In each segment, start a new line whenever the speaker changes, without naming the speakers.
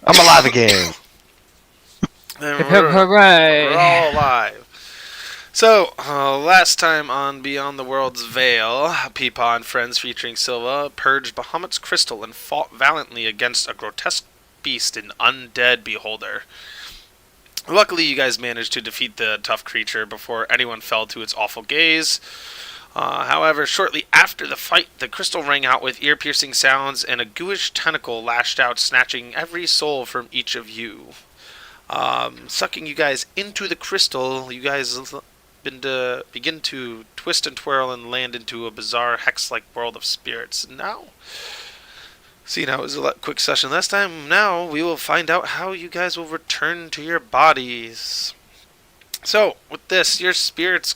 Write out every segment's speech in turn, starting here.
I'm alive again.
And
Hooray!
we're all alive. So, last time on Beyond the World's Veil, Peepaw and friends featuring Silva purged Bahamut's crystal and fought valiantly against a grotesque beast and undead beholder. Luckily, you guys managed to defeat the tough creature before anyone fell to its awful gaze. However, shortly after the fight, the crystal rang out with ear-piercing sounds, and a ghoulish tentacle lashed out, snatching every soul from each of you. Sucking you guys into the crystal, you guys begin to twist and twirl and land into a bizarre hex-like world of spirits. Now, it was a quick session last time. Now we will find out how you guys will return to your bodies. So, with this, your spirit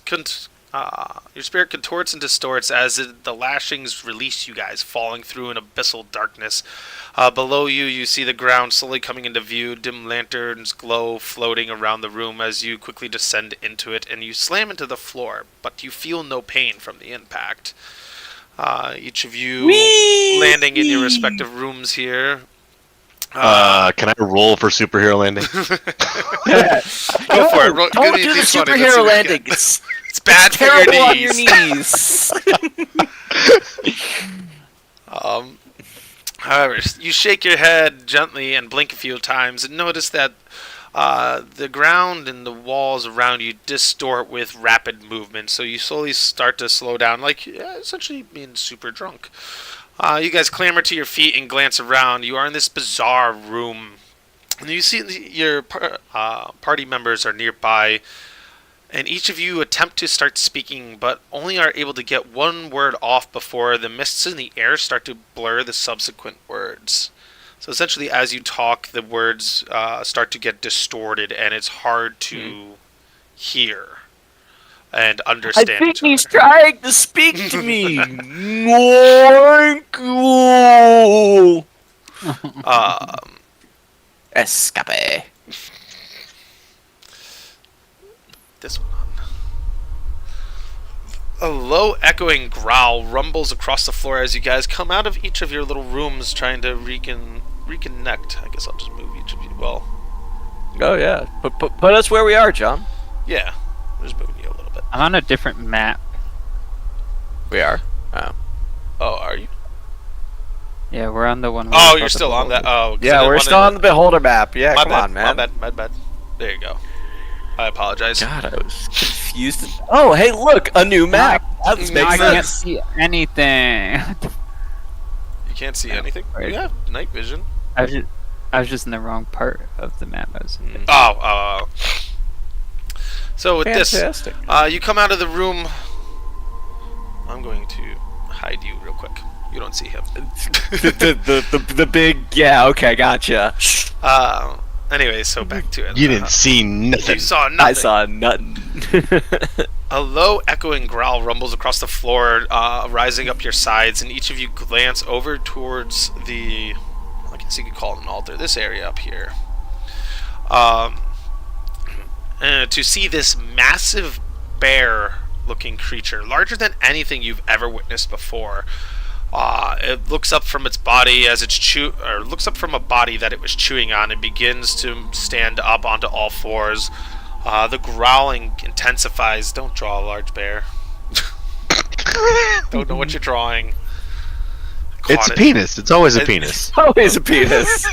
contorts and distorts as the lashings release you guys, falling through an abyssal darkness. Below you, you see the ground slowly coming into view. Dim lanterns glow, floating around the room as you quickly descend into it, and you slam into the floor, but you feel no pain from the impact. Each of you landing in your respective rooms here.
Can I roll for superhero landing?
Go for it.
Don't do the superhero landing.
It's bad for
Terrible
your
on
knees.
your knees.
However, you shake your head gently and blink a few times and notice that the ground and the walls around you distort with rapid movement, so you slowly start to slow down, like essentially being super drunk. You guys clamber to your feet and glance around. You are in this bizarre room, and you see your party members are nearby, and each of you attempt to start speaking, but only are able to get one word off before the mists in the air start to blur the subsequent words. So essentially, as you talk, the words start to get distorted, and it's hard to hear and understand.
I think
each other.
he's trying to speak to me. Escape.
This one. A low echoing growl rumbles across the floor as you guys come out of each of your little rooms trying to reconnect. I guess I'll just move each of you. Well,
Oh yeah. Put us where we are, John.
yeah. I'm just moving you a little bit.
I'm on a different map.
We are. Oh.
Oh, are you?
Yeah, we're on the one.
Oh, you're still on that. Oh, 'cause I
Yeah,
didn't
we're
wanna-
still on the Beholder map. Yeah,
My
come
bad,
on, man.
My bad. There you go. I apologize.
God, I was confused. Oh, hey, look, a new map. That
I
makes
can't
sense.
see anything.
You can't see anything?
Right.
You have night vision.
I was just in the wrong part of the map. I was in.
Oh. So with
Fantastic.
this, you come out of the room. I'm going to hide you real quick. You don't see him.
the big, yeah, okay, gotcha.
Anyway, so back to it.
You didn't see nothing.
You saw nothing.
I saw nothing.
A low echoing growl rumbles across the floor, rising up your sides, and each of you glance over towards the, I guess you could call it an altar, this area up here. To see this massive bear-looking creature, larger than anything you've ever witnessed before. It looks up from its body as looks up from a body that it was chewing on and begins to stand up onto all fours. The growling intensifies. Don't draw a large bear. Don't know what you're drawing.
It's a penis. It's always a penis.
Always a penis.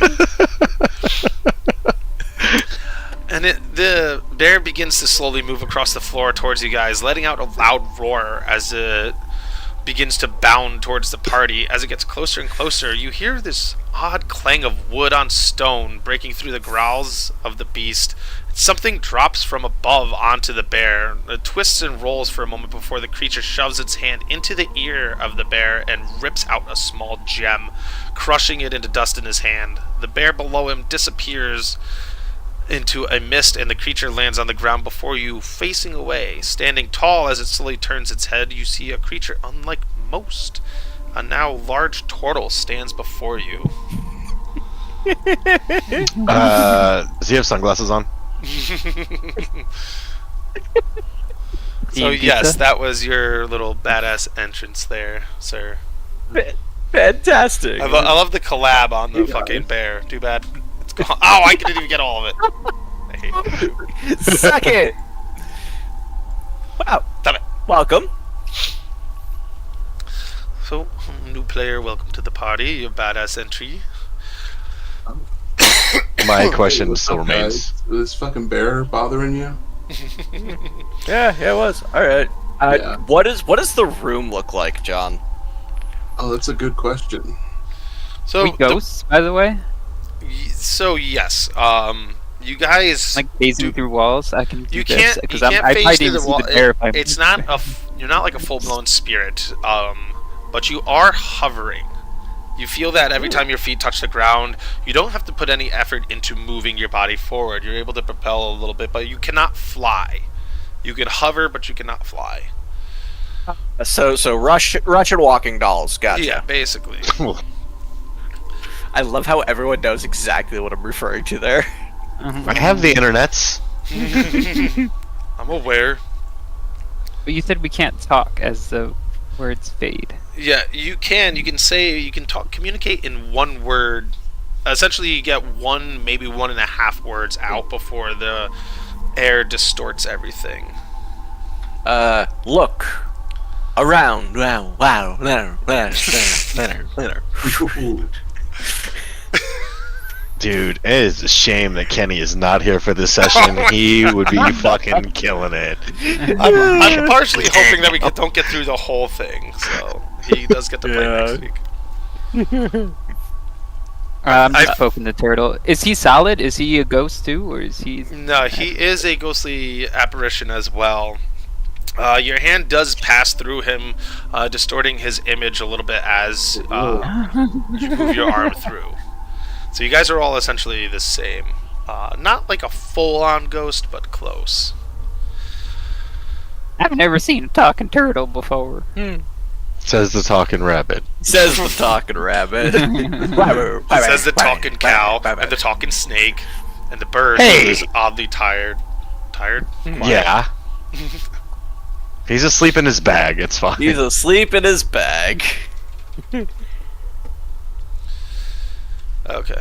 And the bear begins to slowly move across the floor towards you guys, letting out a loud roar as it begins to bound towards the party. As it gets closer and closer, you hear this odd clang of wood on stone breaking through the growls of the beast. Something drops from above onto the bear. It twists and rolls for a moment before the creature shoves its hand into the ear of the bear and rips out a small gem, crushing it into dust in his hand. The bear below him disappears into a mist, and the creature lands on the ground before you, facing away. Standing tall as it slowly turns its head, you see a creature unlike most. A now large turtle stands before you.
Does he have sunglasses on?
So
Eating
yes,
pizza?
that was your little badass entrance there, sir.
Fantastic.
I love the collab on the fucking bear. Too bad it's Oh, I didn't even get all of it. I hate you.
Suck it. Wow.
Damn it.
Welcome.
So, new player, welcome to the party. Your badass entry.
My question
What's
still
up,
remains.
guys? Was this fucking bear bothering you?
Yeah, it was. All right.
Yeah.
What does the room look like, John?
Oh, that's a good question.
So,
we ghosts, by the way?
so yes, you guys
Like phasing through walls? I can do
you
this.
can't
Because
you can't
I
phase
probably
through
didn't
the
see
wall.
the bear if I
It's not you're not like a full blown spirit, but you are hovering. You feel that every time your feet touch the ground. You don't have to put any effort into moving your body forward. You're able to propel a little bit, but you cannot fly. You can hover, but you cannot fly.
So Russian walking dolls. Gotcha.
Yeah, basically.
I love how everyone knows exactly what I'm referring to there.
I have the internets.
I'm aware.
But you said we can't talk as the words fade.
Yeah, you can. You can talk, communicate in one word. Essentially, you get one, maybe 1.5 words out before the air distorts everything.
Look. Around. Wow.
Ooh.
Dude, it is a shame that Kenny is not here for this session. He would be fucking killing it.
I'm partially hoping that we don't get through the whole thing, so he does get to play next week.
I'm just poking the turtle. Is he solid? Is he a ghost too, or is he?
No, he is a ghostly apparition as well. Your hand does pass through him, distorting his image a little bit as you move your arm through. So you guys are all essentially the same. Not like a full-on ghost, but close.
I've never seen a talking turtle before.
Says the talking rabbit.
Says the talking rabbit.
Says the talking cow, and the talking snake, and the bird
Hey!
who is oddly tired. Tired?
Yeah. He's asleep in his bag. It's fine.
He's asleep in his bag.
Okay.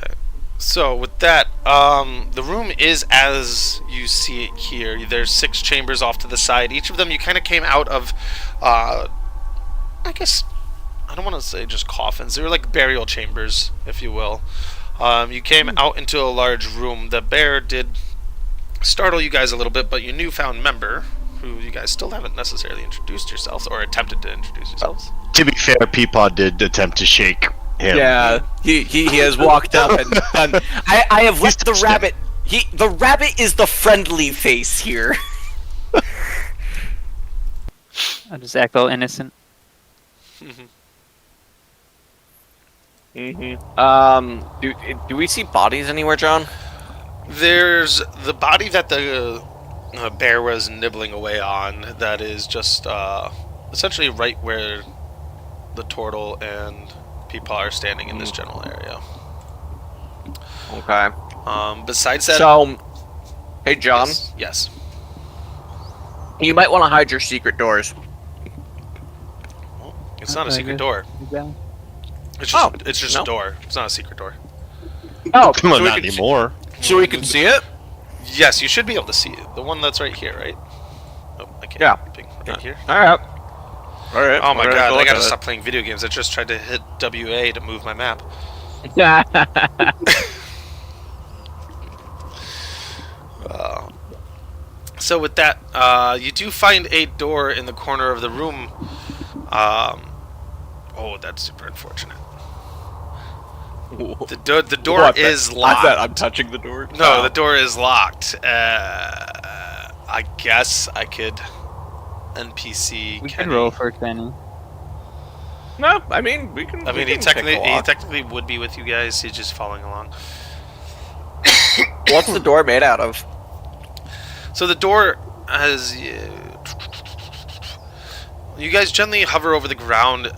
So with that, the room is as you see it here. There's 6 chambers off to the side. Each of them you kind of came out of, I guess, I don't want to say just coffins. They were like burial chambers, if you will. You came out into a large room. The bear did startle you guys a little bit, but your newfound member, who you guys still haven't necessarily introduced yourselves or attempted to introduce yourselves.
To be fair, Peapod did attempt to shake him.
Yeah, he has walked up and done. I have left the rabbit. The rabbit is the friendly face here.
I'll just act all innocent.
Do we see bodies anywhere, John?
There's the body that the bear was nibbling away on. That is just essentially right where the turtle and Peepaw are standing in this general area.
Okay.
Besides that,
So, hey, John,
yes.
you might want to hide your secret doors.
Well, it's not a secret door. It's just
no.
a door. It's not a secret door.
Oh,
Come on,
so we
not
can
anymore.
So we can see it.
Yes, you should be able to see it. The one that's right here, right? Oh, I can't.
Yeah.
Ping. Right here.
All right. All right.
Oh my
we're gonna
god, I
look
gotta
at it.
stop playing video games. I just tried to hit WA to move my map. So with that, you do find a door in the corner of the room. Oh, that's super unfortunate. The door
What,
is
I
locked.
bet I'm touching the door.
No, the door is locked. I guess I could NPC.
We can
Kenny.
roll for Kenny.
No, I mean we can.
I mean,
we
he
can pick a
technically
lock.
would be with you guys. He's just following along.
What's the door made out of?
So the door has. You guys gently hover over the ground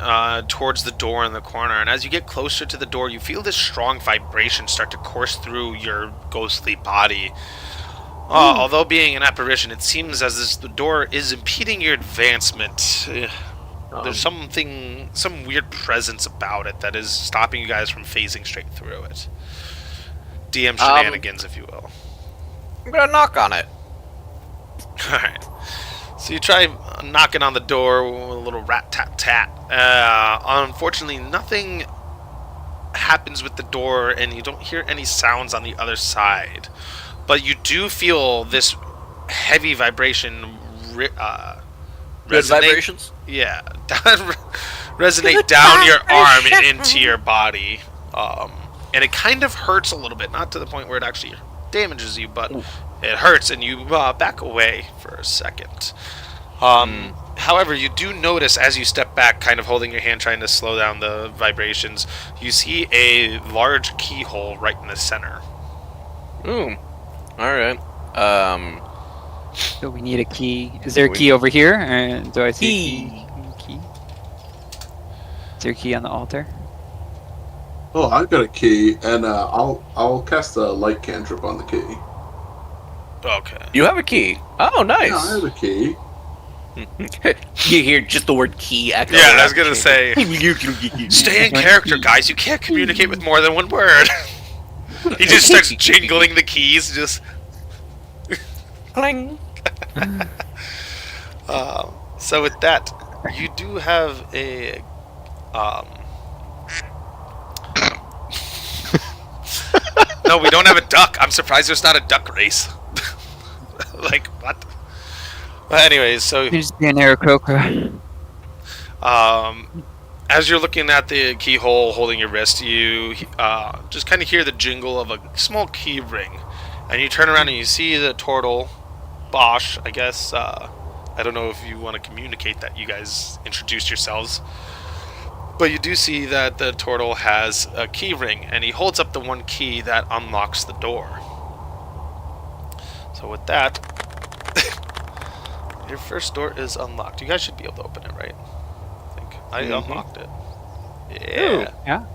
towards the door in the corner, and as you get closer to the door, you feel this strong vibration start to course through your ghostly body. Although being an apparition, it seems as if the door is impeding your advancement. There's some weird presence about it that is stopping you guys from phasing straight through it. DM shenanigans, if you will.
I'm gonna knock on it.
Alright. So you try knocking on the door with a little rat-tat-tat. Unfortunately, nothing happens with the door, and you don't hear any sounds on the other side. But you do feel this heavy vibration
Good
resonate.
vibrations.
Yeah, resonate down your arm and into your body. And it kind of hurts a little bit, not to the point where it actually damages you, but it hurts, and you back away for a second. However, you do notice as you step back, kind of holding your hand, trying to slow down the vibrations, you see a large keyhole right in the center.
Ooh. Alright.
So we need a key. Is there a key over here? Do I see a key? Is there a key on the altar?
Oh, I've got a key, and I'll cast a light cantrip on the key.
Okay.
You have a key. Oh, nice.
Yeah, I have a key.
You hear just the word key echo.
Yeah, I was gonna say. Stay in character, guys. You can't communicate with more than one word. He just starts jingling the keys, just.
Cling.
So with that, you do have a. No, we don't have a duck. I'm surprised there's not a duck race. Like what? Well, anyways, so
There's an Aarakocra.
as you're looking at the keyhole holding your wrist, you just kind of hear the jingle of a small key ring, and you turn around and you see the turtle, Bosch. I guess I don't know if you want to communicate that you guys introduced yourselves, but you do see that the turtle has a key ring, and he holds up the one key that unlocks the door. So with that, your first door is unlocked. You guys should be able to open it, right? I think I unlocked it. Yeah.
Ooh, yeah.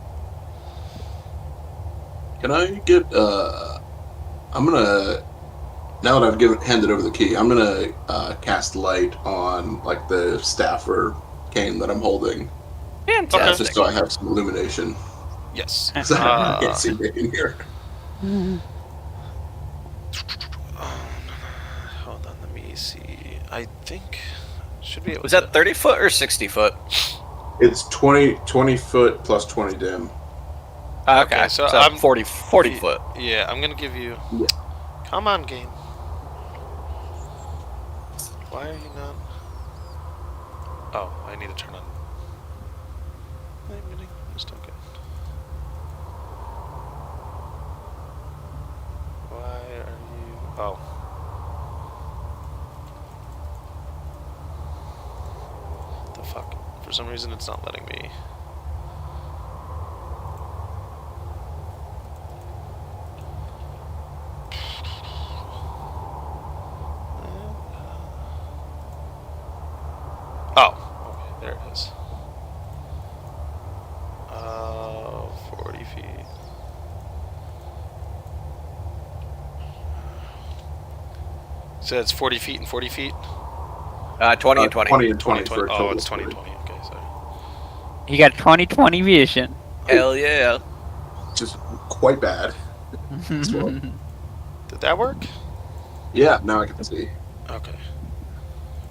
Can I get I'm gonna, now that I've handed over the key, I'm gonna cast light on like the staff or cane that I'm holding.
Fantastic.
Just so I have some illumination.
Yes.
'Cause I can't see it in here.
Hold on, let me see. I think should be able
Was
to.
that 30 foot or 60 foot?
It's 20 foot plus 20 dim.
Okay, so I'm
40 foot.
Yeah, I'm gonna give you.
Yeah.
Come on, game. Why are you not? Oh, I need to turn on. Just okay. Why are you? Oh. The fuck? For some reason, it's not letting me. Oh, okay, there it is. 40 feet. So it's 40 feet and 40 feet?
20 and 20.
20 and 20.
20.
For a
Oh,
total
it's
of
20,
40.
20. Okay, sorry.
You got 20/20 vision.
Hell yeah.
Just quite bad. Well,
Did that work?
yeah, now I can see.
Okay.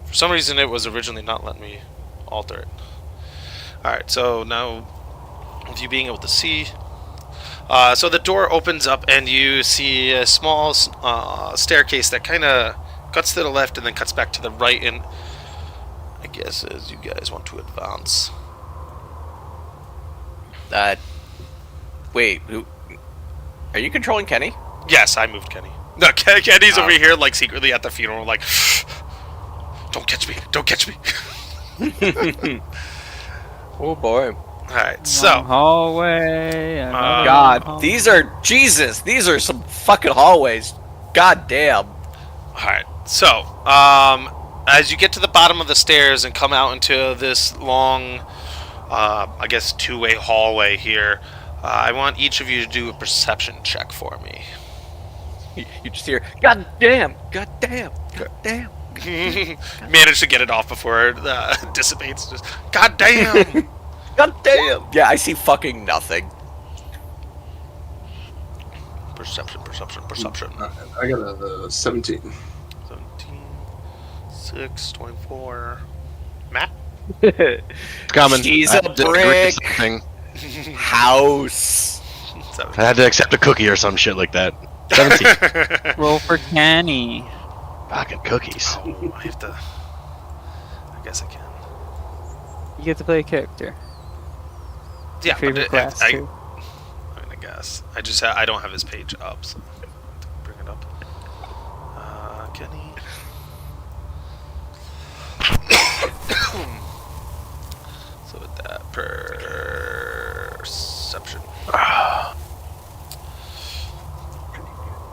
For some reason, it was originally not letting me alter it. Alright, so now, with you being able to see, so the door opens up and you see a small staircase that kind of cuts to the left and then cuts back to the right, and I guess as you guys want to advance.
Wait, are you controlling Kenny?
Yes, I moved Kenny. No, Kenny's over here, like, secretly at the funeral, like, don't catch me, don't catch me.
Oh boy.
Alright, so,
Long hallway. another
God,
long
these are some fucking hallways. God damn.
alright, so, as you get to the bottom of the stairs and come out into this long, I guess two-way hallway here, I want each of you to do a perception check for me.
You just hear, God damn, God damn, God damn.
Manage to get it off before it dissipates. Just, God damn!
God damn. Yeah, I see fucking nothing.
Perception.
I got a 17.
17, 6, 24. Matt?
It's coming.
She's
I
a
had to agree to
brick.
something.
House.
I had to accept a cookie or some shit like that. 17.
Roll for Kenny.
Fucking cookies.
Oh, I have to. I guess I can.
You get to play a character.
Yeah,
Favorite class too.
I'm gonna guess. I don't have his page up, so I have to bring it up. Kenny. So with that perception.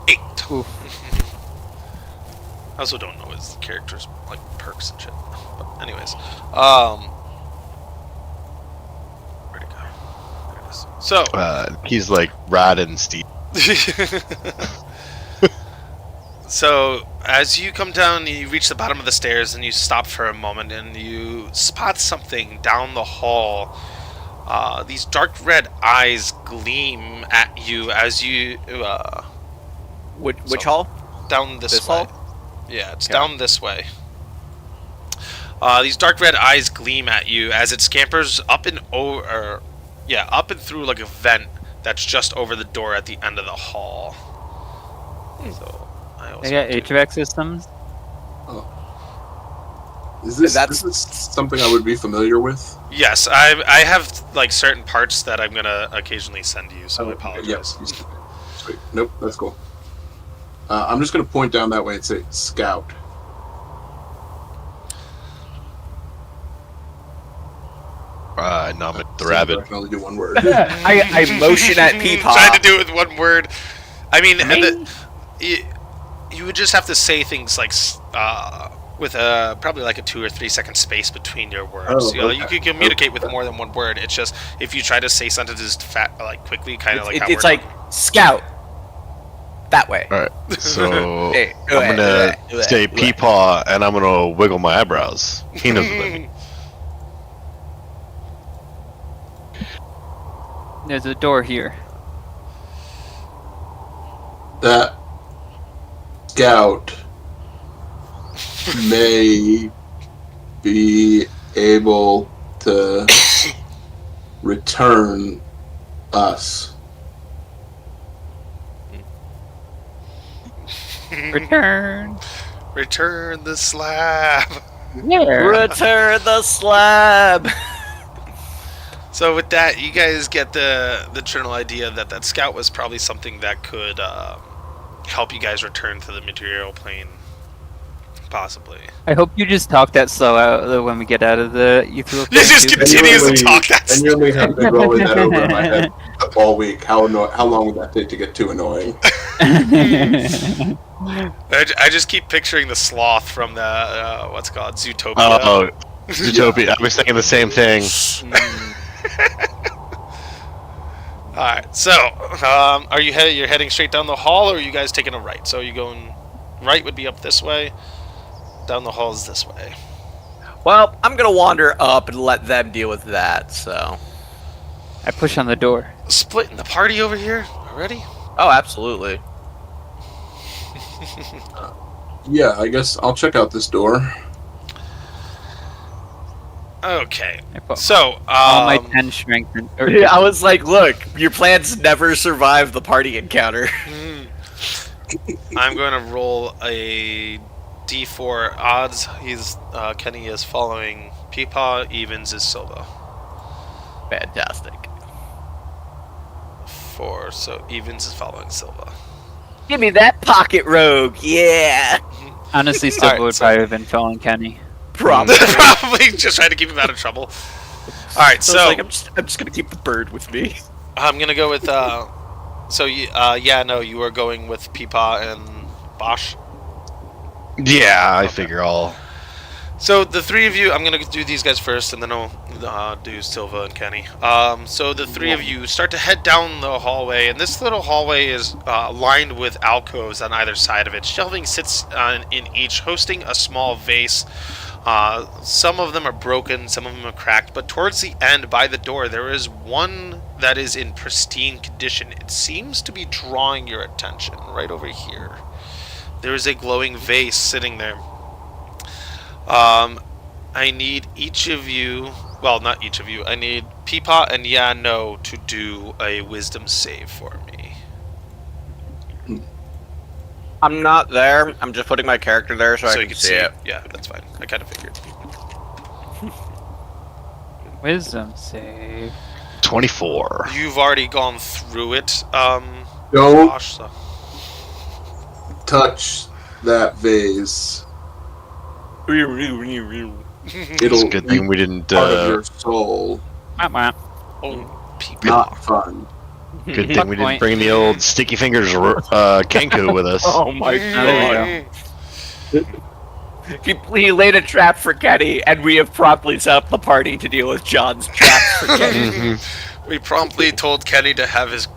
8.
Oof.
I also don't know his character's like perks and shit. But anyways, where'd it go? There it is. So
He's like Rod and Steve.
So as you come down, you reach the bottom of the stairs, and you stop for a moment, and you spot something down the hall. These dark red eyes gleam at you as you.
Which hall?
Down this
This
way.
hall?
Yeah, it's
Okay.
down this way. These dark red eyes gleam at you as it scampers up and over. Yeah, up and through like a vent that's just over the door at the end of the hall. So I also
They got
do-
HVAC systems.
Is this,
That's-
this is something I would be familiar with?
Yes, I have like certain parts that I'm gonna occasionally send you, so I apologize.
Yep. Sweet. Nope, that's cool. I'm just going to point down that way and say scout.
No, the rabbit.
I can only do one word.
I motion at Peepah.
Trying to do it with one word. I mean,
Me?
you would just have to say things like with probably like a 2 or 3 second space between your words.
Oh,
You know,
okay.
you could communicate with more than one word. It's just if you try to say sentences like quickly, kind of like how
It's
we're
like scout. That way.
All right. So
Hey,
I'm gonna say peepaw, and I'm gonna wiggle my eyebrows. He knows what I mean.
There's a door here.
That scout may be able to return us.
Return.
Return the slab.
Yeah.
Return the slab.
So with that, you guys get the general idea that that scout was probably something that could help you guys return to the material plane, possibly.
I hope you just talk that slow out when we get out of the ethereal
You
plane,
just
too.
continues to talk that.
Genuinely have been rolling that over in my head all week. How long would that take to get too annoying?
I just keep picturing the sloth from the what's it called Zootopia.
Oh, Zootopia. I was thinking the same thing.
All right. So, are you're heading straight down the hall, or are you guys taking a right? So, you going right would be up this way. Down the hall is this way.
Well, I'm gonna wander up and let them deal with that. So.
I push on the door.
Splitting the party over here already.
Oh, absolutely.
Yeah, I guess I'll check out this door.
Okay.
I put
So,
all my 10 strength in. Or,
I was like, look, your plans never survive the party encounter.
I'm going to roll a D4 odds. Kenny is following Peepaw, evens is Silva.
Fantastic.
4, so evens is following Silva.
Give me that pocket rogue, yeah.
honestly,
All
Silva
right,
would
so-
probably have been following Kenny.
Probably.
Probably just trying to keep him out of trouble. All right,
So
so
I was like, I'm just gonna keep the bird with me.
I'm gonna go with. So you were going with Peepaw and Bosch.
Yeah, I figure I'll.
So the three of you, I'm gonna do these guys first, and then I'll do Silva and Kenny. So the three of you start to head down the hallway, and this little hallway is lined with alcoves on either side of it. Shelving sits in each, hosting a small vase. Some of them are broken, some of them are cracked, but towards the end, by the door, there is one that is in pristine condition. It seems to be drawing your attention right over here. There is a glowing vase sitting there. I need each of you, well, not each of you, I need Peapod and No to do a wisdom save for me.
I'm not there. I'm just putting my character there so I
you
can see it.
Yeah, that's fine. I kind of figured.
Wisdom save.
24.
You've already gone through it,
Don't
Josh, so.
touch that vase.
It's
It'll
a good thing we didn't.
part of your soul.
Wah, wah.
Oh, Peapod.
Not fun.
Good thing we didn't bring the old sticky fingers Kenku with us.
Oh my
there you
god. He laid a trap for Kenny, and we have promptly set up the party to deal with John's trap for Kenny.
We promptly told Kenny to have his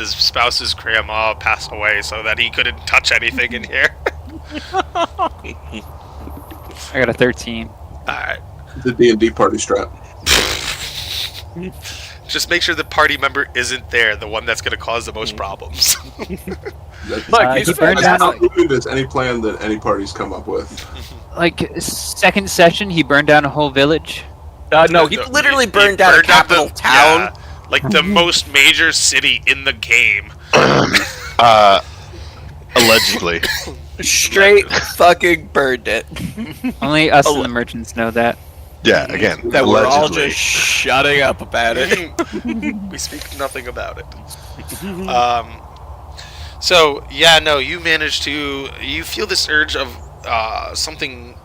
spouse's grandma pass away so that he couldn't touch anything in here.
I got a 13.
Alright.
The D&D party strap.
Just make sure the party member isn't there, the one that's going to cause the most problems.
Look, he's
he burned
That's
down,
not included as any plan that any parties come up with.
like, second session, he burned down a whole village.
no, he literally burned down a capital town.
Yeah, like the most major city in the game.
Allegedly.
Straight fucking burned it.
Only us and the merchants know that.
Yeah, again,
That we're all
allegedly.
just shutting up about it.
We speak nothing about it. You manage to... You feel this urge of something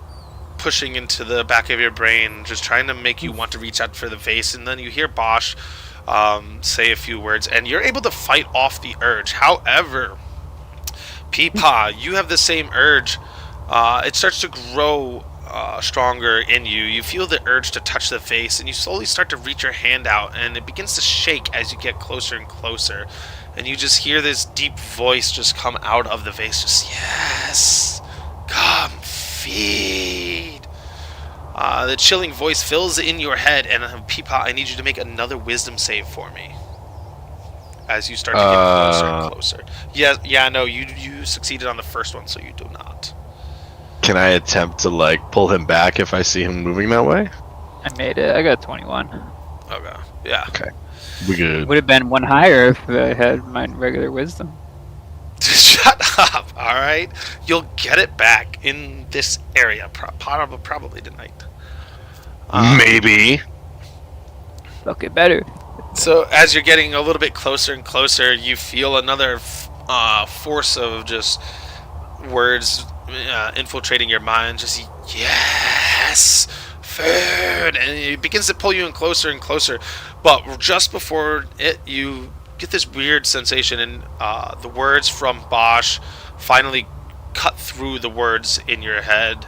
pushing into the back of your brain, just trying to make you want to reach out for the vase, and then you hear Bosch say a few words, and you're able to fight off the urge. However, Peepaw, you have the same urge. It starts to grow stronger in you. You feel the urge to touch the vase, and you slowly start to reach your hand out, and it begins to shake as you get closer and closer. And you just hear this deep voice just come out of the vase, just, yes, come feed. The chilling voice fills in your head, and Peepaw, I need you to make another wisdom save for me. As you start to get closer and closer. You succeeded on the first one, so you do not.
Can I attempt to pull him back if I see him moving that way?
I made it. I got 21.
Okay, yeah.
Okay, we good.
Would have been one higher if I had my regular wisdom.
Shut up, alright? You'll get it back in this area, probably tonight.
Maybe.
Okay, better.
So as you're getting a little bit closer and closer, you feel another force of just words infiltrating your mind. Just, yes, food, and it begins to pull you in closer and closer. But just before it, you get this weird sensation, and the words from Bosch finally cut through the words in your head,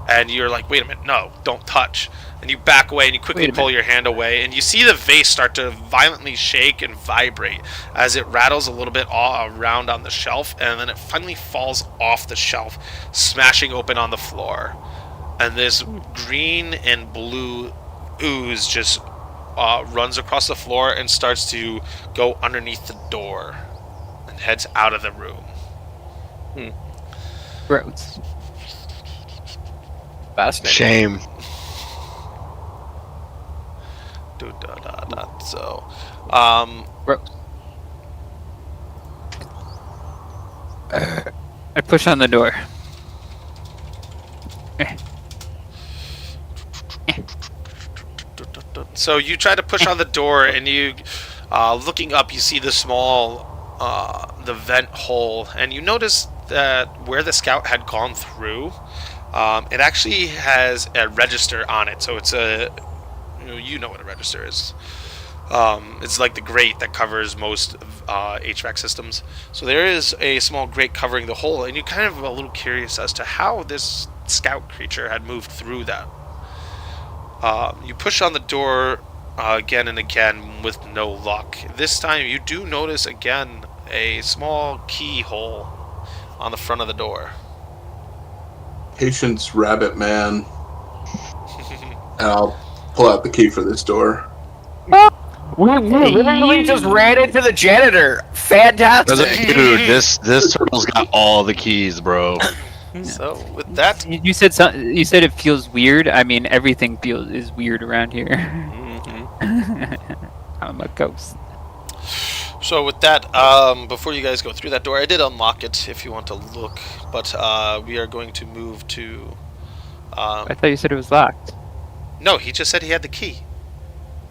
and you're like, wait a minute, no, don't touch. And you back away, and you quickly pull your hand away, and you see the vase start to violently shake and vibrate as it rattles a little bit all around on the shelf, and then it finally falls off the shelf, smashing open on the floor. And this green and blue ooze just runs across the floor and starts to go underneath the door and heads out of the room.
Gross.
Fascinating.
Shame.
So,
Gross. I push on the door.
So you try to push on the door, and you, looking up, you see the small, the vent hole, and you notice that where the scout had gone through, it actually has a register on it. So it's you know what a register is. It's like the grate that covers most HVAC systems. So there is a small grate covering the hole, and you're kind of a little curious as to how this scout creature had moved through that. You push on the door again and again with no luck. This time you do notice again a small keyhole on the front of the door.
Patience, rabbit man. And I'll pull out the key for this door.
We literally just ran into the janitor. Fantastic.
Dude, this turtle's got all the keys, bro.
So with that,
You said you said it feels weird. I mean, everything is weird around here. I'm a ghost.
So with that, before you guys go through that door, I did unlock it if you want to look, but we are going to move to.
I thought you said it was locked.
No, he just said he had the key.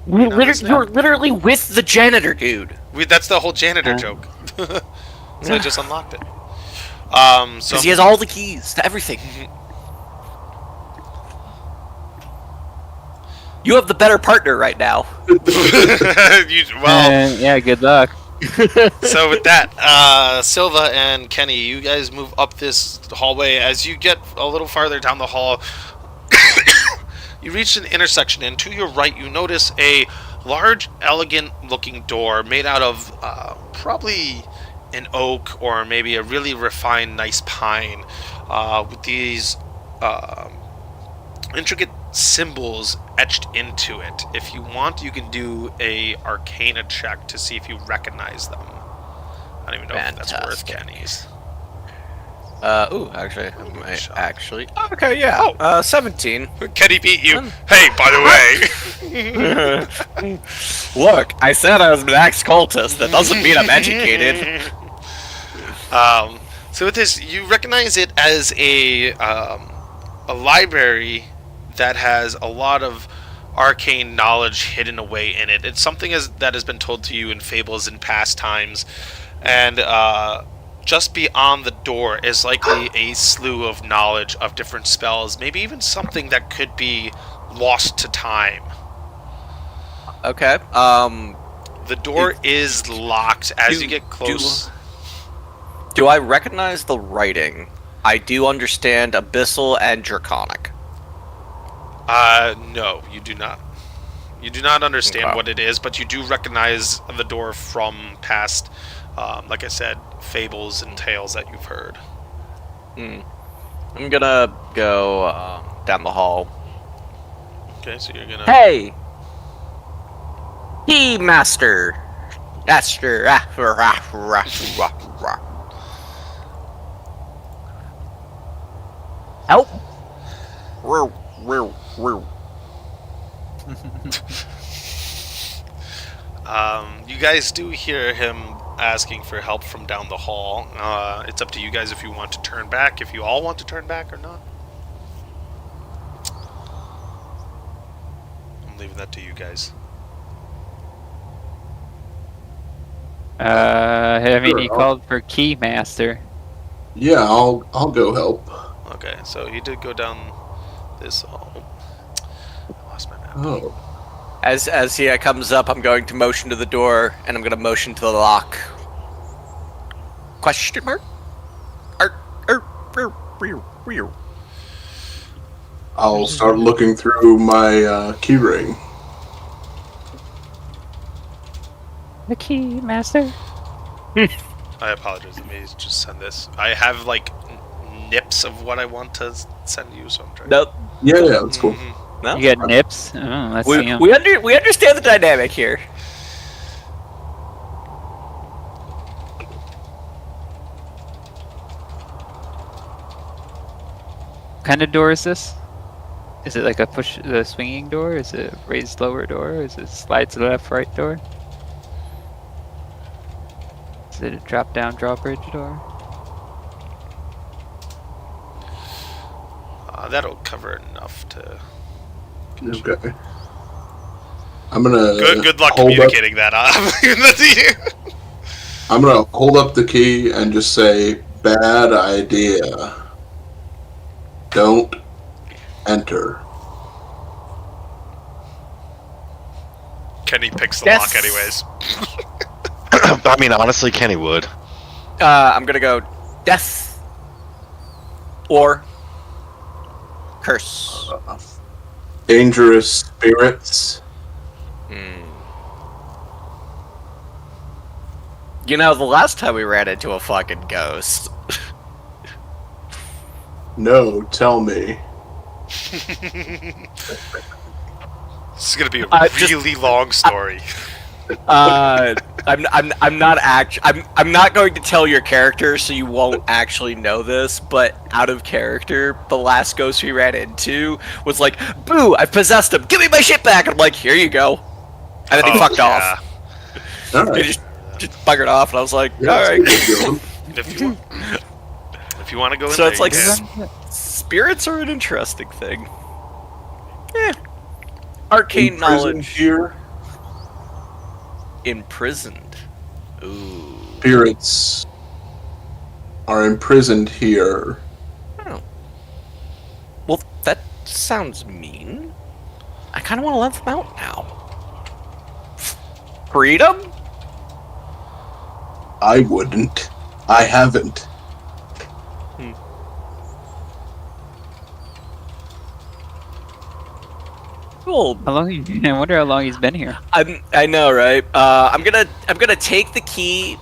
You're
listening?
literally with the janitor, dude.
That's the whole janitor joke. So I just unlocked it. So
Because he has all the keys to everything. You have the better partner right now.
well,
Yeah, good luck.
so with that, Silva and Kenny, you guys move up this hallway. As you get a little farther down the hall, you reach an intersection, and to your right, you notice a large, elegant-looking door made out of probably an oak or maybe a really refined, nice pine, with these intricate symbols etched into it. If you want, you can do a Arcana check to see if you recognize them. I don't even know if that's worth Kenny's.
Actually. Okay, yeah. 17.
Kenny beat you. Hey, by the way.
Look, I said I was an ex-cultist. That doesn't mean I'm educated.
So with this, you recognize it as a library that has a lot of arcane knowledge hidden away in it. It's something that has been told to you in fables in past times, and just beyond the door is likely a slew of knowledge of different spells, maybe even something that could be lost to time.
Okay.
The door is locked as you get close.
Do I recognize the writing? I do understand Abyssal and Draconic.
No, you do not. You do not understand what it is, but you do recognize the door from past, like I said, fables and tales that you've heard.
I'm gonna go down the hall.
Okay, so you're gonna...
Hey! Key Master! Master! Help!
You guys do hear him asking for help from down the hall. It's up to you guys if you want to turn back, if you all want to turn back or not. I'm leaving that to you guys.
I mean, he
Sure,
called for key master.
Yeah, I'll go help.
Okay, so he did go down this hall. I lost my map.
Oh,
As he comes up, I'm going to motion to the door, and I'm going to motion to the lock. Question mark?
I'll start looking through my key ring.
The key master.
I apologize. Let me just send this. I have like nips of what I want to send you, so I'm trying.
Nope.
Yeah, that's cool.
No?
You got nips. Oh, let's see 'em.
We understand the dynamic here.
What kind of door is this? Is it like the swinging door? Is it a raised lower door? Is it slide to the left, right door? Is it a drop down drawbridge door?
That'll cover enough to.
Okay. I'm gonna
Good luck
hold
communicating that. That's you.
I'm gonna hold up the key and just say, "Bad idea. Don't enter."
Kenny picks the
Yes.
lock, anyways.
I mean, honestly, Kenny would.
I'm gonna go death or curse.
Dangerous spirits.
You know, the last time we ran into a fucking ghost.
No, tell me.
This is gonna be a really long story.
I'm not going to tell your character, so you won't actually know this. But out of character, the last ghost we ran into was like, "Boo! I've possessed him. Give me my shit back." And I'm like, "Here you go." And then he fucked off.
All
He
right.
just buggered off, and I was like,
Yeah,
"All right."
that's a good deal.
If you want to go in
So
there,
it's like
you can.
spirits are an interesting thing. Arcane
Imprisoned
knowledge.
here.
Imprisoned. Ooh.
Spirits are imprisoned here.
Oh. Well, that sounds mean. I kind of want to let them out now. Freedom?
I wouldn't. I haven't.
Cool.
How long? I wonder how long he's been here.
I know, right? I'm gonna take the key,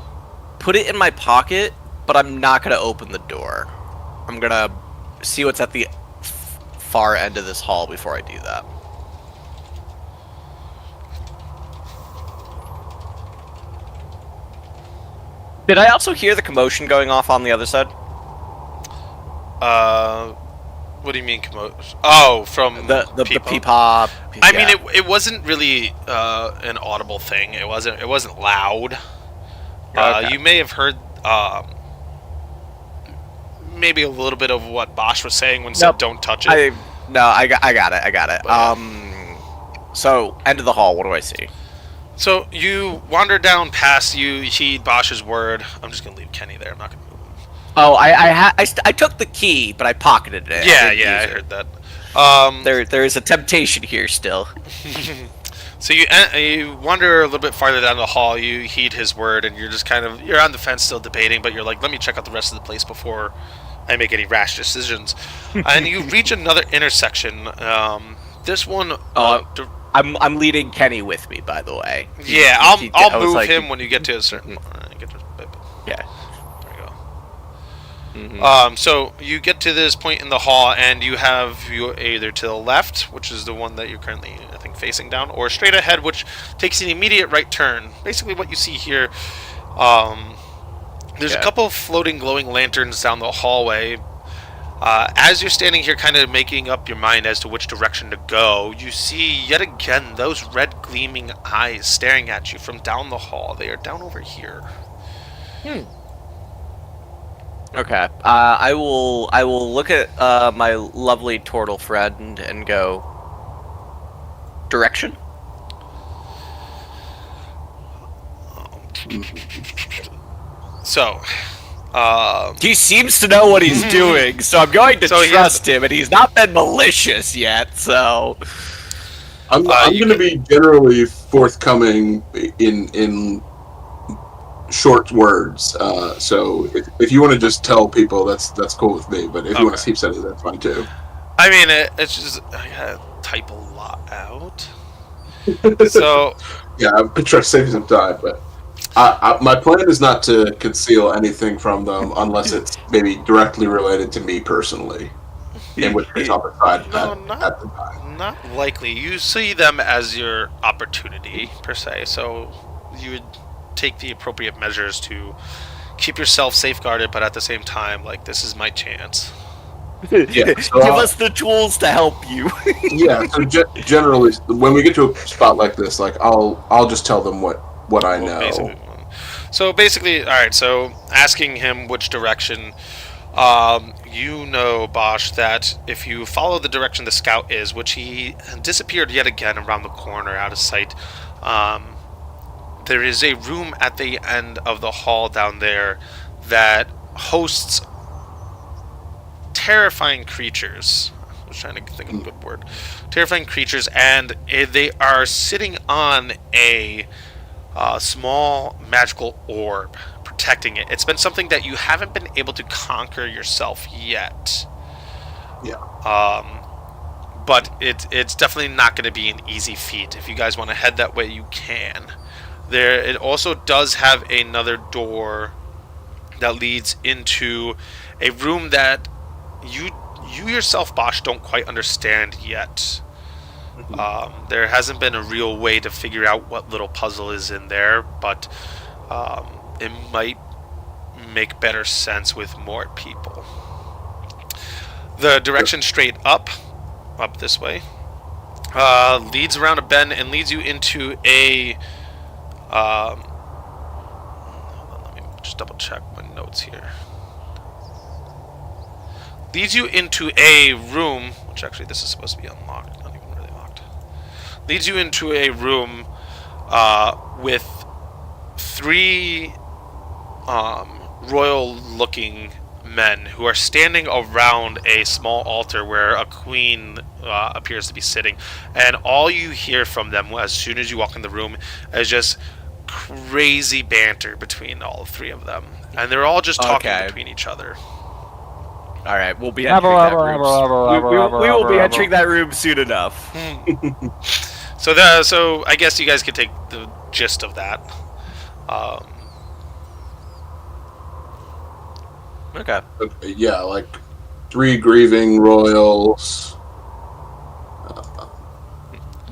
put it in my pocket, but I'm not gonna open the door. I'm gonna see what's at the far end of this hall before I do that. Did I also hear the commotion going off on the other side?
What do you mean commotion? Oh, from
The
people?
peepaw.
I mean, it wasn't really an audible thing. It wasn't loud.
Okay.
You may have heard maybe a little bit of what Bosch was saying when said
Nope.
"Don't touch it."
I got it.
But,
So end of the hall. What do I see?
So you wander down past. You heed Bosch's word. I'm just gonna leave Kenny there. I'm not gonna move him.
Oh, I took the key, but I pocketed it.
Yeah,
didn't
yeah, I
use it.
heard that.
There is a temptation here still.
So you wander a little bit farther down the hall. You heed his word, and you're just you're on the fence, still debating. But you're like, let me check out the rest of the place before I make any rash decisions. And you reach another intersection. This one.
I'm leading Kenny with me, by the way.
Yeah,
I
I'll
was
move
like-
him when you get to a certain.
Yeah.
There you go.
Mhm.
So you get to this point in the hall, and you either to the left, which is the one that you're currently, I think, facing down, or straight ahead, which takes an immediate right turn. Basically, what you see here, there's a couple of floating, glowing lanterns down the hallway. As you're standing here, kind of making up your mind as to which direction to go, you see yet again those red, gleaming eyes staring at you from down the hall. They are down over here.
Okay. I will look at my lovely turtle friend and go. Direction.
So,
He seems to know what he's doing, so I'm going to
So he
trust him, and he's not been malicious yet. So.
I'm
you
going to be generally forthcoming in short words. So if you want to just tell people, that's cool with me. But if you want to keep saying it, that's fine too.
I mean, it's just I gotta type a lot out. So,
Yeah, I'm trying to save you some time, but my plan is not to conceal anything from them unless it's maybe directly related to me personally. In which case I'll decide at the time.
not likely. You see them as your opportunity per se, so you would take the appropriate measures to keep yourself safeguarded, but at the same time, like, this is my chance.
Yeah, so
Give us the tools to help you.
yeah. So generally, when we get to a spot like this, like I'll just tell them what I know.
So basically, all right. So asking him which direction, you know, Bosch, that if you follow the direction the scout is, which he disappeared yet again around the corner, out of sight, there is a room at the end of the hall down there that hosts terrifying creatures. I was trying to think of a good word. Terrifying creatures, and they are sitting on a small magical orb protecting it. It's been something that you haven't been able to conquer yourself yet.
Yeah.
But it's definitely not going to be an easy feat. If you guys want to head that way, you can. It also does have another door that leads into a room that you yourself, Bosch, don't quite understand yet. There hasn't been a real way to figure out what little puzzle is in there, but it might make better sense with more people. The direction straight up this way, leads around a bend and leads you into a... hold on, let me just double check my notes here. Leads you into a room, which actually this is supposed to be unlocked, not even really locked. Leads you into a room with 3 royal-looking men who are standing around a small altar where a queen appears to be sitting. And all you hear from them as soon as you walk in the room is just crazy banter between all 3 of them. And they're all just talking between each other.
All right, we'll be entering that room. We will be entering that room soon enough.
So I guess you guys could take the gist of that.
Okay.
Yeah, like 3 grieving royals.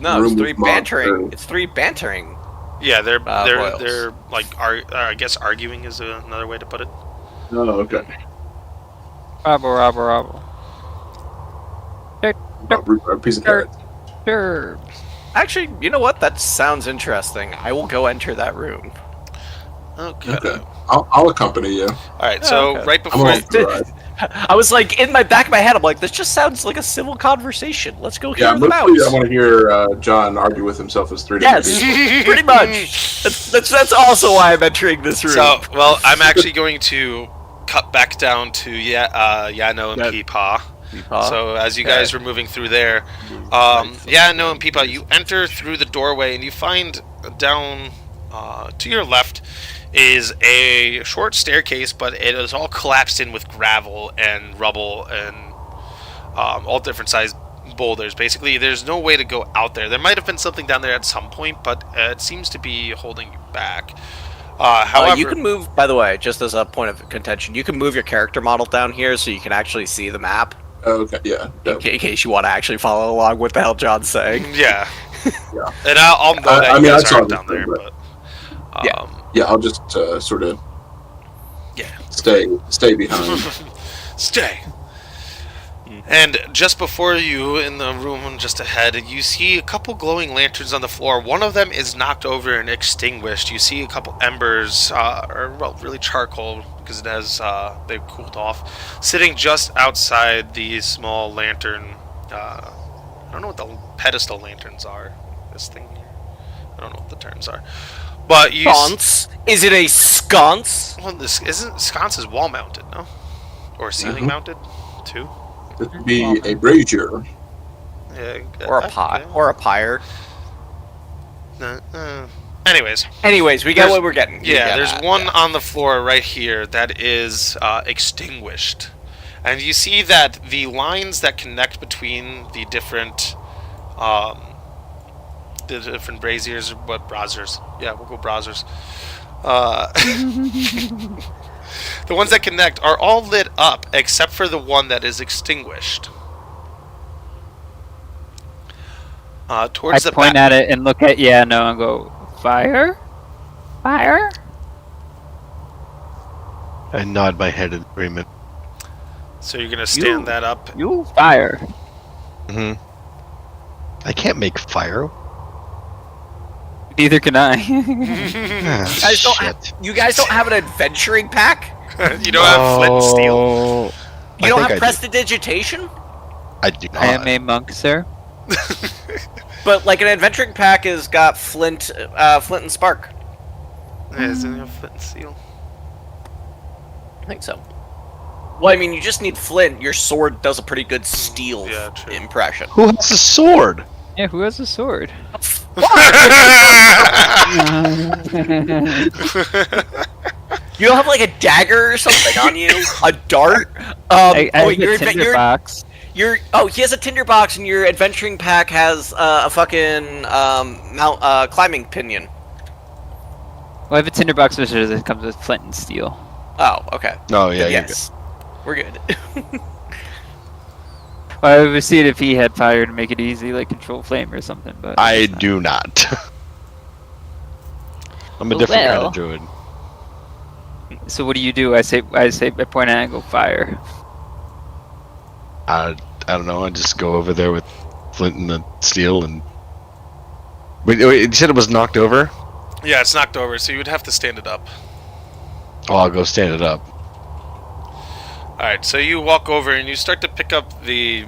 No, it's
room
3
with
bantering.
monsters.
It's 3 bantering.
Yeah, they're
royals.
like I guess arguing is another way to put it.
Oh, okay.
Robble.
A piece of carrot.
Sure.
Actually, you know what? That sounds interesting. I will go enter that room.
Okay.
I'll accompany you.
All right. So
okay.
right
I'm
before
on the ride.
I was like, in my back of my head, I'm like, this just sounds like a civil conversation. Let's go hear
Yeah,
them out.
mostly I want to hear John argue with himself as 3 different
Yes,
people.
pretty much. That's also why I'm entering this room.
So, well, I'm actually going to cut back down to Yano and Peepaw. So as you guys were moving through there, Yano and Peepaw, you enter through the doorway and you find down to your left is a short staircase, but it is all collapsed in with gravel and rubble and all different sized boulders. Basically, there's no way to go out there. There might have been something down there at some point, but it seems to be holding you back. However,
you can move, by the way, just as a point of contention, you can move your character model down here so you can actually see the map.
Okay, yeah.
In case you want to actually follow along what the hell John's saying.
Yeah.
Yeah.
And I'll know that you guys aren't down there, but...
Yeah, I'll just sort of stay behind.
Stay. And just before you, in the room just ahead, you see a couple glowing lanterns on the floor. One of them is knocked over and extinguished. You see a couple embers, or well, really charcoal, because it has they've cooled off, sitting just outside the small lantern. I don't know what the pedestal lanterns are. This thing here. I don't know what the terms are. But you
Sconce? Is it a sconce?
well, this isn't sconce is wall mounted, no, or ceiling mounted, too.
This would be a brazier.
Yeah,
Or a pot? Or a pyre?
Anyways,
we get what we're getting.
Yeah, there's one on the floor right here that is extinguished, and you see that the lines that connect between the different braziers, braziers. Yeah, we'll go braziers. The ones that connect are all lit up except for the one that is extinguished. Towards
I
the
point
back.
at it and look at and go, fire? Fire?
I nod my head in agreement.
So you're gonna stand that up.
You fire.
I can't make fire.
Neither can I.
You guys don't have an adventuring pack?
You don't have flint and steel.
You don't have prestidigitation?
I do not.
I am a monk, sir.
But like an adventuring pack has got flint and spark.
Isn't it a flint and steel?
I think so. Well, I mean, you just need flint. Your sword does a pretty good steel
true.
impression.
Who has a sword?
Yeah, who has a sword?
You don't have like a dagger or something on you? A dart?
I have a tinder box.
He has a tinderbox, and your adventuring pack has a fucking climbing pinion.
Well, I have a tinderbox that comes with flint and steel.
Oh, okay.
No, yeah,
yes. We're good.
Well, I would see it if he had fire to make it easy, like control flame or something. But
I do not. I'm a different kind of druid.
So what do you do? I say I point at angle fire.
I don't know. I just go over there with flint and the steel and. Wait, you said it was knocked over?
Yeah, it's knocked over, so you would have to stand it up.
Oh, I'll go stand it up.
Alright, so you walk over and you start to pick up the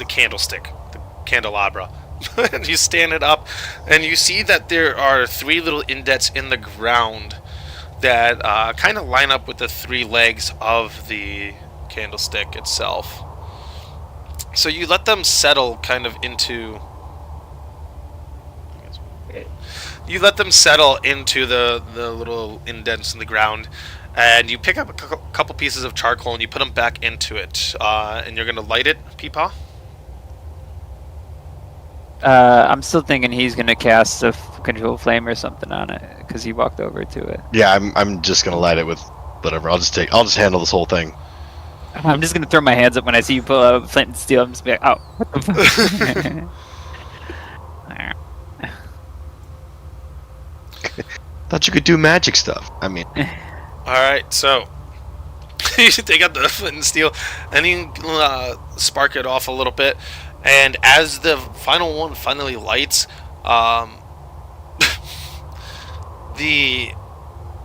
candlestick, the candelabra. And you stand it up, and you see that there are 3 little indents in the ground that kind of line up with the 3 legs of the candlestick itself. So you let them settle kind of into... You let them settle into the little indents in the ground, and you pick up a couple pieces of charcoal and you put them back into it. And you're going to light it, Peepaw?
I'm still thinking he's gonna cast a control flame or something on it because he walked over to it.
Yeah, I'm just gonna light it with whatever. I'll just handle this whole thing.
I'm just gonna throw my hands up when I see you pull out flint and steel. I'm just be like, oh, what the fuck?
Thought you could do magic stuff. I mean,
Alright, so you take out the flint and steel and you spark it off a little bit, and as the final one finally lights, the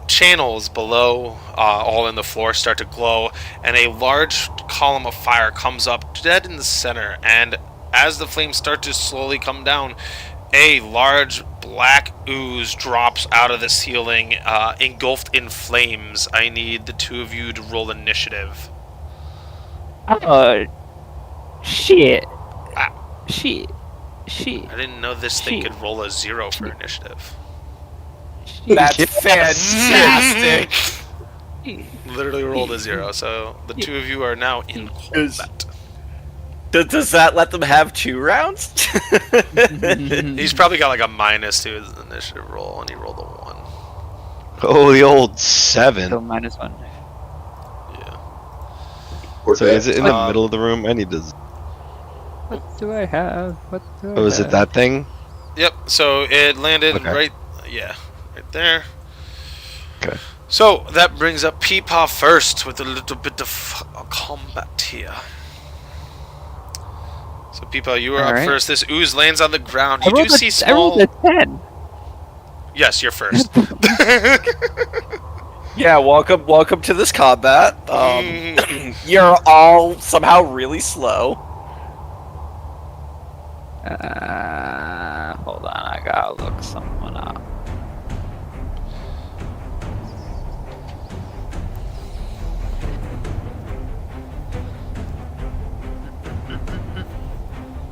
channels below all in the floor start to glow, and a large column of fire comes up dead in the center, and as the flames start to slowly come down, a large black ooze drops out of the ceiling, engulfed in flames. I need the 2 of you to roll initiative.
Shit.
Ah.
Shit.
I didn't know this thing could roll a 0 for initiative.
That's fantastic.
Literally rolled a 0, so the 2 of you are now in combat.
Does that let them have 2 rounds?
He's probably got like a minus to his initiative roll, and he rolled a 1.
oh, the old 7.
So -1.
Yeah.
So is it in the middle of the room? I need to.
What do I have? What do I
Oh, is it
have?
that thing?
Yep. So it landed
Okay.
right there.
Okay.
So that brings up Peepaw first with a little bit of combat here. So Peepaw, you are up
Alright.
first. This ooze lands on the ground. You
I rolled
do see
I rolled
small.
a 10.
Yes, you're first.
Yeah, welcome to this combat. You're all somehow really slow.
Hold on, I gotta look someone up.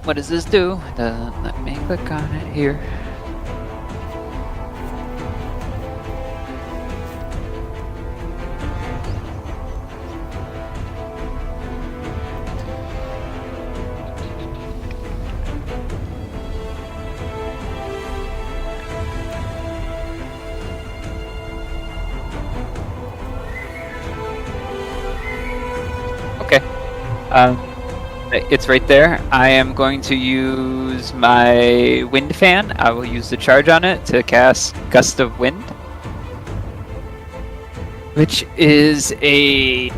What does this do? Doesn't let me click on it here. Okay. It's right there. I am going to use my wind fan. I will use the charge on it to cast Gust of Wind, which is a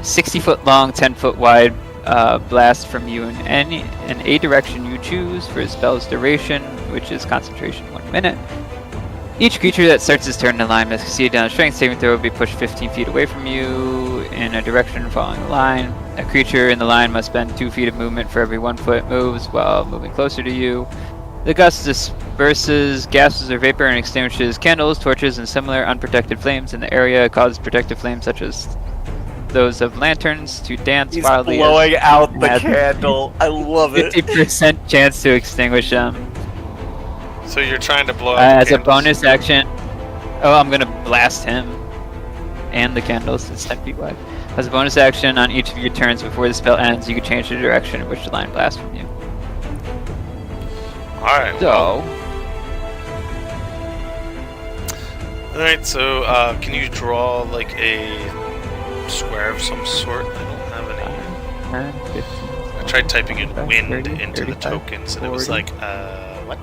60-foot long, 10-foot wide blast from you in a direction you choose for a spell's duration, which is concentration 1 minute. Each creature that starts its turn in the line must succeed on a strength saving throw, be pushed 15 feet away from you in a direction following the line. A creature in the line must spend 2 feet of movement for every 1 foot it moves while moving closer to you. The gust disperses gases or vapor and extinguishes candles, torches, and similar unprotected flames in the area. It causes protected flames such as those of lanterns to dance
He's
wildly.
blowing out the
has
candle. I love it.
50% chance to extinguish them.
So you're trying to blow out
As
the
a
candles.
bonus action, I'm gonna blast him and the candles. It's 10 feet wide. As a bonus action on each of your turns before the spell ends, you can change the direction in which the line blasts from you.
Alright.
So,
Alright, so can you draw like a square of some sort? I don't have any.
10, 15.
I tried typing in
25,
wind
30,
into the
35,
tokens, and it was
40.
like, what?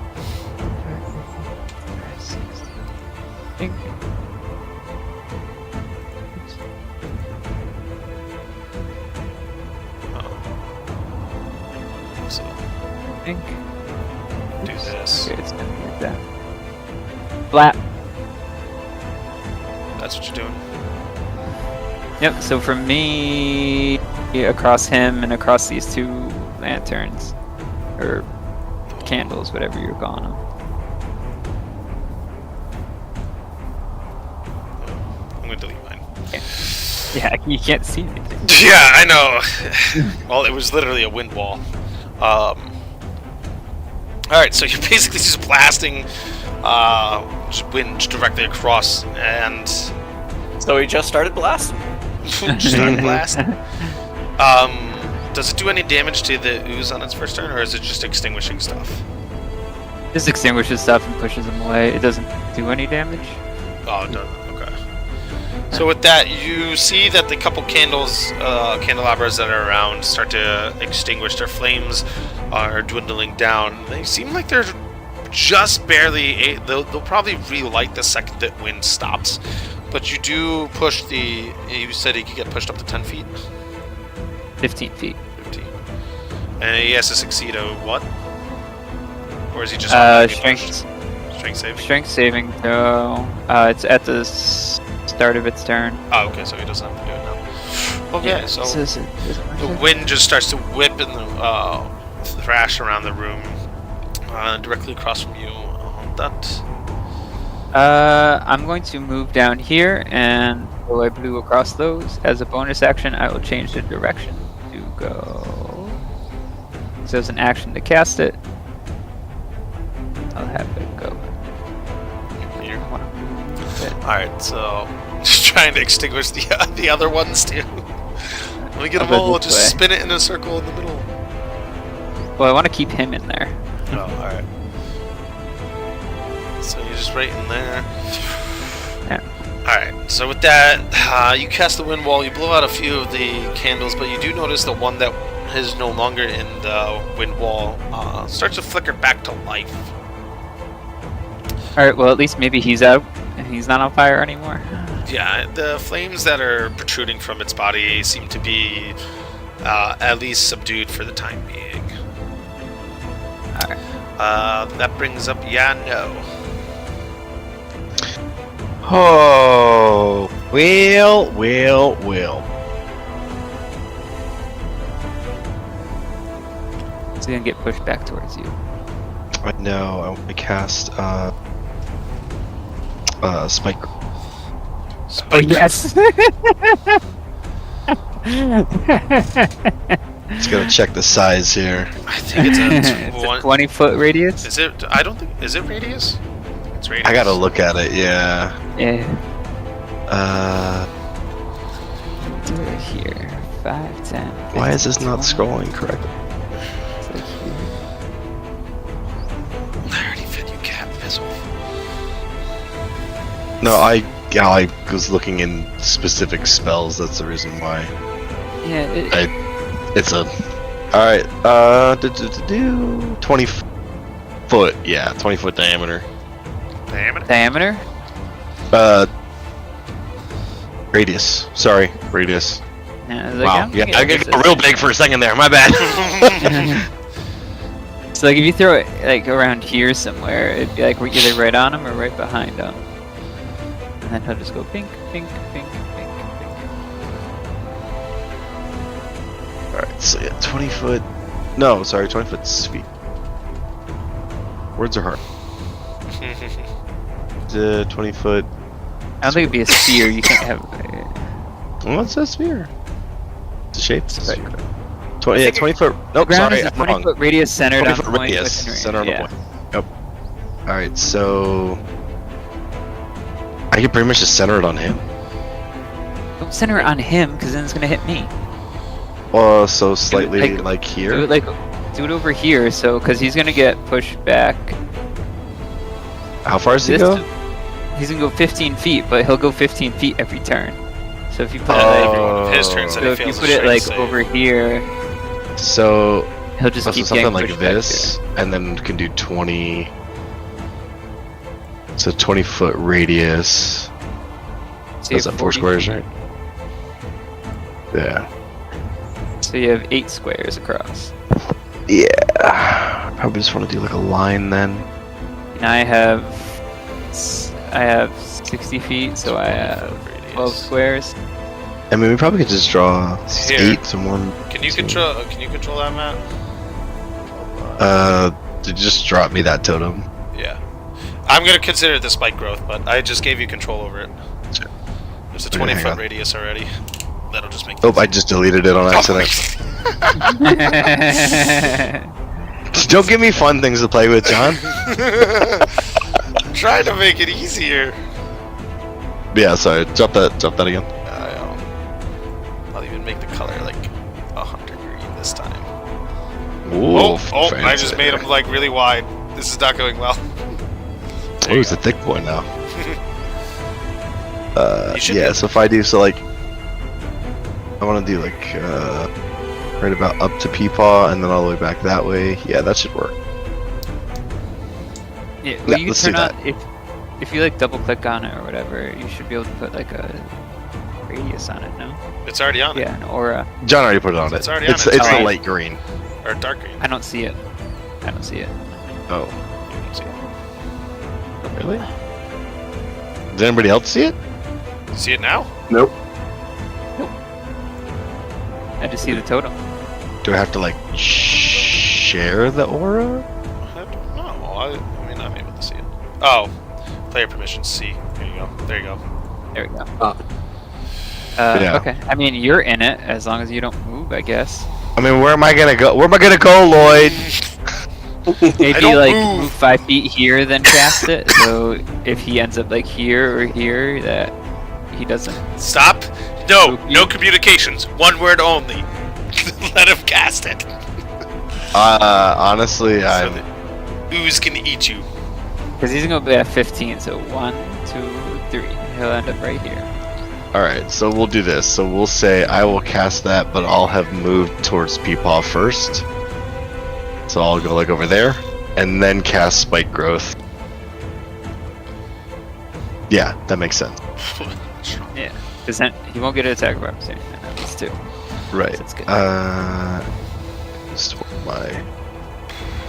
Pink.
So
Pink.
do this.
Okay, it's gonna be like that. Flat.
That's what you're doing.
Yep, so from me, across him, and across these two lanterns. Or candles, whatever you're calling them.
I'm gonna delete mine.
Yeah, you can't see anything.
Yeah, I know. Well, it was literally a wind wall. Alright, so you're basically just blasting just wind directly across, and
So he just started blasting.
just start blasting. Does it do any damage to the ooze on its first turn, or is it just extinguishing stuff?
Just extinguishes stuff and pushes them away. It doesn't do any damage.
Oh, it doesn't. Okay. So with that, you see that the couple candelabras that are around start to extinguish. Their flames are dwindling down. They seem like they're just barely. They'll probably relight the second that wind stops. But you do push the. You said he could get pushed up to 10 feet.
15 feet.
15. And he has to succeed a what? Or is he just automatically pushed? Strength saving?
Strength saving throw. It's at the start of its turn.
Oh, okay, so he doesn't have to do it now. Okay,
Yeah,
so
the
the wind just starts to whip and thrash around the room directly across from you.
I'm going to move down here and throw a blue across those. As a bonus action, I will change the direction to go. So as an action to cast it, I'll have it go.
Here.
I wanna move it.
Alright, so just trying to extinguish the other ones too. Let me get them
I'll go
all,
this
just
way.
spin it in a circle in the middle.
Well, I want to keep him in there.
Oh, alright. So you're just right in there.
Yeah.
Alright, so with that, you cast the wind wall, you blow out a few of the candles, but you do notice the one that is no longer in the wind wall starts to flicker back to life.
All right. Well, at least maybe he's out. And he's not on fire anymore.
Yeah, the flames that are protruding from its body seem to be at least subdued for the time being.
All right.
That brings up no.
Oh, will.
He's gonna get pushed back towards you.
I know. I want to cast spike.
Oh yes.
Just gotta check the size here.
I think it's a
It's a 20-foot radius.
Is it? I don't think. Is it radius? It's radius.
I gotta look at it. Yeah.
Yeah.
Uh,
Do it here. 5, 10.
why is this not
20.
scrolling correctly?
It's like here.
I already fed you cat piss off.
No, I was looking in specific spells. That's the reason why.
Yeah.
It's a. All right. 20 foot. Yeah, 20-foot diameter.
Diameter.
Radius. Sorry, radius.
Yeah,
Wow. Yeah, I got real big for a second there. My bad.
So like if you throw it like around here somewhere, it'd be like either right on him or right behind him. And then he'll just go pink, pink, pink, pink, pink.
All right. So yeah, 20 foot. No, sorry, 20 foot feet. Words are hard. 20 foot.
I don't think it'd be a sphere. You can't have.
What's a sphere? It's a shape. It's a
Right.
sphere. 20. Yeah, 20 foot. Nope.
Ground
Sorry,
is a
I'm
20
wrong.
foot radius centered
20
on
foot
the point
radius.
within range.
Center on
Yeah.
the point. Yep. All right. So I could pretty much just center it on him.
Don't center it on him, because then it's gonna hit me.
So slightly like here.
Do it over here, so because he's gonna get pushed back.
How far does he
This-
go?
He's gonna go 15 feet, but he'll go 15 feet every turn. So if you put
Every
it
one of his turns
like,
that
so
he
if you
fails a
put it like
strength save.
over here,
So
He'll just
so
keep
something
getting
like
pushed back
this, and then can do 20. It's a 20-foot radius.
there. So
That's
you have
at 4
40
squares,
feet.
right? Yeah.
So you have 8 squares across.
Yeah. Probably just want to do like a line then.
And I have 60 feet, so I have 12 squares.
I mean, we probably could just draw
Here.
8 and 1.
Can you control that, Matt?
To just drop me that totem.
Yeah. I'm gonna consider this spike growth, but I just gave you control over it.
Sure.
There's a
Okay,
20
hang
foot
on.
radius already. That'll just make.
Oh, I just deleted it on accident. Don't give me fun things to play with, John.
Trying to make it easier.
Yeah, sorry. Drop that again.
I'll even make the color like 100 green this time.
Ooh,
I just made them like really wide. This is not going well.
Oh, he's a thick boy now.
You should
Yeah,
be-
so if I do, so like, I want to do like, right about up to Peepaw and then all the way back that way. Yeah, that should work.
Yeah,
Yeah,
you
let's
turn
do
on if you like double click on it or whatever, you should be able to put like a radius on it. No?
It's already on
Yeah, an aura.
John already put it on it.
It's already on
It's
it.
it's the
Oh.
light green.
it. Or dark green.
I don't see it. I don't see it.
Oh,
You can see it.
really? Does anybody else see it?
See it now?
Nope.
I just see the totem.
Do I have to like share the aura?
I don't know. I mean, I'm able to see it. Oh, player permissions. See. There you go. There you go.
There we go.
Ah.
Yeah.
Okay. I mean, you're in it as long as you don't move, I guess.
I mean, where am I gonna go? Where am I gonna go, Lloyd?
Maybe
don't
like
move.
move 5 feet here, then cast it. So if he ends up like here or here, that he doesn't.
Stop. No.
Oop,
No
you-
communications. One word only. Let him cast it.
Honestly,
So
I'm.
the ooze can eat you.
Because he's gonna be at 15. So 1, 2, 3. He'll end up right here.
Alright, so we'll do this. So we'll say I will cast that, but I'll have moved towards Peepaw first. So I'll go like over there, and then cast Spike Growth. Yeah, that makes sense.
Yeah. Because then he won't get an attack of opportunity. That's 2.
Right.
That's good.
Store my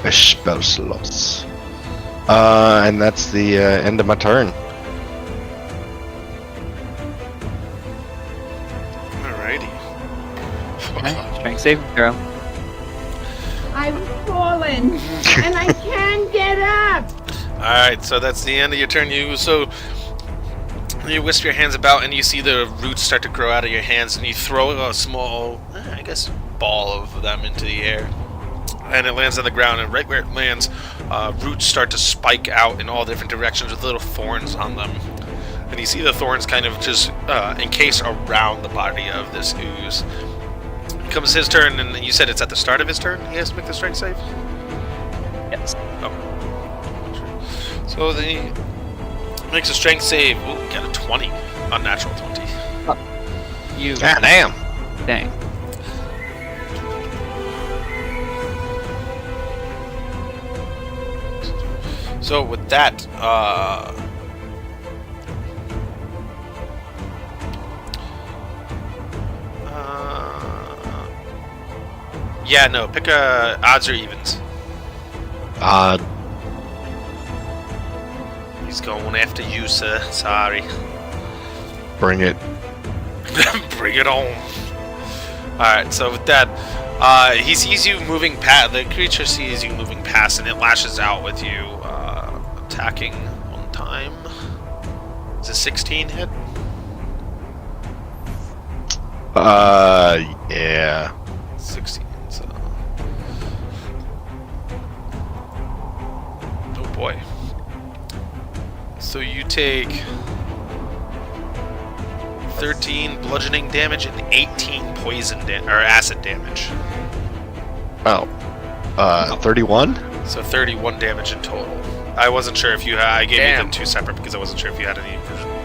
spell slots. And that's the end of my turn.
Alrighty.
Okay. Strength saving throw.
I've fallen and I can't get up.
Alright, so that's the end of your turn. You wisp your hands about and you see the roots start to grow out of your hands and you throw a small, I guess, ball of them into the air. And it lands on the ground, and right where it lands, roots start to spike out in all different directions with little thorns on them. And you see the thorns kind of just encase around the body of this ooze. It comes his turn, and you said it's at the start of his turn he has to make the strength save?
Yes.
So he makes a strength save. Ooh, got a 20. Unnatural 20.
You.
God damn.
Dang.
So with that, yeah, no, pick odds or evens. He's going after you, sir. Sorry.
Bring it.
Bring it on. Alright, so with that, he sees you moving past. The creature sees you moving past, and it lashes out with you, attacking one time. Is a 16 hit?
Yeah.
16. So. Oh boy. So you take 13 bludgeoning damage and 18 poison or acid damage.
Oh. 31?
So 31 damage in total. I wasn't sure if you had. I gave you
Damn.
them two separate because I wasn't sure if you had any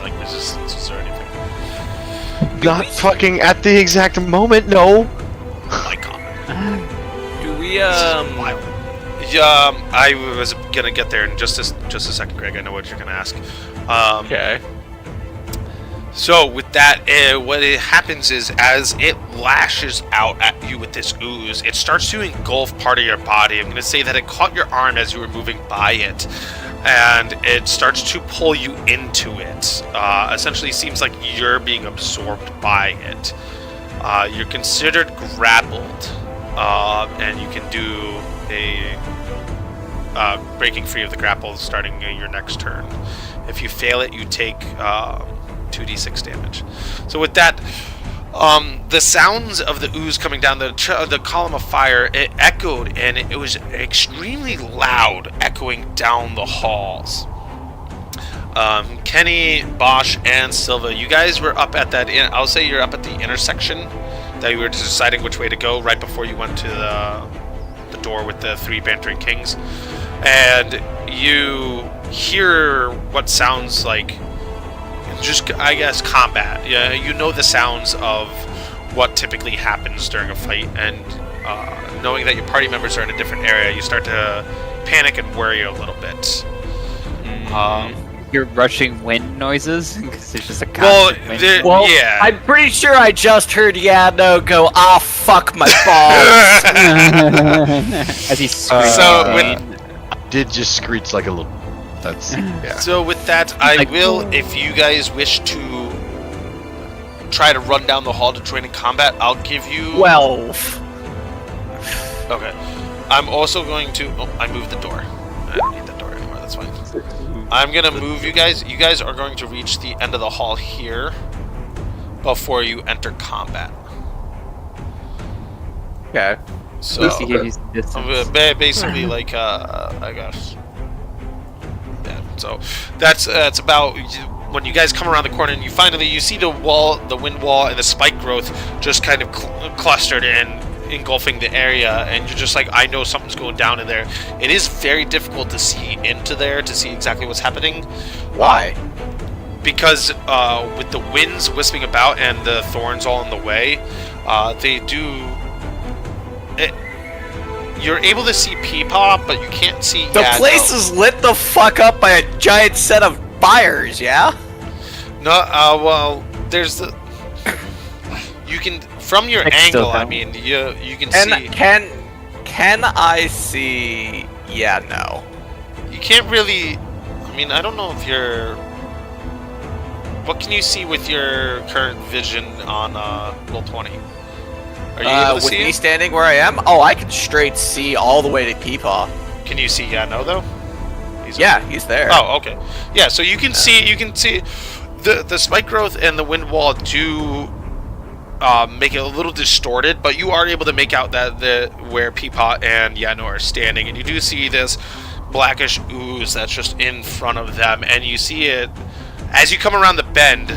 like resistances or anything.
Not fucking at the exact moment, no.
My comment.
the
I was gonna get there in just a second, Greg. I know what you're gonna ask.
Okay.
So with that, what it happens is as it lashes out at you with this ooze, it starts to engulf part of your body. I'm going to say that it caught your arm as you were moving by it, and it starts to pull you into it. Essentially, seems like you're being absorbed by it. You're considered grappled, and you can do a breaking free of the grapple starting your next turn. If you fail it, you take 2d6 damage. So with that, the sounds of the ooze coming down the column of fire, it echoed, and it was extremely loud, echoing down the halls. Kenny, Bosch, and Silva, you guys were up at that. I'll say you're up at the intersection that you were deciding which way to go right before you went to the door with the 3 bantering kings, and you hear what sounds like just, I guess, combat. Yeah, you know the sounds of what typically happens during a fight, and knowing that your party members are in a different area, you start to panic and worry a little bit.
You're rushing wind noises because it's just a constant wind.
Well,
yeah.
I'm pretty sure I just heard Yano go, "Ah, fuck my balls."
As he screams.
Did just screech like a little. That's yeah.
So with that, I will, if you guys wish to try to run down the hall to join in combat, I'll give you
12.
Okay. I'm also going to... Oh, I moved the door. I don't need the door anymore, that's fine. I'm going to move you guys. You guys are going to reach the end of the hall here before you enter combat.
Okay.
So, basically, like, I guess... Yeah, so that's about... When you guys come around the corner and you finally see the wind wall and the spike growth just kind of clustered and engulfing the area, and you're just like, I know something's going down in there. It is very difficult to see into there to see exactly what's happening.
Why?
Because with the winds wisping about and the thorns all in the way, they do... You're able to see Peepop, but you can't see...
The place is lit the fuck up by a giant set of fires, yeah?
No, well, there's the... You can... From your angle, I mean, you can see...
Can I see... Yeah, no.
You can't really... I mean, I don't know if you're... What can you see with your current vision on roll 20? Are you able to see
with me
it?
standing where I am? Oh, I can straight see all the way to Peepaw.
Can you see Yano, though?
He's there.
Oh, okay. Yeah, so you can see the spike growth and the wind wall do make it a little distorted, but you are able to make out that where Peepot and Yano are standing, and you do see this blackish ooze that's just in front of them, and you see it as you come around the bend.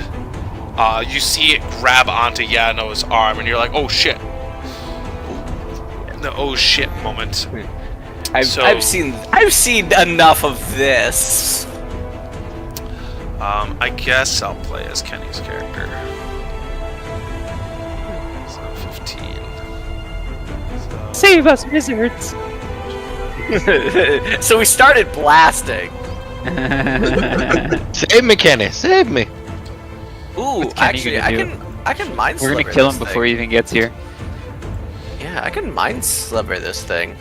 You see it grab onto Yano's arm, and you're like, "Oh shit!" The "oh shit" moment.
I've seen enough of this.
I guess I'll play as Kenny's character. So 15. So...
Save us, wizards!
So we started blasting.
Save me, Kenny. Save me.
Ooh, actually, I can mind sliver.
We're gonna kill him
this
before he even gets here.
Yeah, I can mind sliver this thing.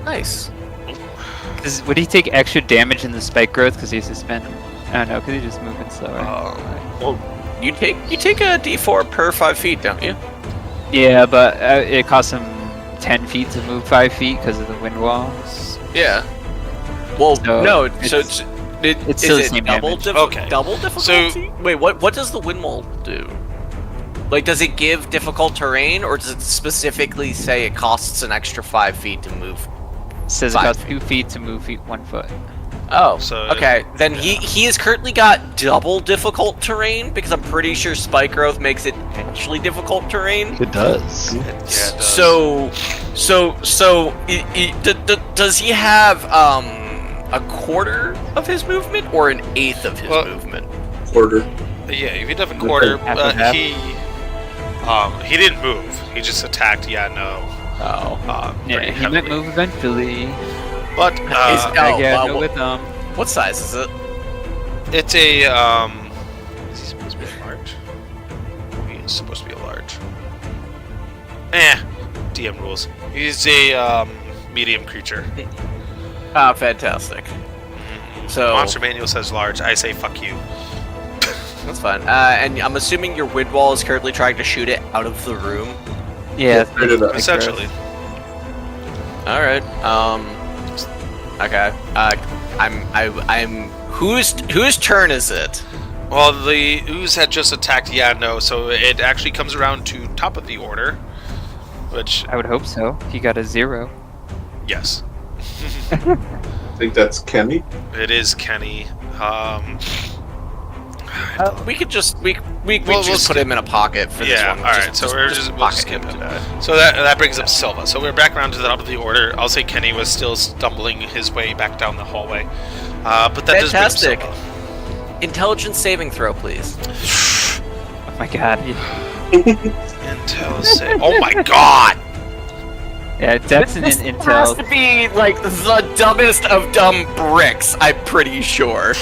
Nice.
Would he take extra damage in the spike growth because he's suspended? I don't know, because he's just moving slower.
Well, you take a d4 per 5 feet, don't you?
Yeah, but it costs him 10 feet to move 5 feet because of the wind walls.
Yeah. Well,
So
no.
it's-
So
it's still the same damage.
Double difficulty? Wait, what does the wind wall do? Like, does it give difficult terrain, or does it specifically say it costs an extra 5 feet to move?
It says it costs 2 feet to move 1 foot.
Oh,
So,
okay. Then he has currently got double difficult terrain, because I'm pretty sure spike growth makes it potentially difficult terrain.
It does.
Yeah, it does.
Does he have a quarter of his movement or an eighth of his movement?
Quarter.
Yeah, if he'd have a quarter,
half and half.
he didn't move. He just attacked Yano.
Oh.
Yeah,
pretty
he
heavily.
might move eventually.
But
Oh,
Yeah,
wow,
go with
what size is it?
it's a is he supposed to be a large? He is supposed to be a large. DM rules. He's a medium creature.
Ah, fantastic. So
Monster Manual says large. I say fuck you.
that's fine. And I'm assuming your wind wall is currently trying to shoot it out of the room.
Yeah,
straight it up.
Essentially.
All right. Okay. I'm. Whose turn is it?
Well, the ooze had just attacked Yano, so it actually comes around to top of the order. Which,
I would hope so. He got a 0.
yes,
I think that's Kenny.
it is Kenny.
We could just we
We'll
just put him in a pocket for this
Yeah,
one.
alright, so we'll just skip
him.
it. So that brings up Silva. So we're back around to the top of the order. I'll say Kenny was still stumbling his way back down the hallway. But that
Fantastic.
does bring Silva.
Intelligence saving throw, please.
Oh my god.
Intel save. Oh my god!
Yeah, Dex and
This
Intel.
has to be like the dumbest of dumb bricks. I'm pretty sure.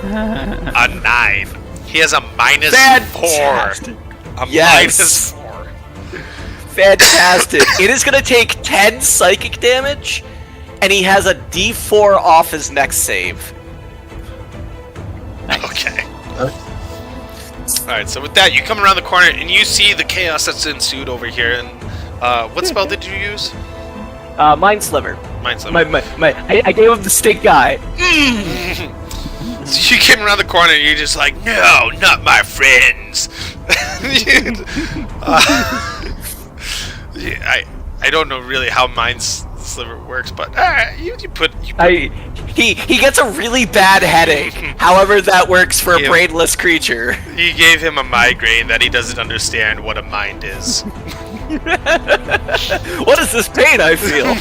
A 9. He has a -4.
Fantastic.
A
Yes.
-4.
Fantastic. It is gonna take 10 psychic damage, and he has a D4 off his next save.
Okay. Alright, so with that, you come around the corner and you see the chaos that's ensued over here. And what spell did you use?
Mind Sliver.
Mind Sliver.
I gave him the stink eye.
So you came around the corner and you're just like, no, not my friends. I don't know really how Mind Sliver works, but you put
He gets a really bad headache. However, that works for a
Yeah.
brainless creature.
you gave him a migraine that he doesn't understand what a mind is.
What is this pain I feel?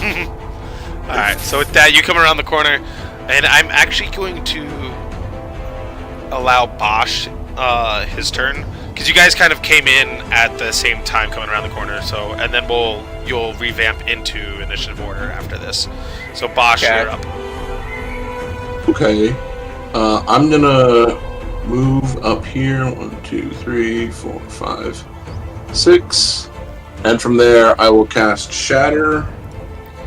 Alright, so with that, you come around the corner, and I'm actually going to allow Bosch his turn, because you guys kind of came in at the same time coming around the corner, so, and then you'll revamp into initiative order after this. So Bosch,
Okay.
you're up.
Okay. I'm gonna move up here. 1, 2, 3, 4, 5, 6. And from there, I will cast Shatter.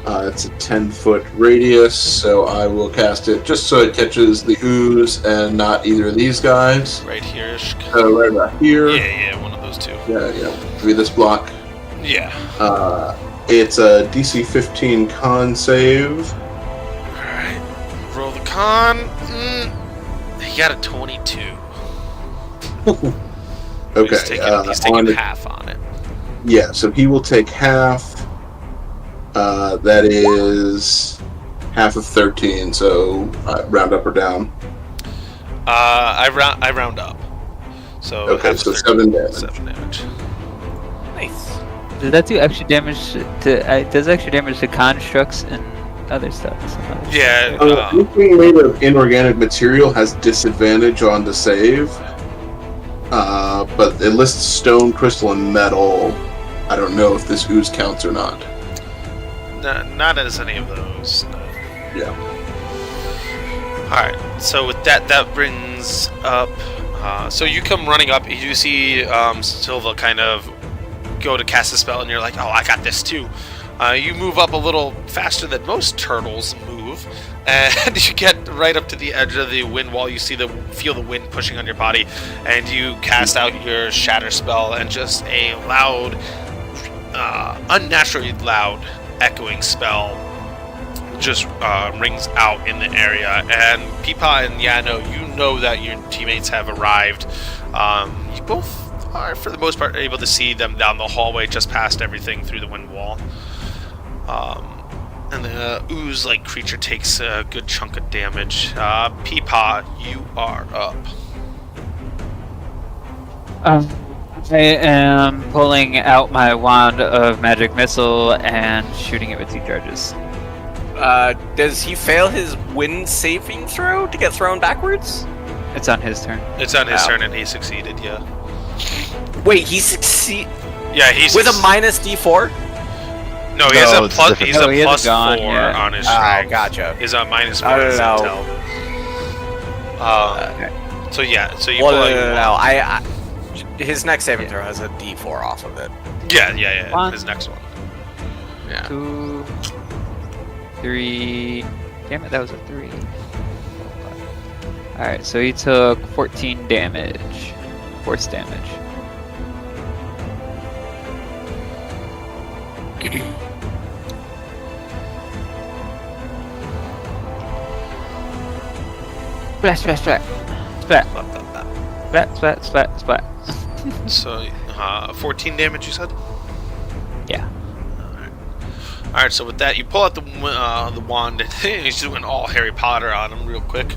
It's a 10-foot radius, so I will cast it just so it catches the ooze and not either of these guys.
Right here.
Right about here.
Yeah, one of those two.
Yeah. Be this block.
Yeah.
It's a DC 15 con save.
Alright. Roll the con. He got a 22.
Okay.
He's taking
on the-
half on it.
Yeah, so he will take half. That is half of 13, so round up or down.
I round up. So
Okay,
half
so
of
7 damage.
7 damage.
Nice.
Does that do extra damage to? Does extra damage to constructs and other stuff?
Yeah.
Anything made of inorganic material has disadvantage on the save. But it lists stone, crystal, and metal. I don't know if this ooze counts or not.
Not as any of those. No.
Yeah.
Alright, so with that brings up... so you come running up, you see Silva kind of go to cast a spell, and you're like, oh, I got this too. You move up a little faster than most turtles move, and you get right up to the edge of the wind wall. You feel the wind pushing on your body, and you cast out your shatter spell, and just a loud, unnaturally loud echoing spell just rings out in the area. And Peepaw and Yano, you know that your teammates have arrived. You both are, for the most part, able to see them down the hallway just past everything through the wind wall. And the ooze-like creature takes a good chunk of damage. Peepaw, you are up.
I am pulling out my wand of magic missile and shooting it with 2 charges.
Does he fail his wind saving throw to get thrown backwards?
It's on his turn.
It's on his
Wow.
turn, and he succeeded, yeah.
Wait, he succeed
Yeah, he's...
with a minus D4?
No, he has a
it's
plus.
different.
He's
Oh,
a
he has a
plus
gun,
4
yeah.
on his
Oh,
strength.
gotcha.
He's a minus 4
I don't
his
know.
intel. So yeah, so you
Well,
pull out your
no.
wand.
His next saving throw has a D4 off of it.
Yeah.
One.
His next one.
Yeah.
2, 3. Damn it, that was a 3. Alright, so he took 14 damage. Force damage. Splat, splat, splat. Splat. Splat, splat, splat, splat.
So 14 damage, you said.
Yeah.
All right. So with that, you pull out the wand. And he's doing all Harry Potter on him real quick,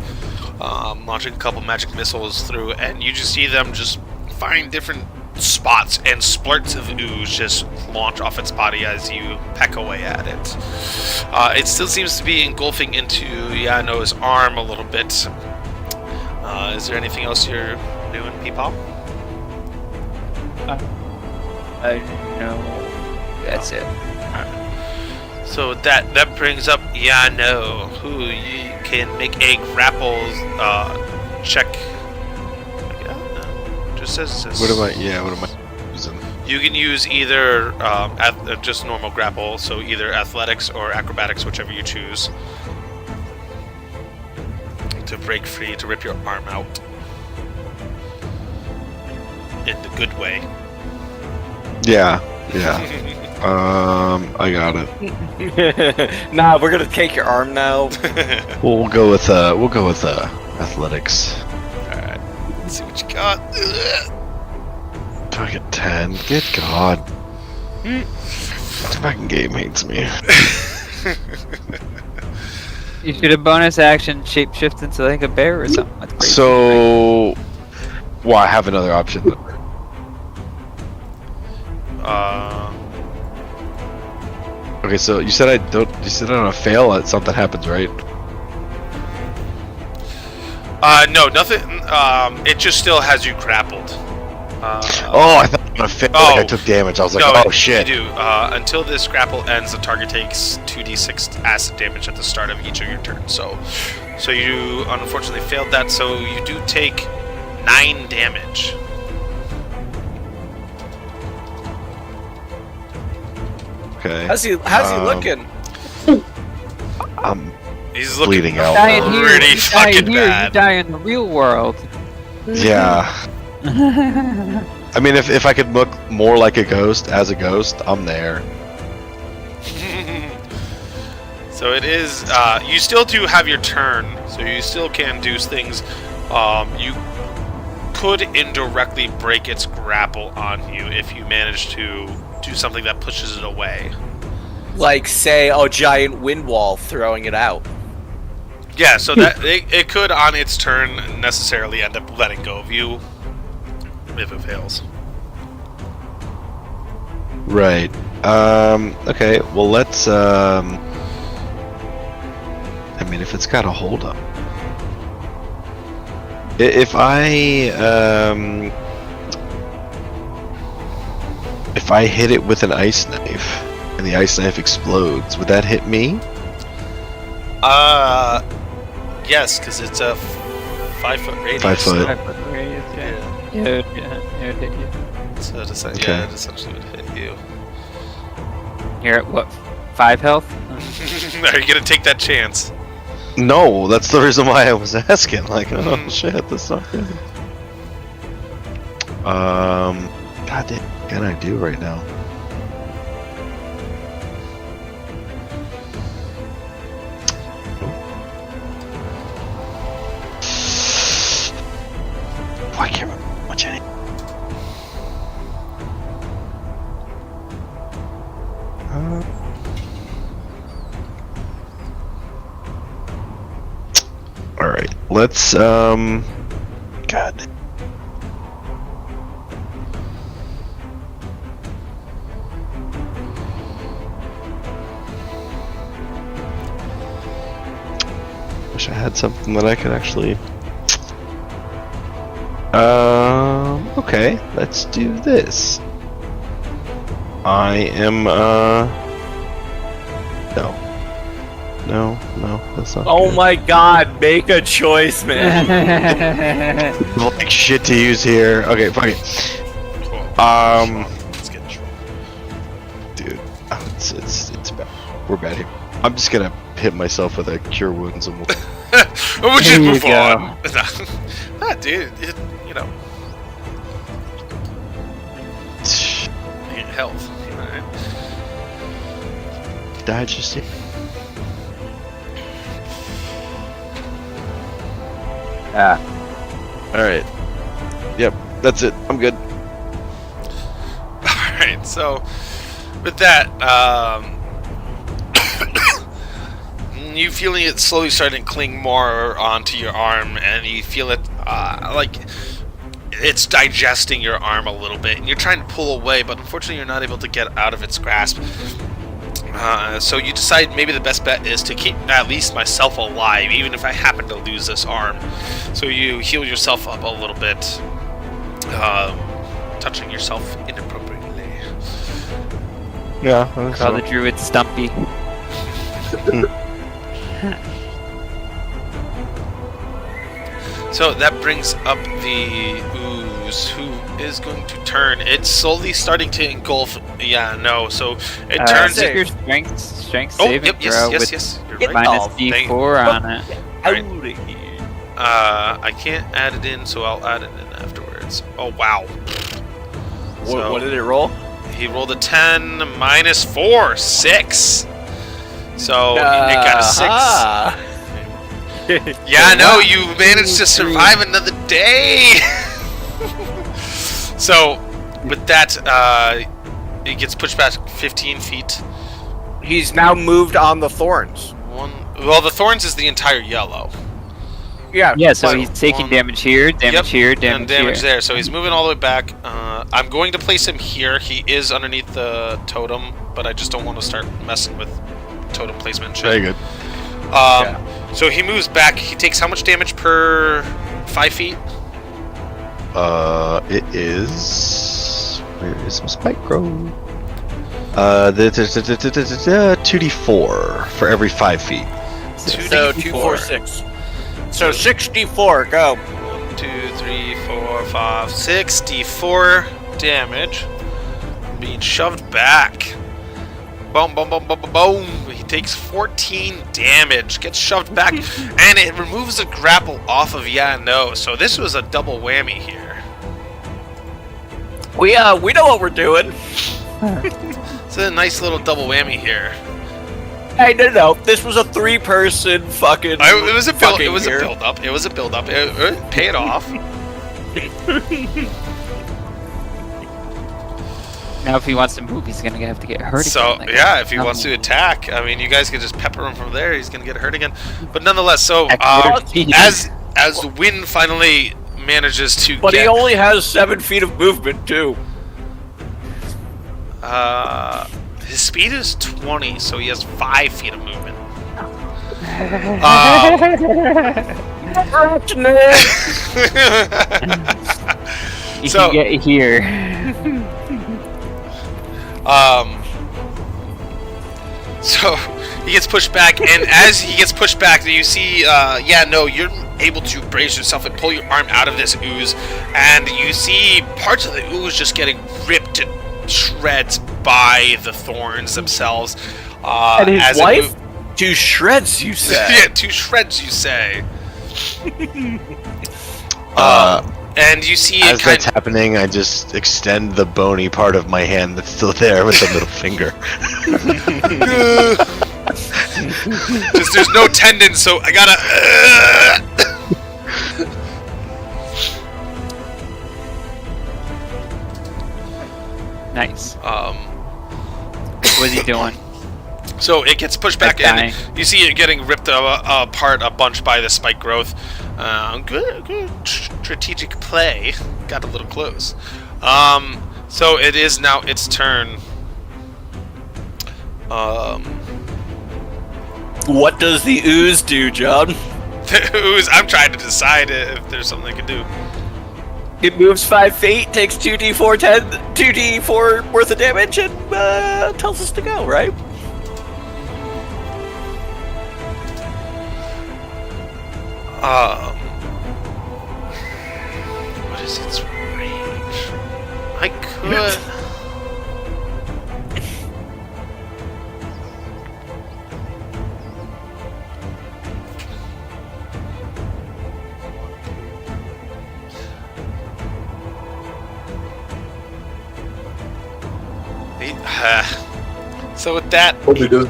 launching a couple magic missiles through, and you just see them just find different spots and splurts of ooze just launch off its body as you peck away at it. It still seems to be engulfing into Yano's arm a little bit. Is there anything else you're doing, Peepaw?
No. That's it.
So that brings up Yano, who you can make a grapple check. Just says.
What am I using?
You can use either just normal grapple, so either athletics or acrobatics, whichever you choose, to break free, to rip your arm out in the good way.
Yeah. I got it.
Nah, we're gonna take your arm now.
We'll go with athletics.
Alright, let's see what you got.
Fucking 10. Good God. This fucking game hates me.
You should have bonus action shapeshift into like a bear or something. That's crazy.
So, well, I have another option. Okay, so you said I don't. You said I don't fail. Something happens, right?
No, nothing. It just still has you grappled.
Oh, I thought I was gonna fail. Like I took damage. I was like,
no,
oh shit.
You do. Until this grapple ends, the target takes 2d6 acid damage at the start of each of your turns. So you unfortunately failed that. So you do take 9 damage.
Okay.
How's he looking?
I'm
He's looking
bleeding out.
Die in here.
pretty
You die
fucking
in here. You
bad.
die in the real world.
Yeah. I mean, if I could look more like a ghost as a ghost, I'm there.
So it is. You still do have your turn, so you still can do things. You could indirectly break its grapple on you if you manage to do something that pushes it away.
Like, say, a giant wind wall throwing it out.
Yeah, so that it could on its turn necessarily end up letting go of you if it fails.
Right. Okay. Well, let's. I mean, if it's got a hold up. If I hit it with an ice knife and the ice knife explodes, would that hit me?
Yes, because it's a 5-foot radius.
5 foot.
5 foot radius, yeah. Yeah, it hit you.
So it
Okay.
it essentially would hit you.
You're at what? 5 health?
Are you gonna take that chance?
No, that's the reason why I was asking. Like, oh shit, that's not good. God damn, what can I do right now? Oh, I can't remember much any. All right, let's God. Wish I had something that I could actually. Okay, let's do this. I am No. No, that's not
Oh
good.
my god, make a choice, man.
Like shit to use here. Okay, fuck it.
Cool. Let's get troll.
Dude, it's bad. We're bad here. I'm just gonna hit myself with a cure wounds and we'll...
We'll just
There you
move
go.
on. Nah, dude, you know, health. Alright.
Digest it. Alright. Yep, that's it. I'm good.
Alright, so with that, you feeling it slowly starting to cling more onto your arm, and you feel it like it's digesting your arm a little bit, and you're trying to pull away, but unfortunately you're not able to get out of its grasp. So you decide maybe the best bet is to keep at least myself alive, even if I happen to lose this arm. So you heal yourself up a little bit, touching yourself inappropriately.
Yeah,
Call the druid Stumpy.
So that brings up the ooze, who is going to turn. It's slowly starting to engulf. Yeah, no. So it turns.
Make your strength
Oh,
saving
yep,
throw with
yes. You're
Get
right.
minus
off.
D4 on it.
Right.
Out of here.
I can't add it in, so I'll add it in afterwards. Oh wow. So-
What did it roll?
He rolled a 10 minus 4, 6. So it got a 6.
Ah.
Yeah, no, you managed to survive another day. So with that, it gets pushed back 15 feet.
He's now moved on the thorns.
Well, the thorns is the entire yellow.
Yeah.
Yeah, so
One-
he's taking
one-
damage here, damage
Yep,
here,
and
damage
damage
here.
there. So he's moving all the way back. I'm going to place him here. He is underneath the totem, but I just don't want to start messing with totem placement and shit.
Very good.
So he moves back. He takes how much damage per 5 feet?
It is... Where is my spike grow? 2d4 for every 5 feet.
So 2, 4, 6. So 64. Go.
1, 2, 3, 4, 5, 64 damage. Being shoved back. Boom, boom, boom, boom, boom, boom. He takes 14 damage. Gets shoved back, and it removes the grapple off of no. So this was a double whammy here.
We know what we're doing.
It's a nice little double whammy here.
Hey, no. This was a 3-person fucking.
It was a build.
fucking
It was
here.
a build up. It was a build up. It paid off.
Now if he wants to move, he's gonna have to get hurt
So
again. like
yeah, if he
nothing.
wants to attack, I mean, you guys can just pepper him from there. He's gonna get hurt again. But nonetheless, so as the wind finally manages to
But
get,
he only has 7 feet of movement too.
his speed is 20, so he has 5 feet of movement.
You
So-
can get here.
So he gets pushed back, and as he gets pushed back, you see, you're able to brace yourself and pull your arm out of this ooze, and you see parts of the ooze just getting ripped to shreds by the thorns themselves.
And his
as it
wife? To shreds, you said.
yeah, to shreds, you say. And you see it
As that's happening, I just extend the bony part of my hand that's still there with the middle finger.
just there's no tendon, so I gotta.
Nice. What's he doing?
So it gets pushed back
Dying.
in. You see it getting ripped apart a bunch by the spike growth. Good strategic play. Got a little close. So it is now its turn.
What does the ooze do, John?
I'm trying to decide if there's something I can do.
It moves 5 feet, takes 2d4 worth of damage, and tells us to go, right?
What is its range? I could. So with that,
Hope he does.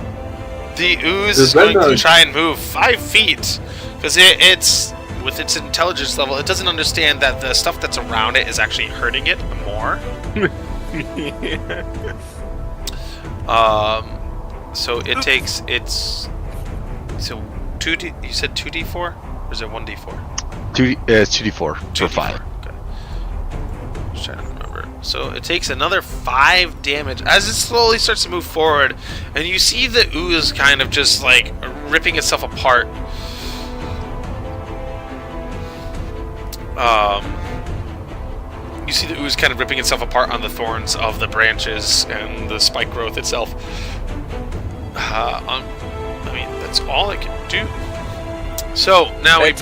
the ooze
There's
is going
been
to
a-
try and move 5 feet because it's with its intelligence level, it doesn't understand that the stuff that's around it is actually hurting it more. So it takes its 2D. You said 2d4, or is it 1d4?
2d4 for
2d4.
5.
Okay. Just trying to remember. So it takes another 5 damage as it slowly starts to move forward, and you see the ooze kind of just like ripping itself apart. You see the ooze kind of ripping itself apart on the thorns of the branches and the spike growth itself. I mean, that's all I can do. So now we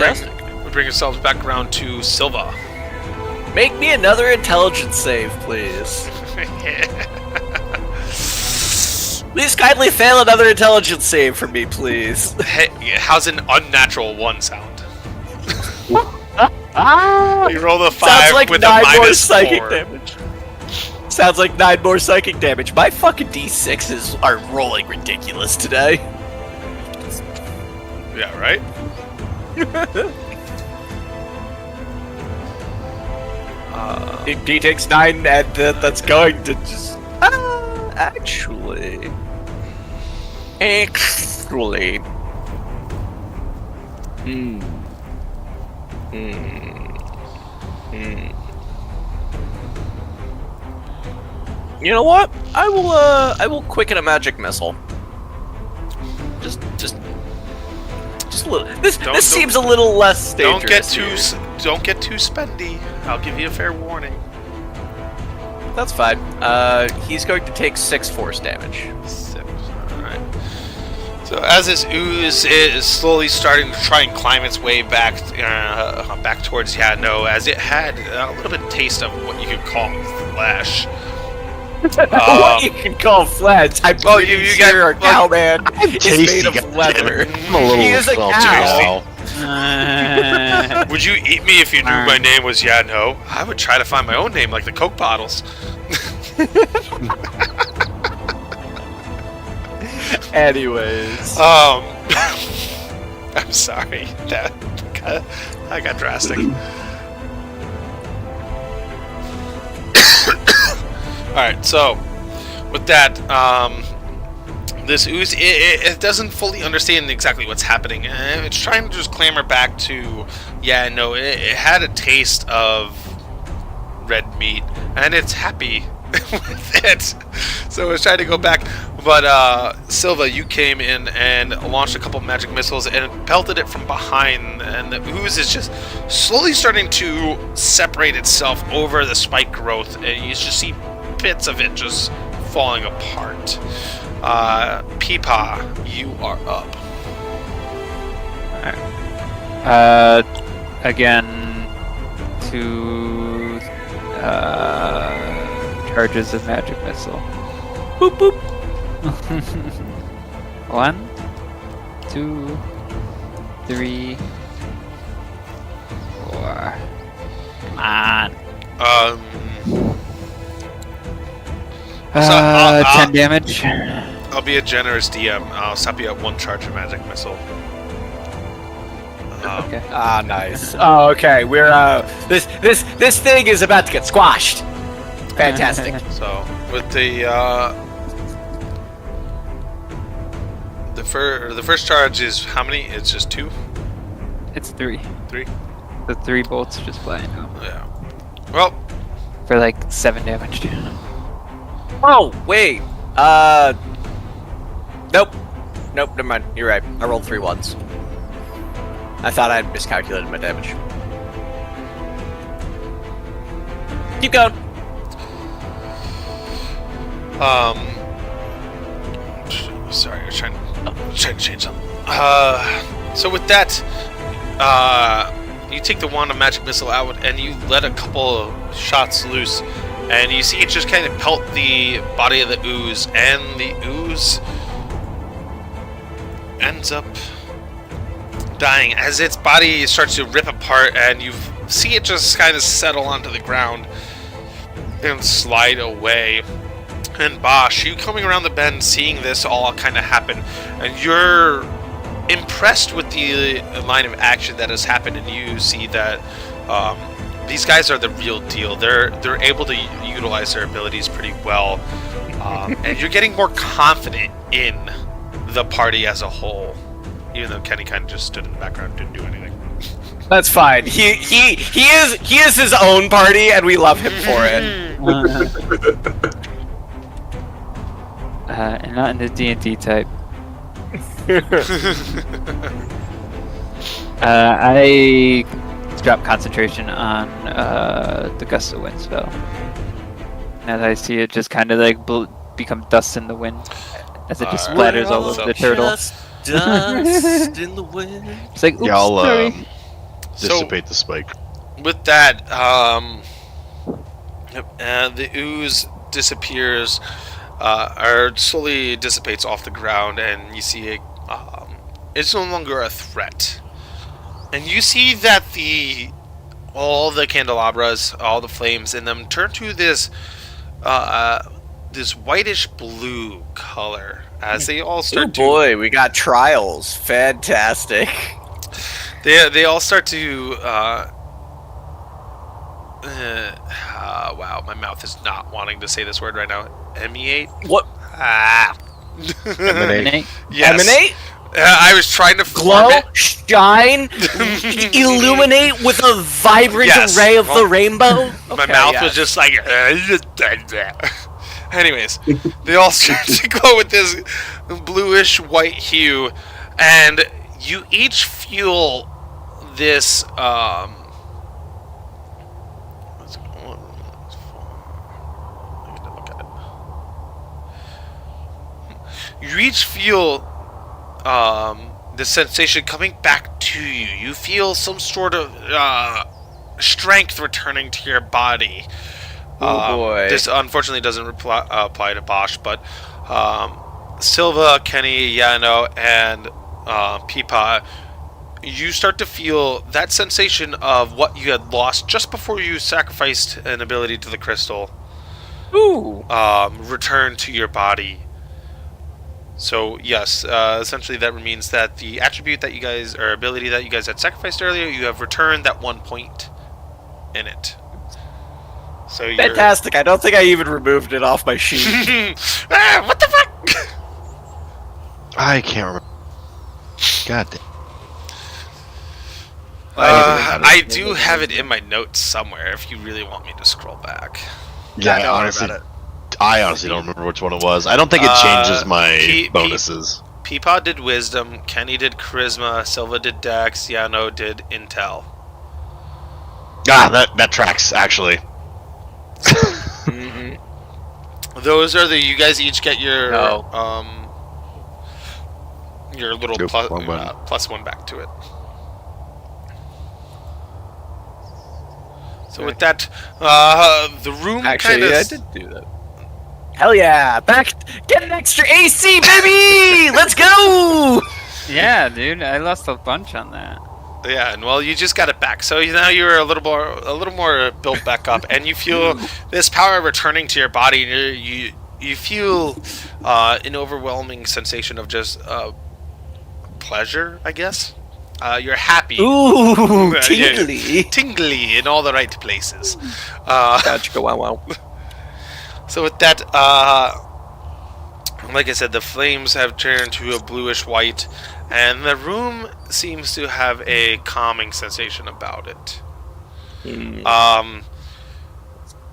bring ourselves back around to Silva.
Make me another intelligence save, please. Please kindly fail another intelligence save for me, please.
Hey, how's an unnatural 1 sound? You roll the 5
Sounds like
with a
9 more
-4.
psychic damage. Sounds like 9 more psychic damage. My fucking D6s are rolling ridiculous today.
Yeah, right?
He takes 9, and that's going to just... Actually... You know what? I will quicken a magic missile. Just a little. This seems a little less dangerous.
Don't get too spendy. I'll give you a fair warning.
That's fine. He's going to take 6 force damage.
6. Alright. So as this ooze is slowly starting to try and climb its way back towards Yano, as it had a little bit of taste of what you could call flesh.
What you can call flesh? I'm pretty
you
sure our
got-
cowman is
tasty,
made of leather.
I'm a little
He is a
salty
cow.
now.
Would you eat me if you knew my name was Yano? I would try to find my own name like the Coke bottles.
Anyways.
I'm sorry. That got drastic. Alright, so with that, this ooze, it doesn't fully understand exactly what's happening. It's trying to just clamber back to, it had a taste of red meat, and it's happy with it. So it's trying to go back, but Silva, you came in and launched a couple magic missiles and pelted it from behind, and the ooze is just slowly starting to separate itself over the spike growth, and you just see bits of it just falling apart. Peepaw, you are up.
Again, 2 charges of magic missile.
Boop boop.
1, 2, 3, 4. Come on. 10 damage.
I'll be a generous DM. I'll stop you at 1 charge of magic missile.
Okay.
Ah, nice. Oh, okay. We're this thing is about to get squashed. Fantastic.
So with the first charge is how many? It's just 2.
It's 3.
3.
The 3 bolts just flying out
Yeah. Well,
for like 7 damage.
Oh wait. Nope. Nope. Never mind. You're right. I rolled 3 ones. I thought I had miscalculated my damage. Keep going.
Sorry, I was trying to change something. So with that, you take the wand of magic missile out and you let a couple of shots loose, and you see it just kind of pelt the body of the ooze, and the ooze ends up dying as its body starts to rip apart, and you see it just kind of settle onto the ground and slide away. And Bosch, you coming around the bend, seeing this all kind of happen, and you're impressed with the line of action that has happened, and you see that these guys are the real deal. They're able to utilize their abilities pretty well, and you're getting more confident in the party as a whole, even though Kenny kind of just stood in the background and didn't do anything.
That's fine. He is his own party, and we love him for it.
And not in the D&D type. I drop concentration on the gust of wind spell. As I see it just kind of like become dust in the wind as it just splatters all over the turtle.
Just dust in the wind.
It's like, oops,
Yeah, I'll
sorry.
dissipate the spike.
With that, the ooze disappears, or slowly dissipates off the ground, and you see it. It's no longer a threat, and you see that all the candelabras, all the flames in them, turn to this whitish blue color as they all start.
Oh boy, we got trials. Fantastic.
They all start to. Wow, my mouth is not wanting to say this word right now. Emanate?
What?
Emanate?
Yes.
Emanate?
I was trying to
Glow,
form it.
shine, illuminate with a vibrant
Yes.
array of the rainbow.
My mouth was just like. Anyways, they all start to go with this bluish white hue, and you each feel this. You each feel the sensation coming back to you. You feel some sort of strength returning to your body.
Oh boy.
This unfortunately doesn't apply to Bosch, but Silva, Kenny, Yano, and Peapod, you start to feel that sensation of what you had lost just before you sacrificed an ability to the crystal.
Ooh.
Return to your body. So yes, essentially that means that the attribute that you guys, or ability that you guys had sacrificed earlier, you have returned that 1 point in it. So you're...
Fantastic. I don't think I even removed it off my sheet.
What the fuck?
I can't remember. God damn.
I do have it in my notes somewhere if you really want me to scroll back.
Yeah,
don't worry
honestly,
about it.
I honestly don't remember which one it was. I don't think it changes my bonuses.
Peapod did Wisdom, Kenny did Charisma, Silva did Dex, Yano did Intel.
Ah, that tracks, actually.
Those are you guys each get your little
Yep,
plus one back to it. So with that, the room
Actually,
kind of...
I did do that. Hell yeah! Back, get an extra AC, baby! Let's go!
Yeah, dude, I lost a bunch on that.
Yeah, and well, you just got it back, so now you're a little more built back up, and you feel this power returning to your body. And you feel an overwhelming sensation of just pleasure, I guess. You're happy.
Ooh, tingly.
Tingly in all the right places.
Gotcha, wow, wow.
So with that, like I said, the flames have turned to a bluish white, and the room seems to have a calming sensation about it.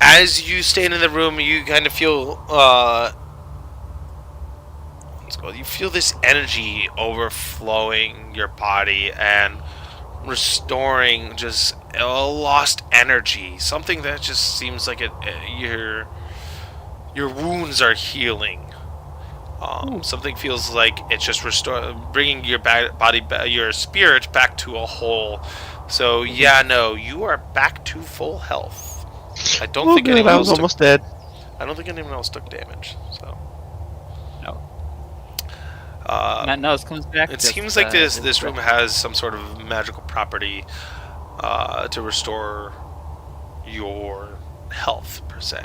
As you stand in the room, you kind of feel you feel this energy overflowing your body and restoring just a lost energy. Something that just seems like your wounds are healing. Something feels like it's just bringing your your spirit back to a whole. So yeah, no, you are back to full health. I don't think anyone
I
else
was
took,
almost dead.
I don't think anyone else took damage. So
No.
uh,
Nose comes back.
it
just,
seems like this
just
room has some sort of magical property to restore your health per se.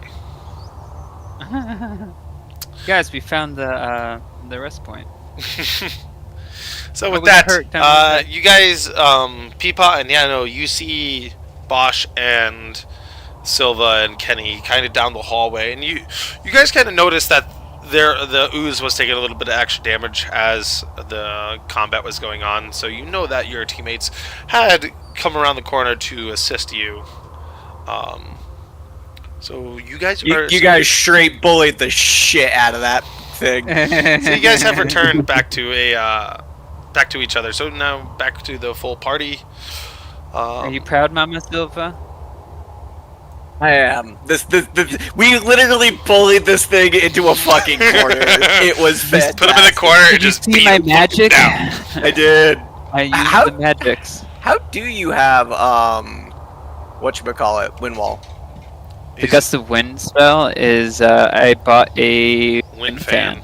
Guys, we found the rest point.
So
Oh,
with
we got
that,
hurt down
you guys, Peapod and Yano, you see Bosch and Silva and Kenny kind of down the hallway, and you guys kind of notice that the ooze was taking a little bit of extra damage as the combat was going on. So you know that your teammates had come around the corner to assist you. So you guys are
You guys straight bullied the shit out of that thing.
so you guys have returned back to back to each other. So now back to the full party.
Are you proud, Mama Silva?
I am. This we literally bullied this thing into a fucking corner. It was fantastic.
Put him in the corner and
Did you
just
see
beat
my
him
magic?
down.
I did.
I used
How-
the magics.
How do you have whatchamacallit, wind wall?
The gust of wind spell is I bought a
Wind fan.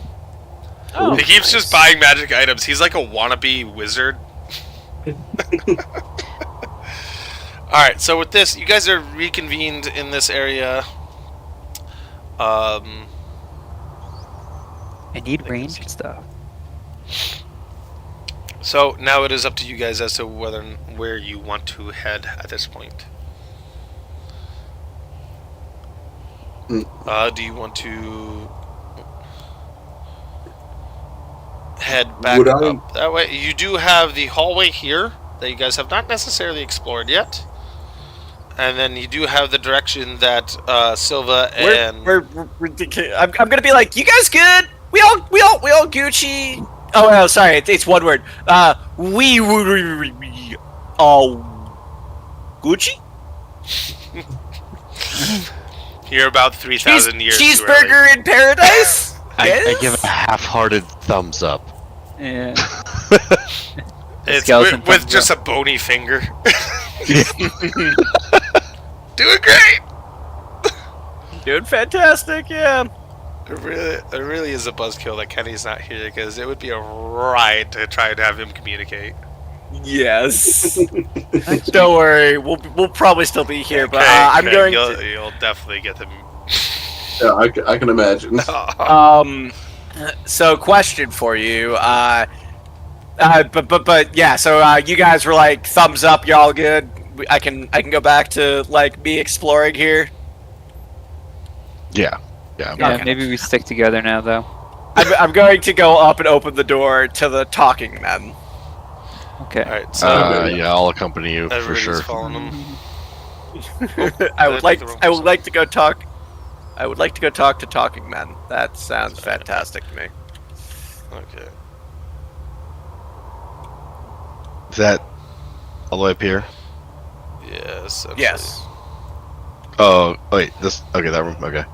Oh,
He keeps just buying magic items. He's like a wannabe wizard. Alright, so with this, you guys are reconvened in this area.
I need ranged stuff.
So now it is up to you guys as to where you want to head at this point. Do you want to head back up that way? You do have the hallway here that you guys have not necessarily explored yet, and then you do have the direction that Silva and
we're ridiculous. I'm gonna be like, you guys good? We all Gucci. Oh no, sorry, it's one word. We all Gucci.
you're about 3,000 years too early.
Cheeseburger in paradise.
I give a half-hearted thumbs up.
Yeah.
It's
Skeleton
with
thumbs
just a bony finger. Doing great.
Doing fantastic, yeah.
It really is a buzzkill that Kenny's not here, because it would be a riot to try to have him communicate.
Yes. Don't worry, we'll probably still be here, but I'm
Craig,
going
you'll definitely get them.
Yeah, I can imagine.
to. So question for you. But yeah. So you guys were like thumbs up. Y'all good? I can go back to like me exploring here.
Yeah.
Yeah,
Okay.
maybe we stick together now, though.
I'm going to go up and open the door to the talking men.
Okay.
All right, so
Yeah, I'll accompany you for
everybody's
sure.
following him.
I would like
the wrong
to go talk. I would like to go talk to talking men. That sounds fantastic to me.
Okay.
Is that all the way up here?
Yes.
Yes.
Oh, wait. This. Okay, that room. Okay.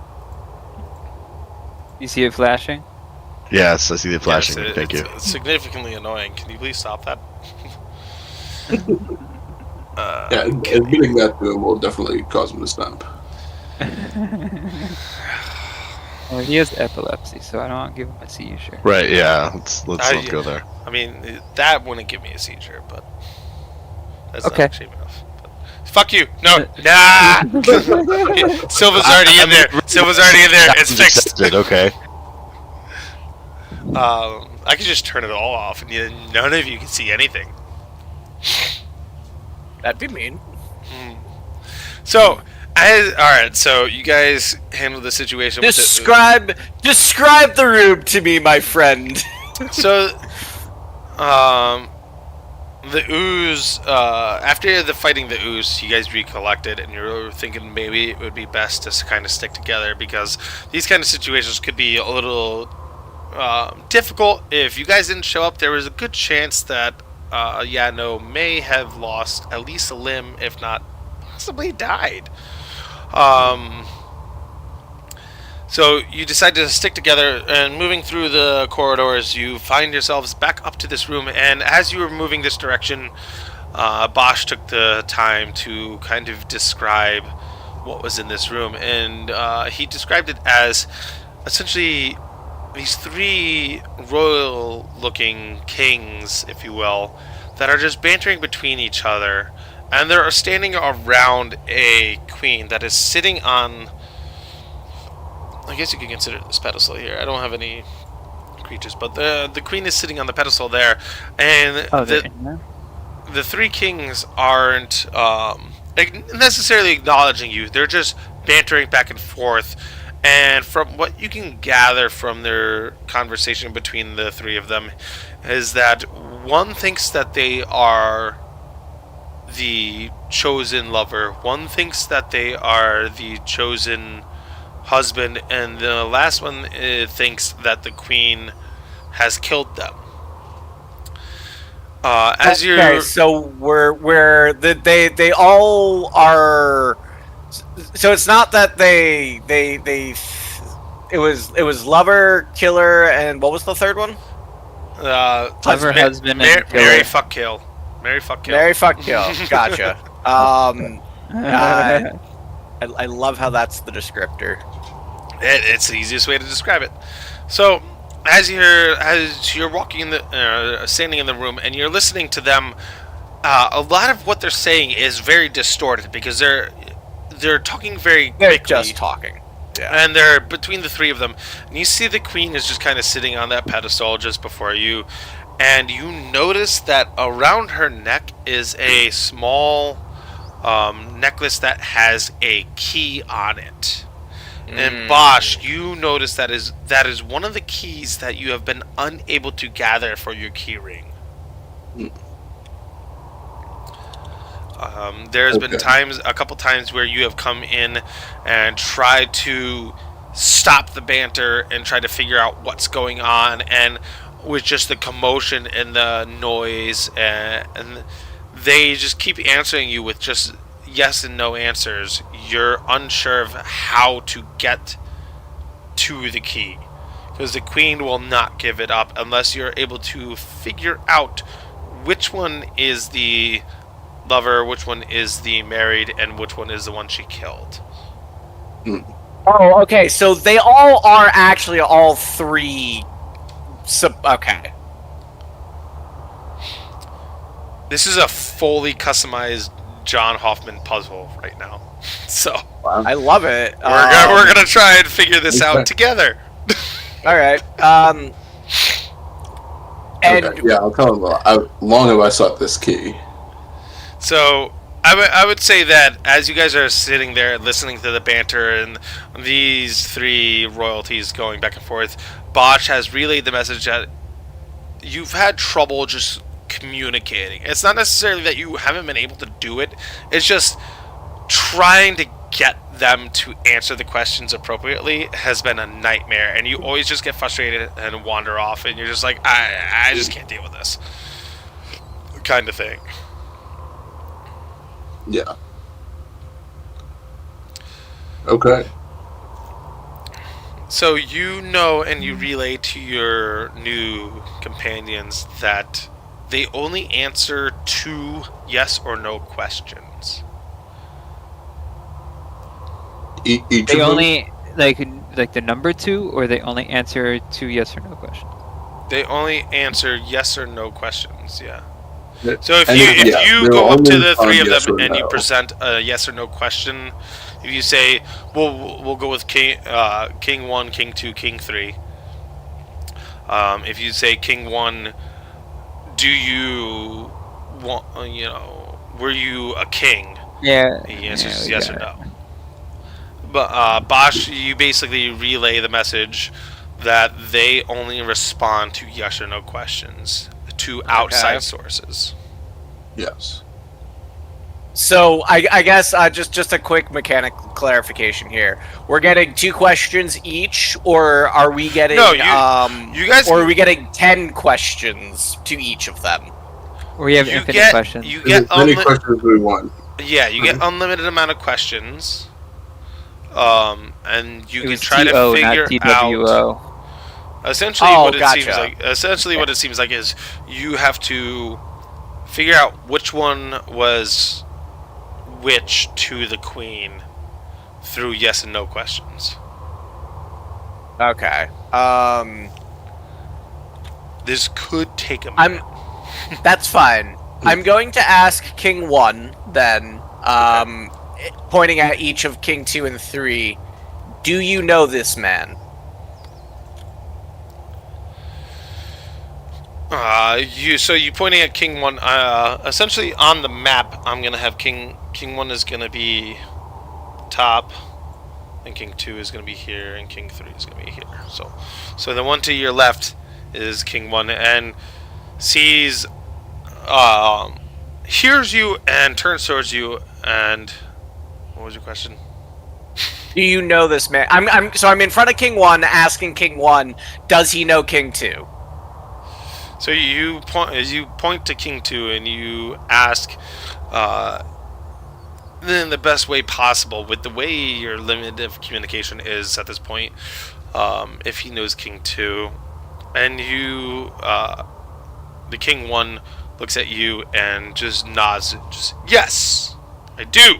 You see it flashing?
Yes, I see the flashing.
Yes,
Thank you.
It's significantly annoying. Can you please stop that?
Yeah, admitting that to him will definitely cause him to snap.
Well, he has epilepsy, so I don't want to give him a seizure.
Right. Yeah. Let's not go there.
I mean, that wouldn't give me a seizure, but that's
Okay.
not extreme enough. But, fuck you! No, nah. Silva's already in there. Silva's already in there. It's fixed.
Accepted, okay.
I could just turn it all off, and none of you can see anything.
That'd be mean.
So, alright, so you guys handle the situation with
Describe the room to me, my friend.
So, the ooze, after the fighting the ooze, you guys recollected, and you're thinking maybe it would be best to kind of stick together, because these kind of situations could be a little difficult. If you guys didn't show up, there was a good chance that Yano may have lost at least a limb, if not possibly died. So you decide to stick together, and moving through the corridors, you find yourselves back up to this room. And as you were moving this direction, Bosch took the time to kind of describe what was in this room, and he described it as essentially these 3 royal-looking kings, if you will, that are just bantering between each other, and they're standing around a queen that is sitting on, I guess you could consider this pedestal here. I don't have any creatures, but the queen is sitting on the pedestal there, and the 3 kings aren't necessarily acknowledging you. They're just bantering back and forth, and from what you can gather from their conversation between the 3 of them is that one thinks that they are the chosen lover, one thinks that they are the chosen husband, and the last one thinks that the queen has killed them.
So they all are. So it's not that they it was lover, killer, and what was the third one?
Lover, husband, and killer.
Marry, fuck, kill. Marry, fuck, kill.
Marry, fuck, kill. Gotcha. I love how that's the descriptor.
It's the easiest way to describe it. So, as you're walking in the, standing in the room, and you're listening to them, a lot of what they're saying is very distorted because they're talking very quickly.
They're just talking. Yeah.
And they're between the 3 of them, and you see the queen is just kind of sitting on that pedestal just before you, and you notice that around her neck is a small necklace that has a key on it. And Bosch, you notice that is one of the keys that you have been unable to gather for your key ring. There's been a couple times where you have come in and tried to stop the banter and try to figure out what's going on, and with just the commotion and the noise, and they just keep answering you with just yes and no answers. You're unsure of how to get to the key, because the queen will not give it up unless you're able to figure out which one is the lover, which one is the married, and which one is the one she killed.
Oh, okay. So they all are actually all 3. Okay.
This is a fully customized John Hoffman puzzle right now. So
I love it.
We're gonna try and figure this out together.
All right. And
okay, yeah, I'll tell them. How long have I sought this key?
So I would say that as you guys are sitting there listening to the banter and these 3 royalties going back and forth, Bosch has relayed the message that you've had trouble just communicating. It's not necessarily that you haven't been able to do it. It's just trying to get them to answer the questions appropriately has been a nightmare, and you always just get frustrated and wander off, and you're just like, I just can't deal with this kind of thing.
Yeah. Okay.
So you know, and you relay to your new companions that they only answer 2 yes or no questions.
Each
They
of
only like the number 2, or they only answer 2 yes or no questions.
They only answer yes or no questions. Yeah.
them?
So if you go up to the 3 of them and you present a yes or no question, if you say, we'll go with King 1, King 2, King 3. If you say King 1, do you want, were you a king?
Yeah.
He answers yes or no. But Bosch, you basically relay the message that they only respond to yes or no questions to outside sources.
Yes.
so I guess just a quick mechanical clarification here. We're getting 2 questions each, or are we getting
No, you guys,
or are we getting 10 questions to each of them?
Or you have
you
infinite
get
questions.
you get
As many questions as we want.
yeah, you get unlimited amount of questions. and you
It
can
was
try to
TO,
figure
not TWO.
out. Essentially,
Oh,
what it
gotcha.
seems like. Essentially, what it seems like is you have to figure out which one was which to the queen through yes and no questions.
Okay.
This could take a minute.
That's fine. I'm going to ask King 1 then, pointing at each of King 2 and 3. Do you know this man?
You pointing at King 1. Essentially on the map, I'm gonna have King 1 is gonna be top, and King 2 is gonna be here, and King 3 is gonna be here. So the one to your left is King 1, and sees, hears you and turns towards you. And what was your question?
Do you know this man? I'm in front of King 1, asking King 1, does he know King 2?
So you point to King 2 and you ask, in the best way possible, with the way your limit of communication is at this point, if he knows King 2, and you, the King 1 looks at you and just nods, just, yes, I do.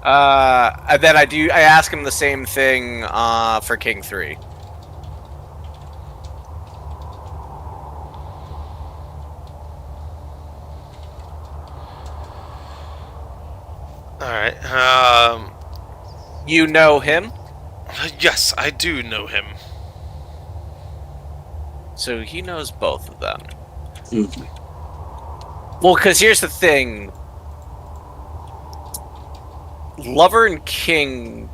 And then I ask him the same thing, for King 3.
Alright,
You know him?
yes, I do know him.
So he knows both of them.
Mhm.
Well, because here's the thing. Lover and king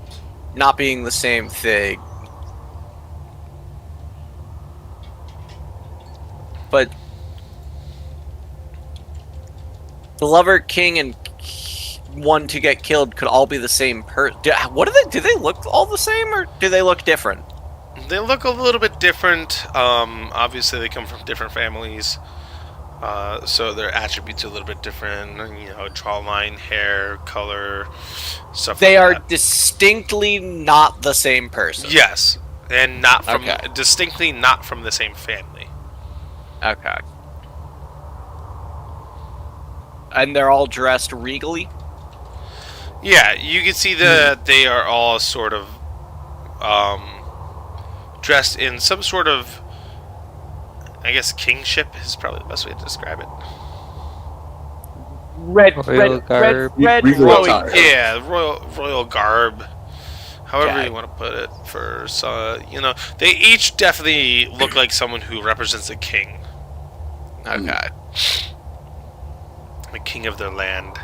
not being the same thing. But the lover, king, and one to get killed could all be the same person. Do they look all the same, or do they look different?
They look a little bit different. Obviously, they come from different families, so their attributes are a little bit different. You know, jawline, hair, color, stuff.
They
like
are
that.
distinctly not the same person.
Yes, and not from
Okay.
distinctly not from the same family.
Okay. And they're all dressed regally?
Yeah, you can see that they are all sort of dressed in some sort of, I guess, kingship is probably the best way to describe it.
Royal garb.
Regal
flowing.
attire.
Yeah, royal garb, however
Okay.
you want to put it. You know, they each definitely look like someone who represents a king,
Okay.
the king of their land.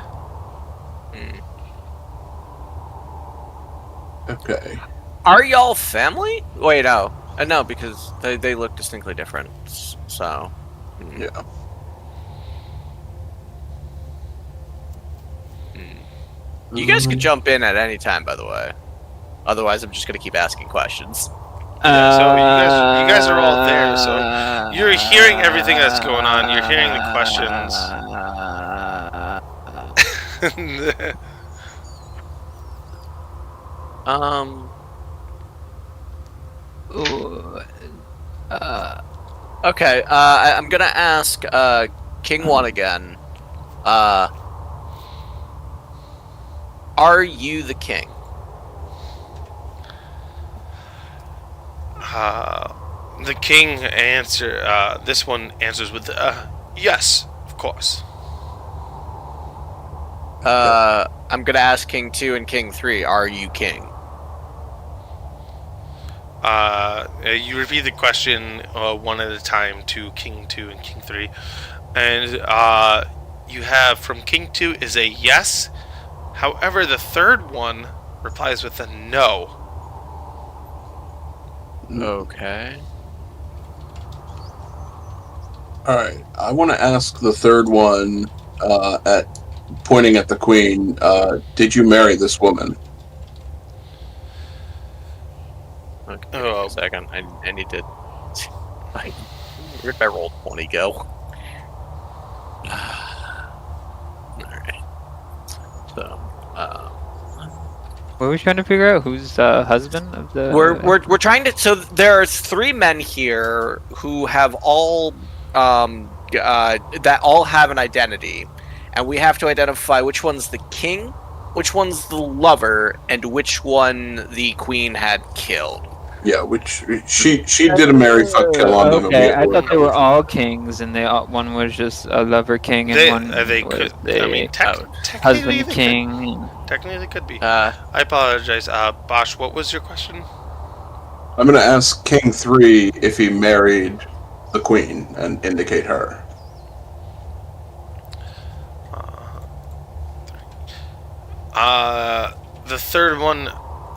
Okay.
Are y'all family? Wait, no. No, because they look distinctly different. So.
Yeah.
You guys could jump in at any time, by the way. Otherwise, I'm just gonna keep asking questions.
Yeah, so you guys are all there, so you're hearing everything that's going on. You're hearing the questions.
Ooh,
Okay, I'm gonna ask King 1 again. Are you the king?
The king this one answers with yes, of course.
I'm gonna ask King 2 and King 3. Are you king?
You repeat the question one at a time to King 2 and King 3, and you have from King 2 is a yes. However, the third one replies with a no.
Okay.
All right. I want to ask the third one, at pointing at the queen. Did you marry this woman?
Okay. Give me a second. I need to. Where'd my roll 20 go? Alright. So,
What are we trying to figure out? Who's husband of the?
we're trying to. So there are 3 men here who have all that all have an identity, and we have to identify which one's the king, which one's the lover, and which one the queen had killed.
Yeah, which she did a marry fuck kill on them.
Okay, I
and we
thought they were all kings, and one was just a lover king, and one
they
was
could.
a
I mean, technically
husband
they
king.
Technically, they could be.
Uh,
I apologize, Bosch. What was your question?
I'm gonna ask King 3 if he married the queen and indicate her.
The third one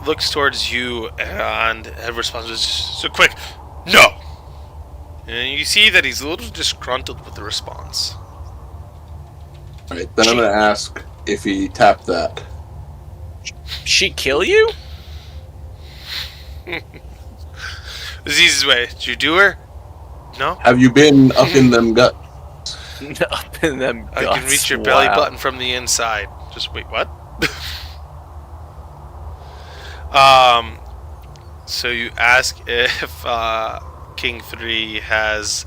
looks towards you and responds so quick, no. And you see that he's a little disgruntled with the response.
Alright, then I'm gonna ask if he tapped that.
she kill you?
The easiest way. Did you do her? No.
Have you been up in them guts?
Up in them guts.
I can reach your belly
Wow.
button from the inside. Just wait, what? So you ask if King 3 has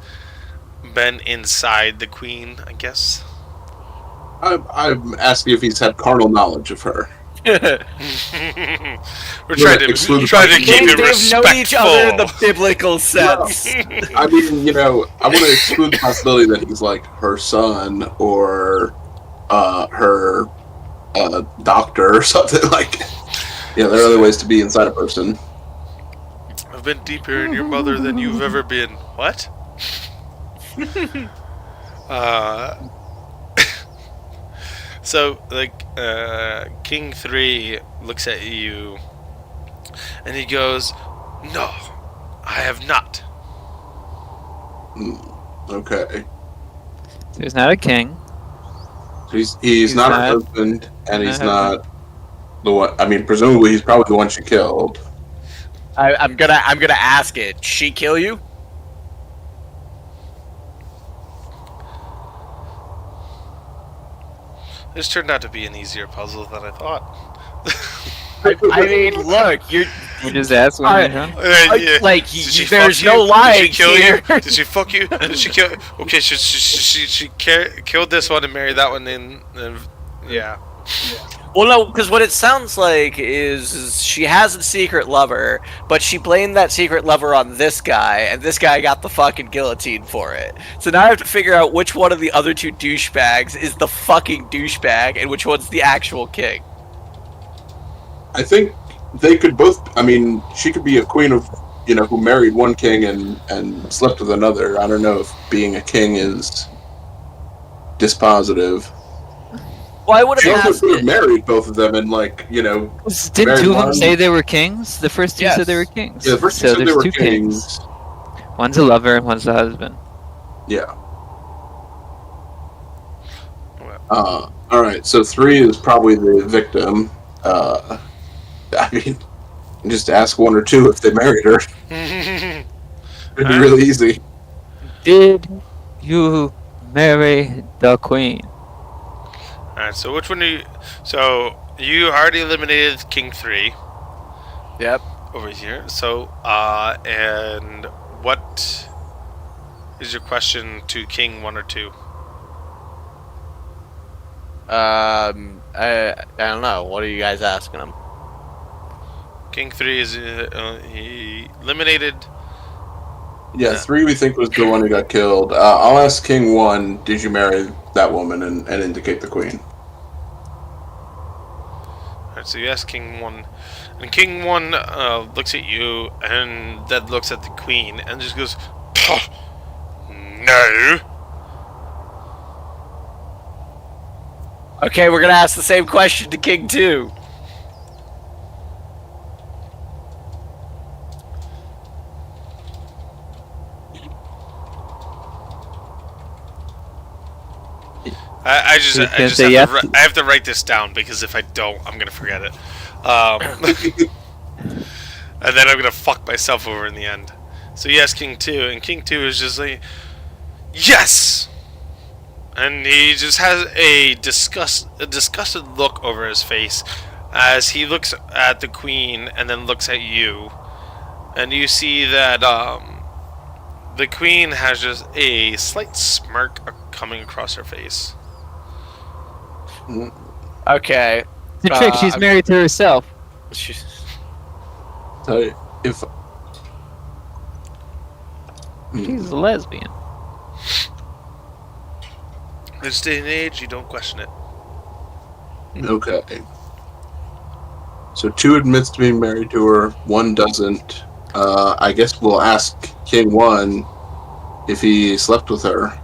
been inside the queen, I guess.
I'm asking if he's had carnal knowledge of her.
We're trying to
exclude the
keep it
They've
respectful.
known each other in the biblical sense.
I mean, I want to exclude the possibility that he's like her son or her doctor or something like. Yeah, there are other ways to be inside a person.
I've been deeper in your mother than you've ever been. What? So, King 3 looks at you and he goes, no, I have not.
Okay.
He's not a king.
He's not her husband, and he's not the one. I mean, presumably he's probably the one she killed.
I'm gonna ask it. She kill you?
This turned out to be an easier puzzle than I thought.
I mean, look, you're
We just asked when
Alright.
Yeah.
like
Did she
there's
fuck
no
you?
lying
Did she kill
here.
you? Did she fuck you? Did she kill? Okay, she killed this one and married that one. Yeah.
Well, no, because what it sounds like is she has a secret lover, but she blamed that secret lover on this guy, and this guy got the fucking guillotine for it. So now I have to figure out which one of the other 2 douchebags is the fucking douchebag, and which one's the actual king.
I think they could both. I mean, she could be a queen of, who married one king and slept with another. I don't know if being a king is dispositive.
Well, I would
She
have
also
asked
could have
it.
married both of them and
Didn't
married
2 of them
one.
say they were kings? The first 2
Yes.
said they were kings.
Yeah, the first two
so
said they
there's
were
2
kings.
One's a lover and one's a husband.
Yeah. All right. So 3 is probably the victim. I mean, just ask 1 or 2 if they married her. It'd be really easy.
Did you marry the queen?
Alright, so which one do you... So, you already eliminated King 3
Yep.
over here. So, and what is your question to King 1 or 2?
I don't know. What are you guys asking him?
King 3 is he eliminated...
Yeah, 3 we think was the one who got killed. I'll ask King 1, did you marry that woman and indicate the queen?
Alright, so you ask King 1, and King 1 looks at you and then looks at the queen and just goes, no.
Okay, we're gonna ask the same question to King 2.
I just
You can
have
say
to
yes.
I have to write this down because if I don't, I'm gonna forget it. And then I'm gonna fuck myself over in the end. So yes, King 2, and King 2 is just like, yes. And he just has a disgusted look over his face as he looks at the queen and then looks at you. And you see that the queen has just a slight smirk coming across her face.
Okay.
The trick, she's married to herself.
So if
She's a lesbian.
In this day and age, you don't question it.
okay, so 2 admits to being married to her, 1 doesn't. I guess we'll ask King 1 if he slept with her,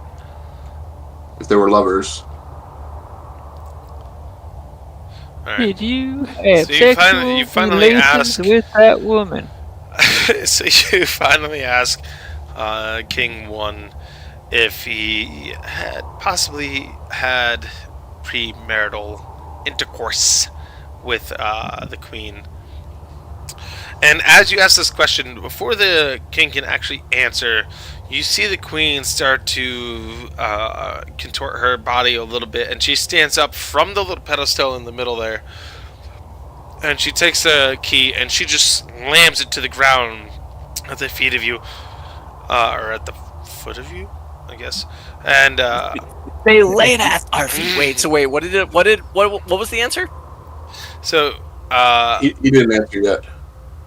if they were lovers.
Alright.
Did you have
So you
sexual
finally
relations
ask-
with that woman?
So you finally ask King 1 if he had possibly had premarital intercourse with the queen. And as you ask this question, before the king can actually answer, you see the queen start to contort her body a little bit, and she stands up from the little pedestal in the middle there. And she takes the key and she just slams it to the ground at the feet of you, or at the foot of you, I guess. And
They lay it at our feet. Wait, so what was the answer?
so
He didn't answer yet.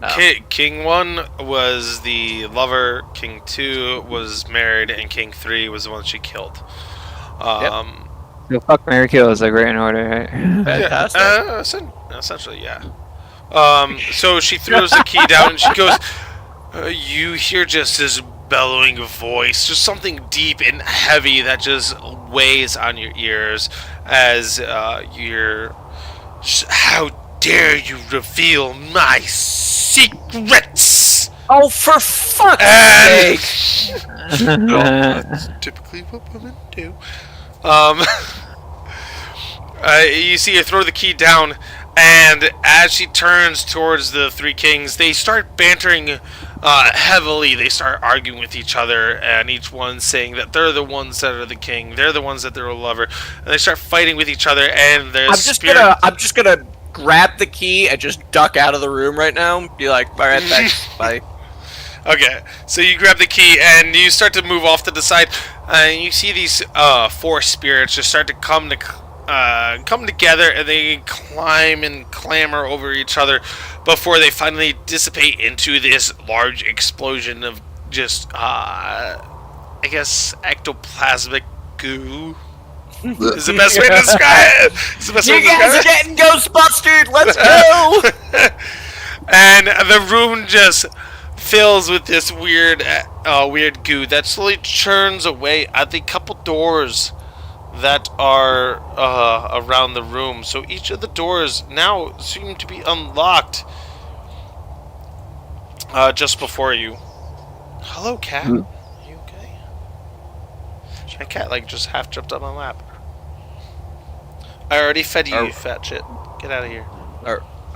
No.
King 1 was the lover, King 2 was married, and King 3 was the one she killed.
So fuck, marry, kill is like right in order, right?
Fantastic.
Essentially, yeah. So she throws the key down and she goes, you hear just this bellowing voice, just something deep and heavy that just weighs on your ears as you're... How dare you reveal my secrets?
Oh, for fuck's
And-
sake!
That's typically what women do. You see her throw the key down, and as she turns towards the 3 kings, they start bantering heavily. They start arguing with each other, and each one saying that they're the ones that are the king, they're the ones that they're a lover, and they start fighting with each other. And there's
I'm just gonna grab the key and just duck out of the room right now. Be like, all right, thanks, bye.
Okay, so you grab the key and you start to move off to the side, and you see these 4 spirits just start to come together, and they climb and clamber over each other before they finally dissipate into this large explosion of just I guess ectoplasmic goo. Is the best way to describe it. Is the best way
You
to
guys are
describe it.
getting Ghostbustered. Let's go.
And the room just fills with this weird goo that slowly churns away at the couple doors that are around the room. So each of the doors now seem to be unlocked just before you. Hello, cat. Are you okay? My cat just half jumped on my lap. I already fed you, you fat shit. Get out of here.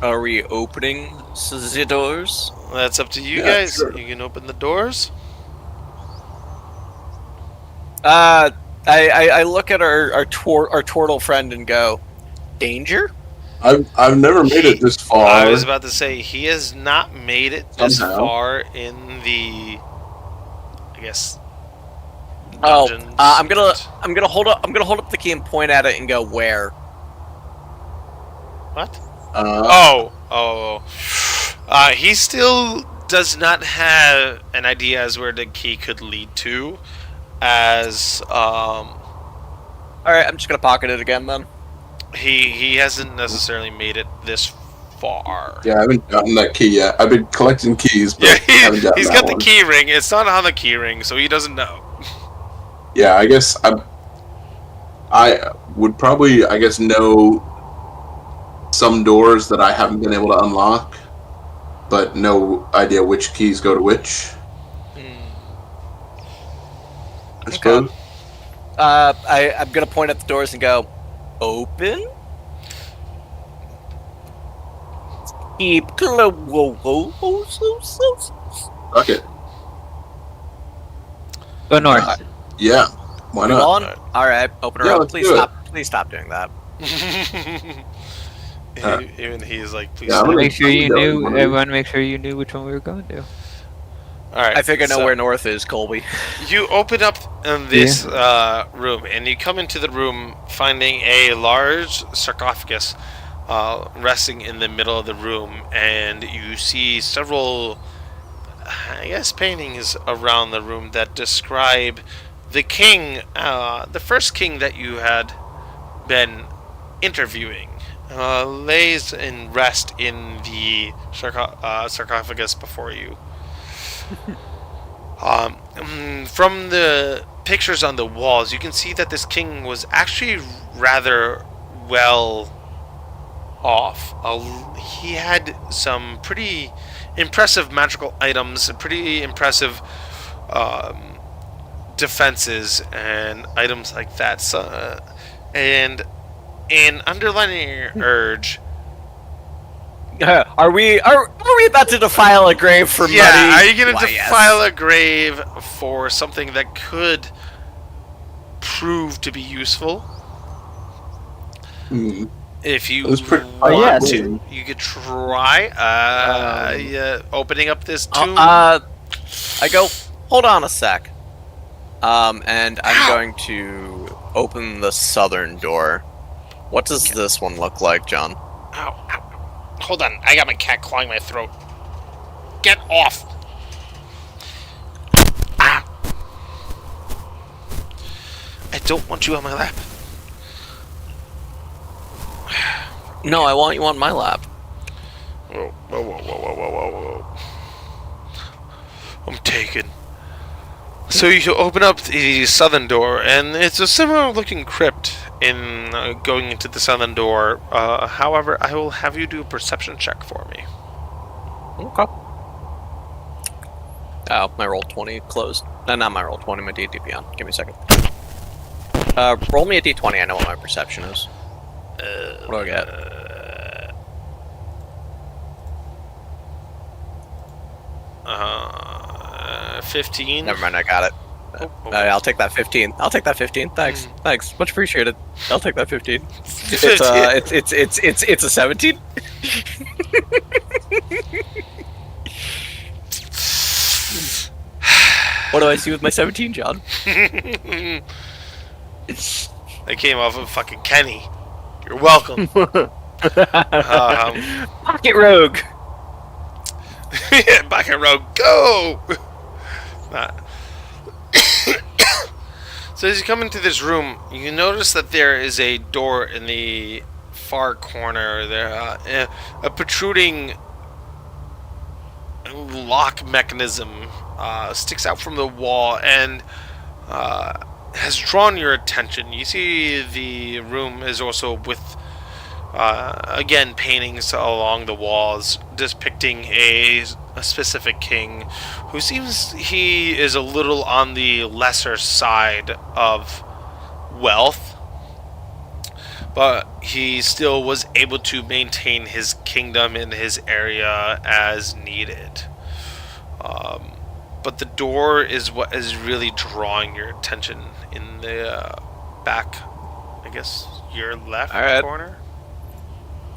Are we opening the doors?
That's up to you
Yeah,
guys.
sure.
You can open the doors.
I look at our turtle friend and go, danger?
I've never made it this far.
I was about to say he has not made it this
Somehow.
far in the, I guess.
Oh,
dungeons.
I'm gonna hold up the key and point at it and go, where?
What? He still does not have an idea as where the key could lead to, as
All right, I'm just gonna pocket it again then.
he hasn't necessarily made it this far.
Yeah, I haven't gotten that key yet. I've been collecting keys, but
Yeah,
I haven't gotten
he's
that
got the
one.
key ring. It's not on the key ring, so he doesn't know.
Yeah, I guess I would probably, I guess, know some doors that I haven't been able to unlock, but no idea which keys go to which. I suppose.
I'm gonna point at the doors and go, open? Keep close.
Fuck it.
Go north.
Yeah. Why
Move
not?
on? Alright, open her
Yeah,
up.
let's
Please
do it.
stop. Please stop doing that.
Even he's like, please
Yeah,
stop.
I'm
Make sure you
gonna go
knew.
with one of these.
Everyone, make sure you knew which one we were going to.
Alright.
I think I know
so
where north is, Colby.
You open up this room, and you come into the room finding a large sarcophagus resting in the middle of the room, and you see several, I guess, paintings around the room that describe the king, the first king that you had been interviewing, lays in rest in the sarcophagus before you. From the pictures on the walls, you can see that this king was actually rather well off. He had some pretty impressive magical items, pretty impressive defenses, and items like that. So, and an underlying urge.
Are we about to defile a grave for money?
Yeah, are you going to
Why,
defile
yes.
a grave for something that could prove to be useful? If you
It was pretty-
want
yes.
to, you could try opening up this tomb.
I go, hold on a sec. And I'm
Ow.
going to open the southern door. What does this one look like, John?
Ow, ow. Hold on, I got my cat clawing my throat. Get off! Ah! I don't want you on my lap.
No, I want you on my lap.
Whoa, whoa, whoa, whoa, whoa, whoa, whoa. I'm taken. So you open up the southern door, and it's a similar looking crypt in going into the southern door. However, I will have you do a perception check for me.
Okay. Oh, my roll 20 closed. No, not my roll 20, my D&D Beyond. Give me a second. Roll me a D20, I know what my perception is. What do I get?
15.
Never mind, I got it. I'll take that 15. I'll take that 15. Thanks. Thanks. Much appreciated. I'll take that 15. It's a 17. What do I see with my 17, John?
I came off of fucking Kenny. You're welcome.
Pocket Rogue.
Bucket Road, go! So as you come into this room, you notice that there is a door in the far corner. There, a protruding lock mechanism sticks out from the wall and has drawn your attention. You see the room is also with again paintings along the walls depicting a specific king who seems he is a little on the lesser side of wealth, but he still was able to maintain his kingdom in his area as needed. But the door is what is really drawing your attention in the back, I guess, your left
Alright.
corner.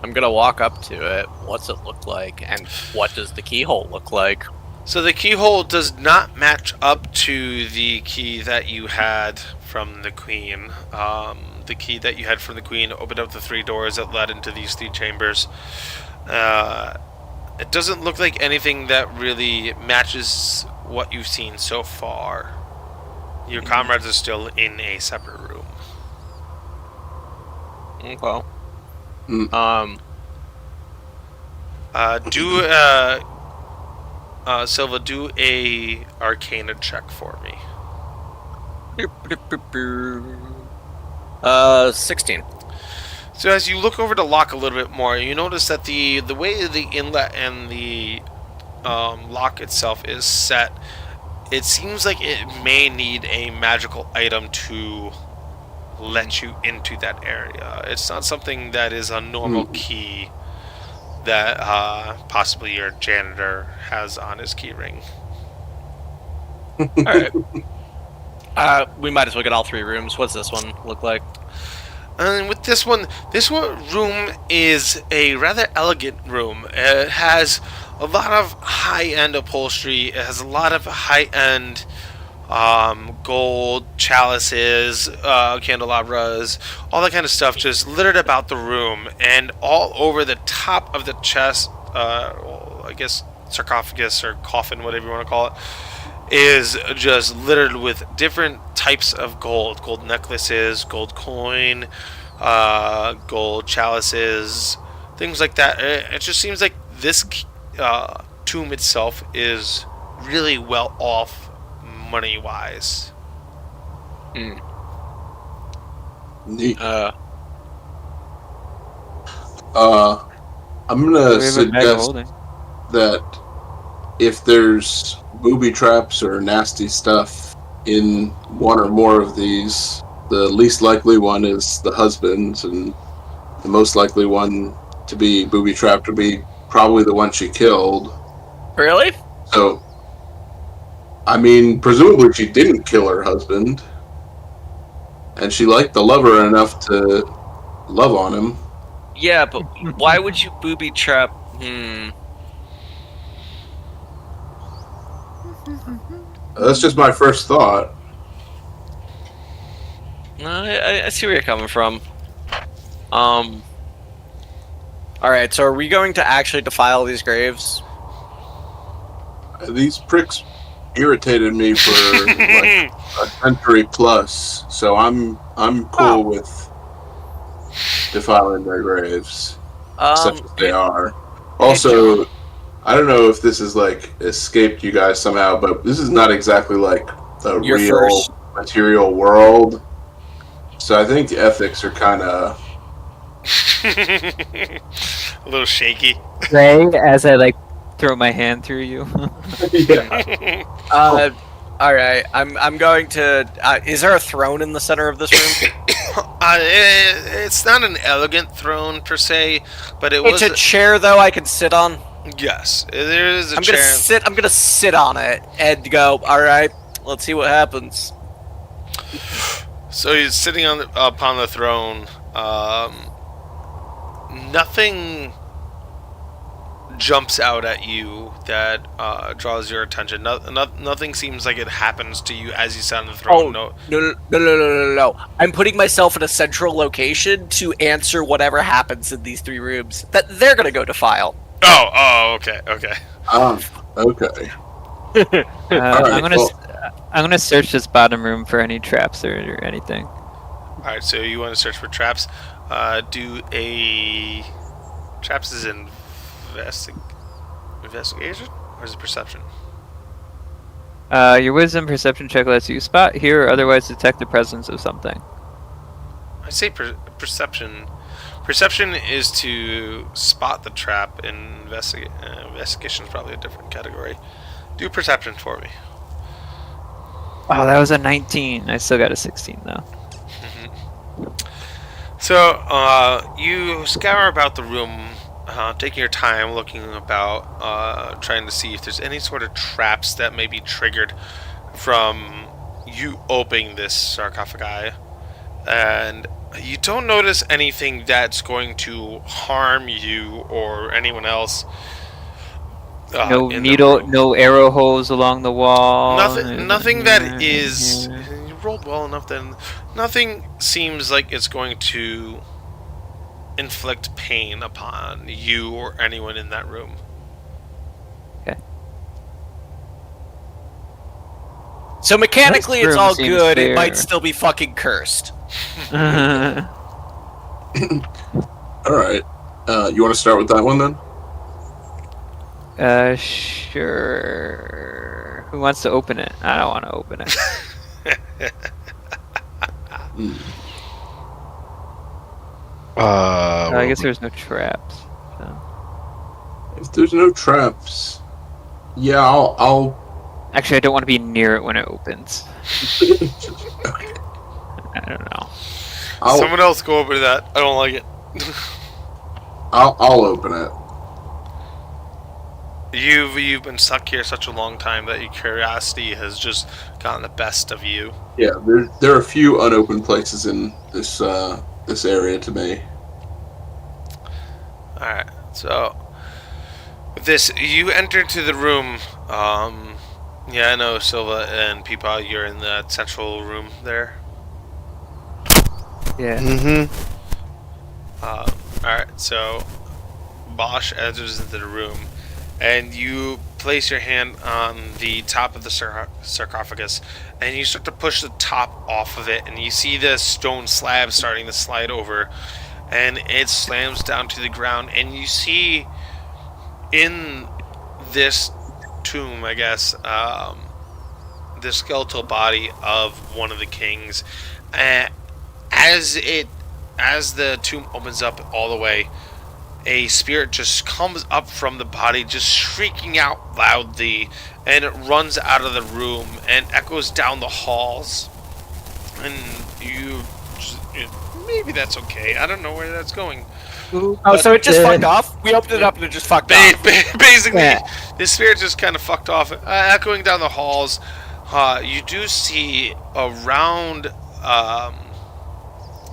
I'm gonna walk up to it. What's it look like? And what does the keyhole look like?
So the keyhole does not match up to the key that you had from the queen. The key that you had from the queen opened up the 3 doors that led into these 3 chambers. It doesn't look like anything that really matches what you've seen so far. Your comrades are still in a separate room.
Okay.
Silva, do a Arcana check for me.
16.
So as you look over the lock a little bit more, you notice that the way the inlet and the lock itself is set, it seems like it may need a magical item to let you into that area. It's not something that is a normal key that possibly your janitor has on his key ring.
Alright. We might as well get all 3 rooms. What's this one look like?
And with this one room is a rather elegant room. It has a lot of high-end upholstery. It has a lot of high-end gold chalices, candelabras, all that kind of stuff just littered about the room. And all over the top of the chest, I guess sarcophagus or coffin, whatever you want to call it, is just littered with different types of gold necklaces, gold coin, gold chalices, things like that. It just seems like this tomb itself is really well off money wise.
Neat. I'm gonna suggest that if there's booby traps or nasty stuff in one or more of these, the least likely one is the husband, and the most likely one to be booby trapped would be probably the one she killed.
Really?
So, I mean, presumably she didn't kill her husband, and she liked the lover enough to love on him.
Yeah, but why would you booby trap?
That's just my first thought.
I see where you're coming from. Alright, so are we going to actually defile these graves?
These pricks irritated me for like a century plus, so I'm cool with defiling their graves, such as they are. Also, I don't know if this has like escaped you guys somehow, but this is not exactly like a real material world. So I think ethics are kind of
a little shaky.
Ray, as I like throw my hand through you.
yeah.
Alright, I'm going to... is there a throne in the center of this room?
It's not an elegant throne per se, but
it's a chair though I can sit on.
Yes, there is a chair.
I'm gonna sit on it and go, alright, let's see what happens.
So he's sitting upon the throne. Nothing jumps out at you that draws your attention. Nothing seems like it happens to you as you sit on the throne.
Oh, no. I'm putting myself in a central location to answer whatever happens in these 3 rooms that they're gonna go defile.
Oh, okay.
Okay.
I'm gonna search this bottom room for any traps or anything.
All right, so you want to search for traps? Do a traps is investigation or is it perception?
Your wisdom perception check lets you spot, hear, or otherwise detect the presence of something.
I say perception. Perception is to spot the trap, and investigation is probably a different category. Do perception for me.
Oh, that was a 19. I still got a 16 though.
So, you scour about the room, taking your time, looking about, trying to see if there's any sort of traps that may be triggered from you opening this sarcophagi. And you don't notice anything that's going to harm you or anyone else.
No needle, no arrow holes along the wall.
Nothing that is. You rolled well enough. Then nothing seems like it's going to inflict pain upon you or anyone in that room.
Okay.
So mechanically, it's all good.
Fair.
It might still be fucking cursed.
All right. You want to start with that one then?
Sure. Who wants to open it? I don't want to open it. I guess there's no traps. So.
If there's no traps, yeah, I'll...
Actually, I don't want to be near it when it opens. I don't know.
Someone else go over to that. I don't like it.
I'll open it.
You've been stuck here such a long time that your curiosity has just gotten the best of you.
Yeah, there are a few unopened places in this area to me.
Alright, so with this, you enter into the room. Yeah, I know, Silva and Peepaw, you're in the central room there.
Yeah.
Mm-hmm.
Alright, so Bosch enters into the room, and you place your hand on the top of the sarcophagus, and you start to push the top off of it, and you see the stone slab starting to slide over, and it slams down to the ground, and you see in this tomb, I guess, the skeletal body of one of the kings. As the tomb opens up all the way, a spirit just comes up from the body, just shrieking out loudly, and it runs out of the room and echoes down the halls. And maybe that's okay. I don't know where that's going.
Oh, so it just fucked off? We opened it up and it just fucked off.
Basically,
Yeah.
the spirit just kind of fucked off, echoing down the halls. You do see around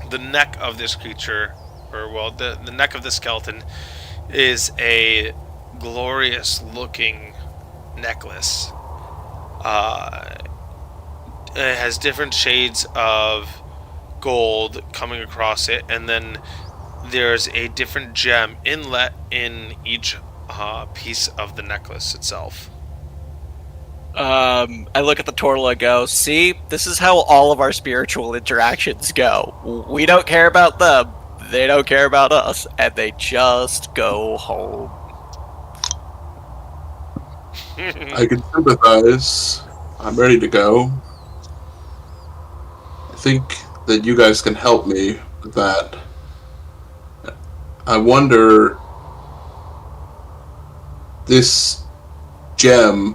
the neck of this creature, or well, the neck of the skeleton, is a glorious looking necklace. It has different shades of gold coming across it, and then there's a different gem inlet in each piece of the necklace itself.
I look at the turtle and go, see, this is how all of our spiritual interactions go. We don't care about them, they don't care about us, and they just go home.
I can sympathize. I'm ready to go. I think that you guys can help me with that. I wonder, this gem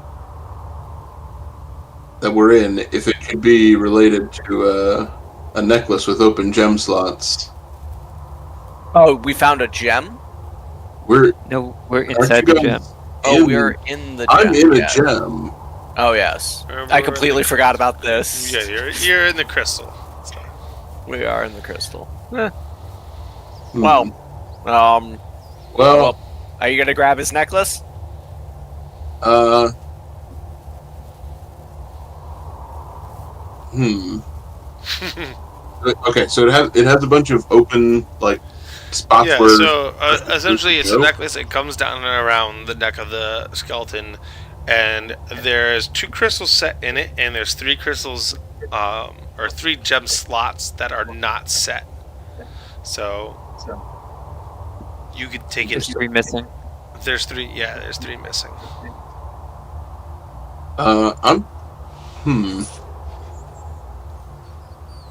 that we're in, if it could be related to a necklace with open gem slots.
Oh, we found a gem?
We're
No, we're
aren't
inside
you
the
guys
gem.
Oh,
in-
we're in the gem.
I'm in a
yeah.
gem.
Oh, yes. I completely forgot about this.
Yeah, you're in the crystal. So.
We are in the crystal.
Hmm.
Well,
Well,
are you gonna grab his necklace?
Okay, so it has a bunch of open spots
Yeah,
where.
so essentially it's a
Nope.
necklace. It comes down and around the neck of the skeleton, and there's 2 crystals set in it, and there's 3 crystals, or 3 gem slots that are not set. So you could take it.
There's 3 missing.
There's 3. Yeah, there's 3 missing.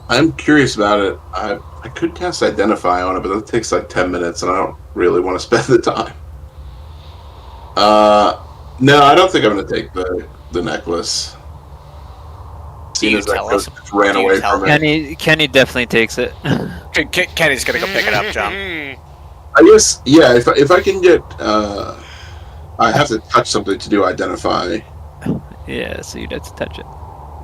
I'm curious about it. I could cast Identify on it, but that takes like 10 minutes, and I don't really want to spend the time. No, I don't think I'm going to take the necklace. Seeing as that ghost just ran away from it.
Kenny definitely takes it.
Kenny's gonna go pick it up, John.
I guess, yeah, if I can get... I have to touch something to do Identify.
Yeah, so you'd have to touch it.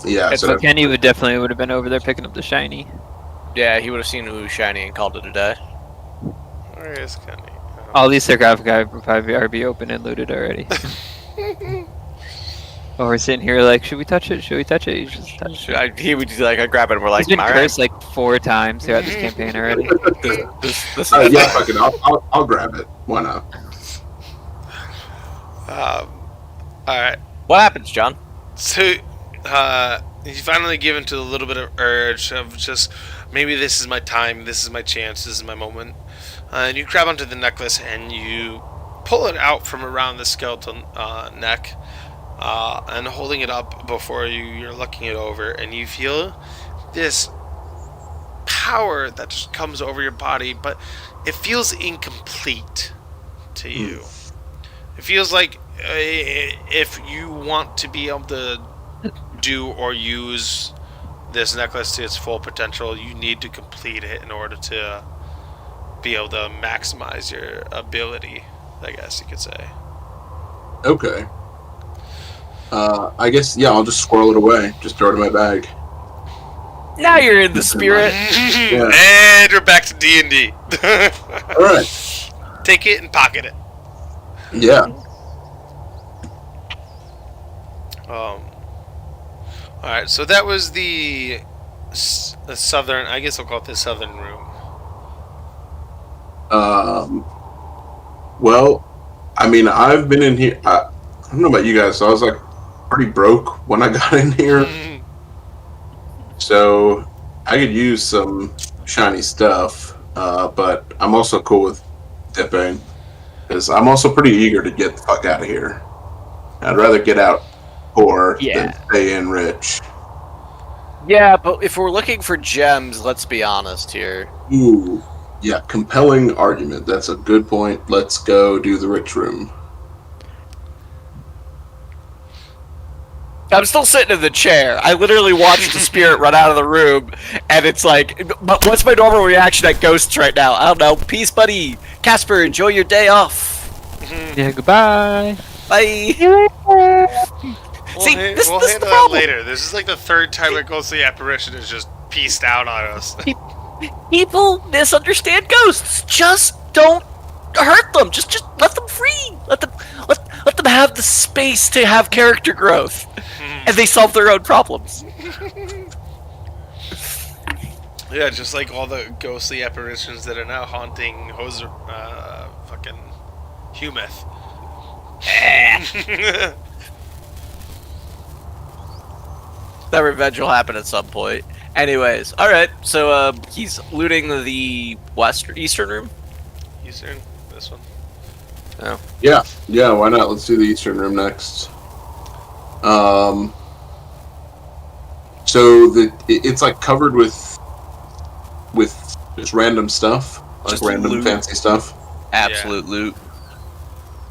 Yeah,
So Kenny would have been over there picking up the shiny.
Yeah, he would have seen Ooh Shiny and called it a day.
Where is Kenny?
All these sarcophagi would probably already open and looted already. Oh, we're sitting here like, should we touch it? Should we touch it? You just touch it.
He would like, I grab it and we're like,
He's been
all right.
cursed like 4 times throughout this campaign already.
This is
yeah, fuck it. I'll grab it. Why not?
Alright.
What happens, John?
So, you finally give into a little bit of urge of just, maybe this is my time, this is my chance, this is my moment. And you grab onto the necklace and you pull it out from around the skeleton neck, and holding it up before you, you're looking it over, and you feel this power that just comes over your body, but it feels incomplete to you. It feels like if you want to be able to do or use this necklace to its full potential, you need to complete it in order to be able to maximize your ability, I guess you could say.
Okay. I guess, yeah, I'll just squirrel it away. Just throw it in my bag.
Now you're in the spirit.
Yeah.
And we're back to D&D.
Alright.
Take it and pocket it.
Yeah.
Alright, so that was the southern, I guess I'll call it the southern room.
Well, I mean, I've been in here. I don't know about you guys, so I was like pretty broke when I got in here. So I could use some shiny stuff, but I'm also cool with dipping because I'm also pretty eager to get the fuck out of here. I'd rather get out poor than stay in rich.
Yeah, but if we're looking for gems, let's be honest here.
Ooh, yeah, compelling argument. That's a good point. Let's go do the rich room.
I'm still sitting in the chair. I literally watched the spirit run out of the room, and it's like, but what's my normal reaction at ghosts right now? I don't know. Peace, buddy. Casper, enjoy your day off.
Yeah, goodbye.
Bye.
We'll handle that later. This is like the third time a ghostly apparition has just pieced out on us.
People misunderstand ghosts. Just don't hurt them. Just let them free. Let them have the space to have character growth, and they solve their own problems.
Yeah, just like all the ghostly apparitions that are now haunting fucking Humeth.
That revenge will happen at some point. Anyways, alright, so he's looting the eastern room?
Eastern? This one?
Oh.
Yeah, why not? Let's do the eastern room next. So it's like covered with just random stuff, like
Just
random
loot.
fancy stuff.
Absolute loot.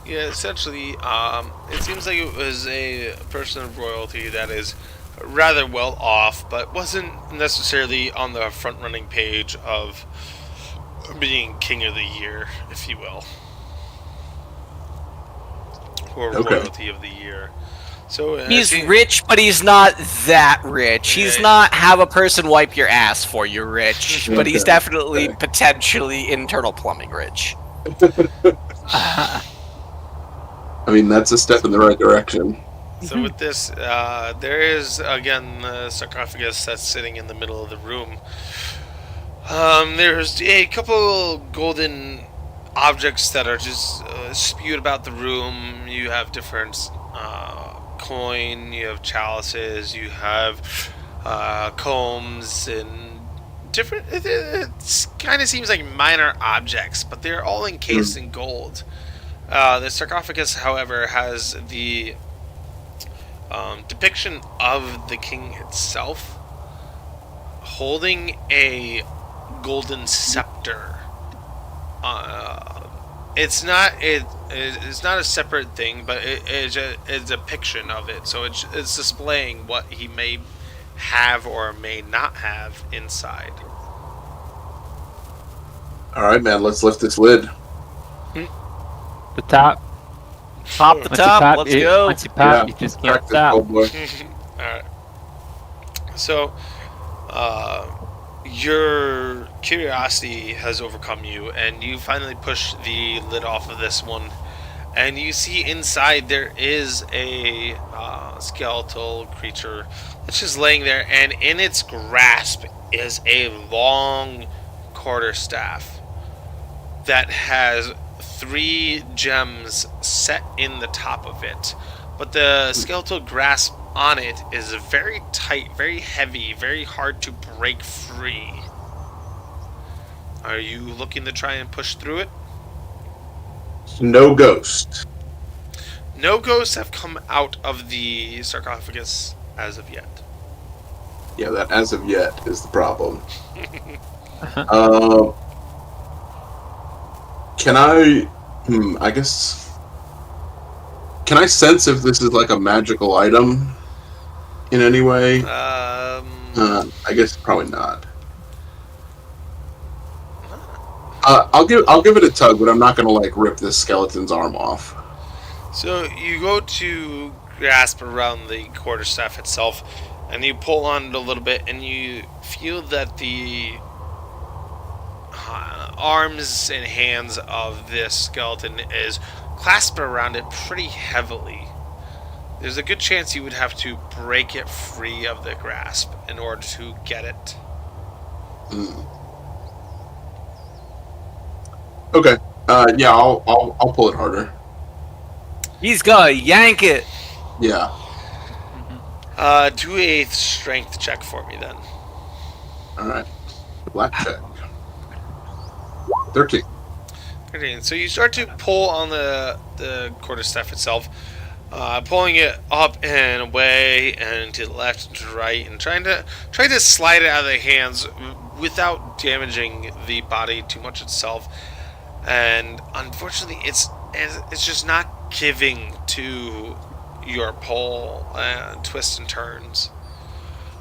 Yeah, essentially, it seems like it was a person of royalty that is rather well off, but wasn't necessarily on the front-running page of being king of the year, if you will. Or royalty of the year. So
He's rich, but he's not that rich. He's not have a person wipe your ass for you rich, but he's definitely potentially internal plumbing rich.
I mean, that's a step in the right direction.
So with this, there is, again, the sarcophagus that's sitting in the middle of the room. There's a couple golden objects that are just spewed about the room. You have different coin, you have chalices, you have combs, and different... It kind of seems like minor objects, but they're all encased in gold. The sarcophagus, however, has the depiction of the king itself holding a golden scepter. It's not a separate thing, but it's a depiction of it. So it's displaying what he may have or may not have inside.
All right, man. Let's lift this lid.
The top.
Pop the top. Let's go.
Once you pop, you just can't stop.
Alright. So, your curiosity has overcome you, and you finally push the lid off of this one, and you see inside there is a skeletal creature that's just laying there, and in its grasp is a long quarterstaff that has 3 gems set in the top of it, but the skeletal grasp on it is very tight, very heavy, very hard to break free. Are you looking to try and push through it?
No ghost.
No ghosts have come out of the sarcophagus as of yet.
Yeah, that as of yet is the problem. Can I... I guess... Can I sense if this is like a magical item in any way? I guess probably not. I'll give it a tug, but I'm not gonna like rip this skeleton's arm off.
So you go to grasp around the quarterstaff itself, and you pull on it a little bit, and you feel that the arms and hands of this skeleton is clasped around it pretty heavily. There's a good chance you would have to break it free of the grasp in order to get it.
Okay. Yeah, I'll pull it harder.
He's gonna yank it.
Yeah.
Do a strength check for me then.
All right. Black check. 13.
13. So you start to pull on the quarterstaff itself, pulling it up and away and to the left and to the right, and trying to slide it out of the hands without damaging the body too much itself. And unfortunately, it's just not giving to your pull and twists and turns.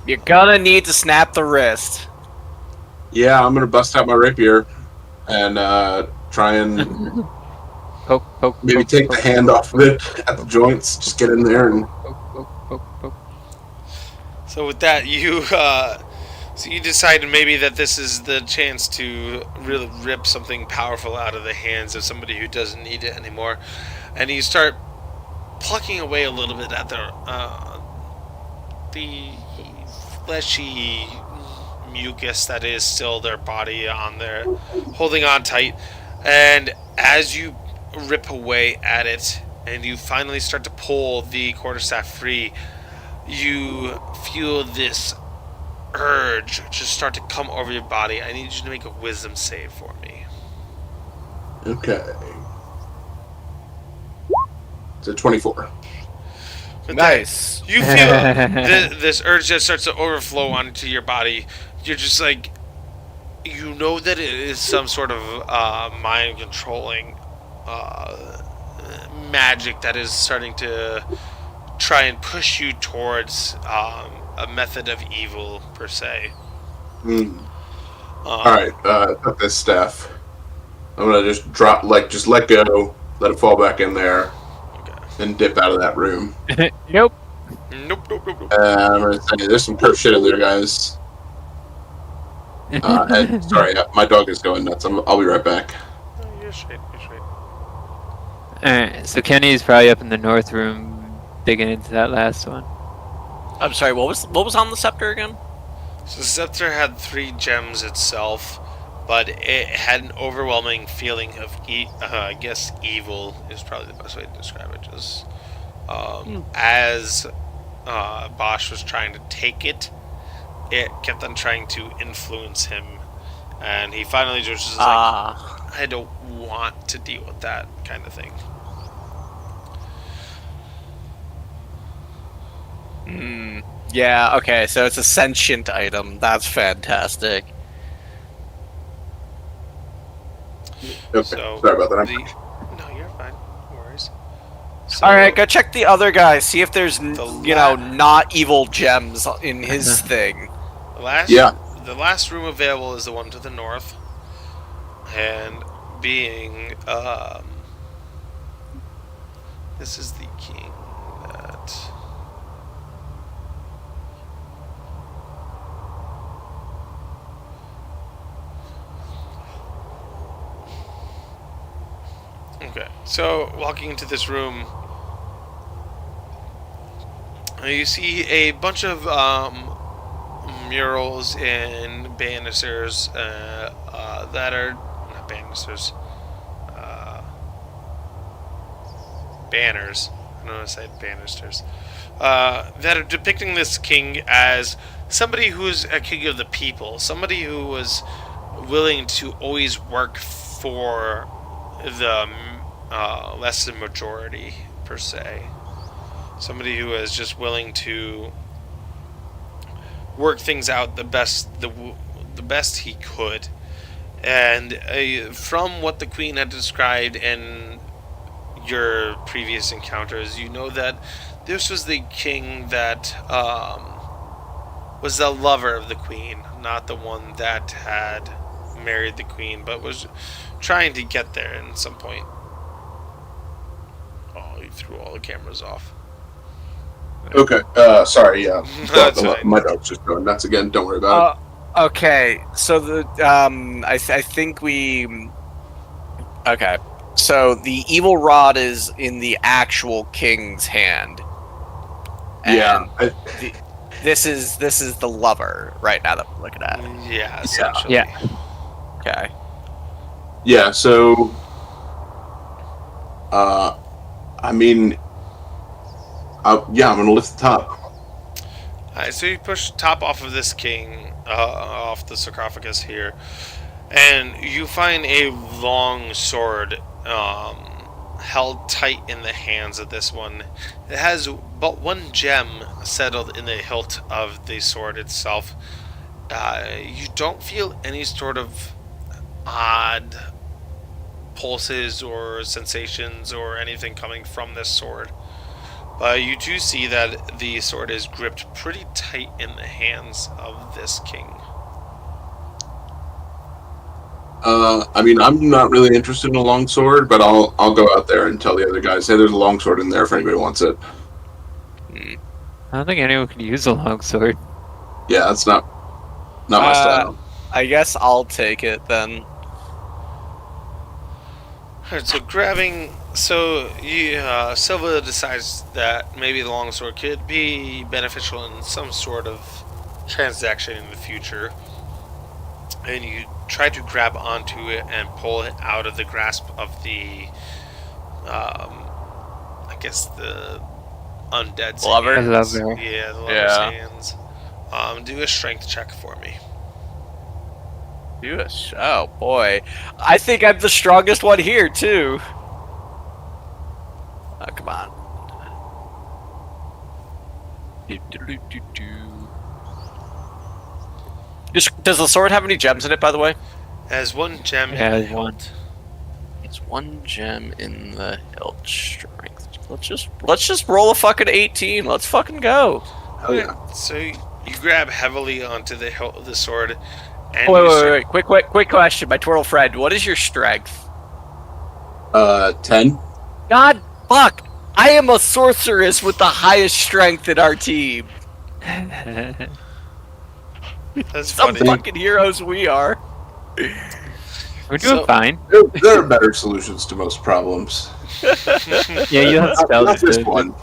You're gonna need to snap the wrist.
Yeah, I'm gonna bust out my rapier and try and
Poke,
maybe
poke,
take
poke,
the hand off of it at the joints. Just get in there and
poke.
So with that, you decided maybe that this is the chance to really rip something powerful out of the hands of somebody who doesn't need it anymore, and you start plucking away a little bit at the fleshy mucus that is still their body on there, holding on tight. And as you rip away at it, and you finally start to pull the quarterstaff free, you feel this urge just start to come over your body. I need you to make a wisdom save for me.
okay. It's a 24.
But
Nice.
you feel this urge that starts to overflow onto your body. You're just like, you know that it is some sort of mind controlling magic that is starting to try and push you towards a method of evil per se.
All right, got this staff. I'm gonna just just let go, let it fall back in there, and dip out of that room.
Nope.
Nope.
I'm gonna say there's some cursed shit in there, guys. And, sorry, my dog is going nuts. I'll be right back.
You're straight.
Alright, so Kenny's probably up in the north room digging into that last one.
I'm sorry. What was on the scepter again?
So the scepter had 3 gems itself, but it had an overwhelming feeling of, I guess, evil is probably the best way to describe it. Just as Bosch was trying to take it, it kept on trying to influence him, and he finally just was like, I don't want to deal with that kind of thing.
Yeah. Okay. So it's a sentient item. That's fantastic.
Okay,
So
sorry about that.
no, you're fine. No worries.
All right. Go check the other guy. See if there's
The
not evil gems in his thing.
The last room available is the one to the north, and being this is the king that okay. So walking into this room, you see a bunch of murals and banisters that are not banisters, banners. I don't want to say banisters. That are depicting this king as somebody who's a king of the people, somebody who was willing to always work for the less than majority per se. Somebody who is just willing to work things out the best he could. And from what the queen had described in your previous encounters, you know that this was the king that was the lover of the queen, not the one that had married the queen, but was trying to get there at some point. Oh, he threw all the cameras off.
Okay. Sorry. Yeah.
That's fine.
My dog's just going nuts again. Don't worry about it.
Okay, so the I think we. Okay, so the evil rod is in the actual king's hand.
Yeah.
This is the lover right now that we're looking at.
Yeah, essentially.
Yeah.
Okay.
Yeah. So. I mean. Yeah, I'm gonna lift the top.
Alright, so you push the top off of this king, off the sarcophagus here, and you find a long sword held tight in the hands of this one. It has but one gem settled in the hilt of the sword itself. You don't feel any sort of odd pulses or sensations or anything coming from this sword. But you do see that the sword is gripped pretty tight in the hands of this king.
I mean, I'm not really interested in a long sword, but I'll go out there and tell the other guys, hey, there's a long sword in there if anybody wants it.
I don't think anyone can use a long sword.
Yeah, that's not my style.
I guess I'll take it then.
Alright, so Silva decides that maybe the longsword could be beneficial in some sort of transaction in the future, and you try to grab onto it and pull it out of the grasp of the, I guess the undead's
Lover?
hands.
Lover.
Yeah, the lover's
Yeah.
hands. Do a strength check for me.
Oh boy, I think I'm the strongest one here too. Oh, come on. Does the sword have any gems in it, by the way?
As one gem in
Yeah,
the
one.
hilt.
It's one gem in the hilt strength. Let's just roll a fucking 18. Let's fucking go.
Hell yeah.
So you grab heavily onto the hilt of the sword, and
Wait. Quick question, my twirl friend. What is your strength?
10.
God fuck! I am a sorceress with the highest strength in our team.
That's
Some
funny.
fucking heroes we are.
We're doing fine.
There are better solutions to most problems.
Yeah, you have spells
Not this
to
one.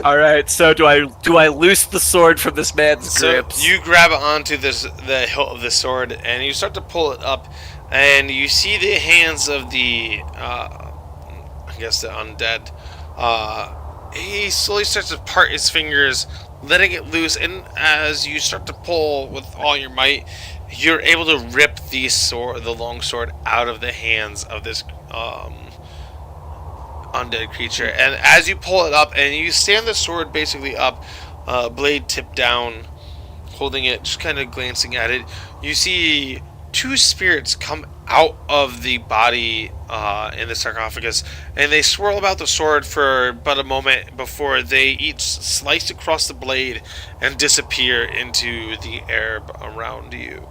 All right. So do I loose the sword from this man's
So
grips?
you grab onto the hilt of the sword, and you start to pull it up, and you see the hands of the, I guess the undead. He slowly starts to part his fingers, letting it loose, and as you start to pull with all your might, you're able to rip the long sword, out of the hands of this undead creature. And as you pull it up, and you stand the sword basically up, blade tipped down, holding it, just kind of glancing at it, you see two spirits come out of the body in the sarcophagus, and they swirl about the sword for but a moment before they each slice across the blade and disappear into the air around you.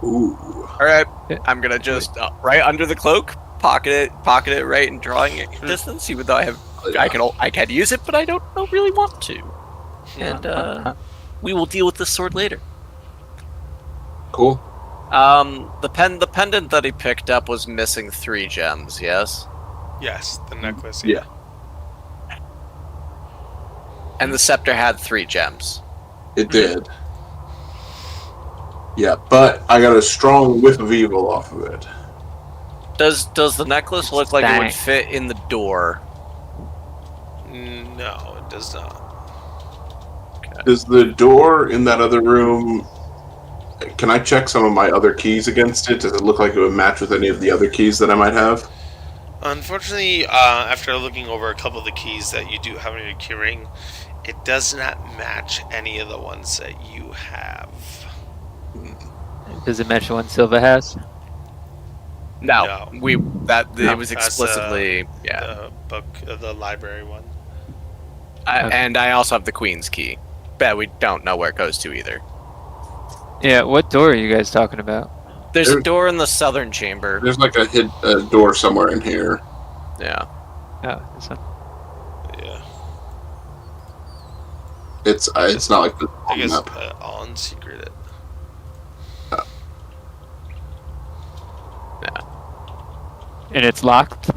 Ooh.
All right. I'm gonna just right under the cloak, pocket it right in drawing distance. Even though I can use it, but I don't really want to. And we will deal with this sword later.
Cool.
The pendant that he picked up was missing 3 gems. Yes.
Yes, the necklace.
Yeah.
And the scepter had 3 gems.
It did. Yeah, but I got a strong whiff of evil off of it.
Does the necklace look like it would
Dang.
fit in the door?
No, it does not.
Does the door in that other room... Can I check some of my other keys against it? Does it look like it would match with any of the other keys that I might have?
Unfortunately, after looking over a couple of the keys that you do have in your keyring, it does not match any of the ones that you have.
Does it match the one Silva has?
No.
No.
It was
That's,
explicitly
The book, the library one.
And I also have the Queen's key. Bet we don't know where it goes to either.
Yeah, what door are you guys talking about?
There's a door in the southern chamber.
There's like a door somewhere in here.
Yeah.
Oh, this one.
Yeah.
It's not like the
I guess
map.
I'll unsecret it.
And it's locked.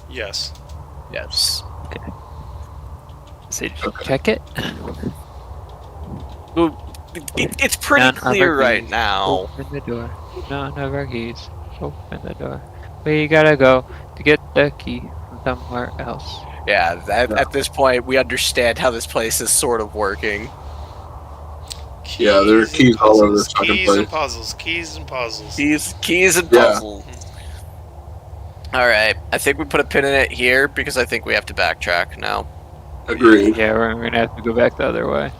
Yes.
Yes.
So check it.
Well, it's pretty
None of
clear
our
right
keys.
now.
Open the door. None of our keys. Open the door. We gotta go to get the key from somewhere else.
Yeah, at this point, we understand how this place is sort of working.
Yeah, there are keys all over this fucking
Keys
place.
and puzzles. Keys and puzzles.
Keys and
Yeah.
puzzles. All right, I think we put a pin in it here because I think we have to backtrack now.
Agreed.
Yeah, we're gonna have to go back the other way.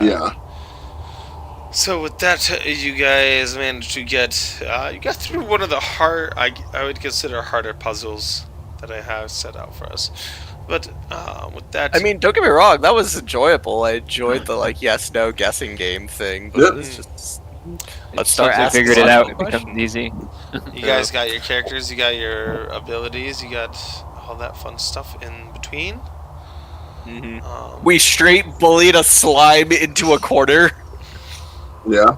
Yeah.
So with that, you guys managed to get you got through one of the I would consider harder puzzles that I have set out for us. But with that,
I mean, don't get me wrong, that was enjoyable. I enjoyed the like yes no guessing game thing, but
Yep.
it's just
Once
let's start
we
asking
figured it out, it
questions.
becomes easy.
you guys got your characters, you got your abilities, you got all that fun stuff in between.
We straight bullied a slime into a corner.
Yeah.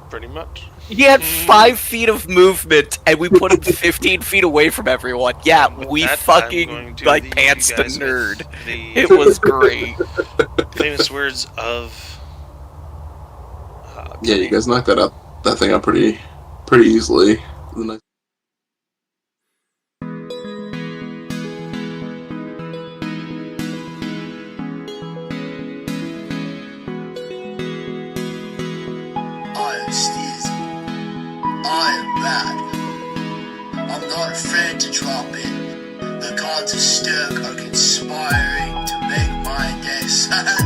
Pretty much.
He had 5 feet of movement, and we put him 15 feet away from everyone. Yeah,
With
we
that, I'm
fucking
going to
like
leave
pants
you
the
guys with
nerd.
The
It was great.
famous words of.
Yeah, you guys knocked that thing out pretty easily. It was nice.
I am Steezy. I am bad. I'm not afraid to drop it. The gods of Stirk are conspiring to make my day sad.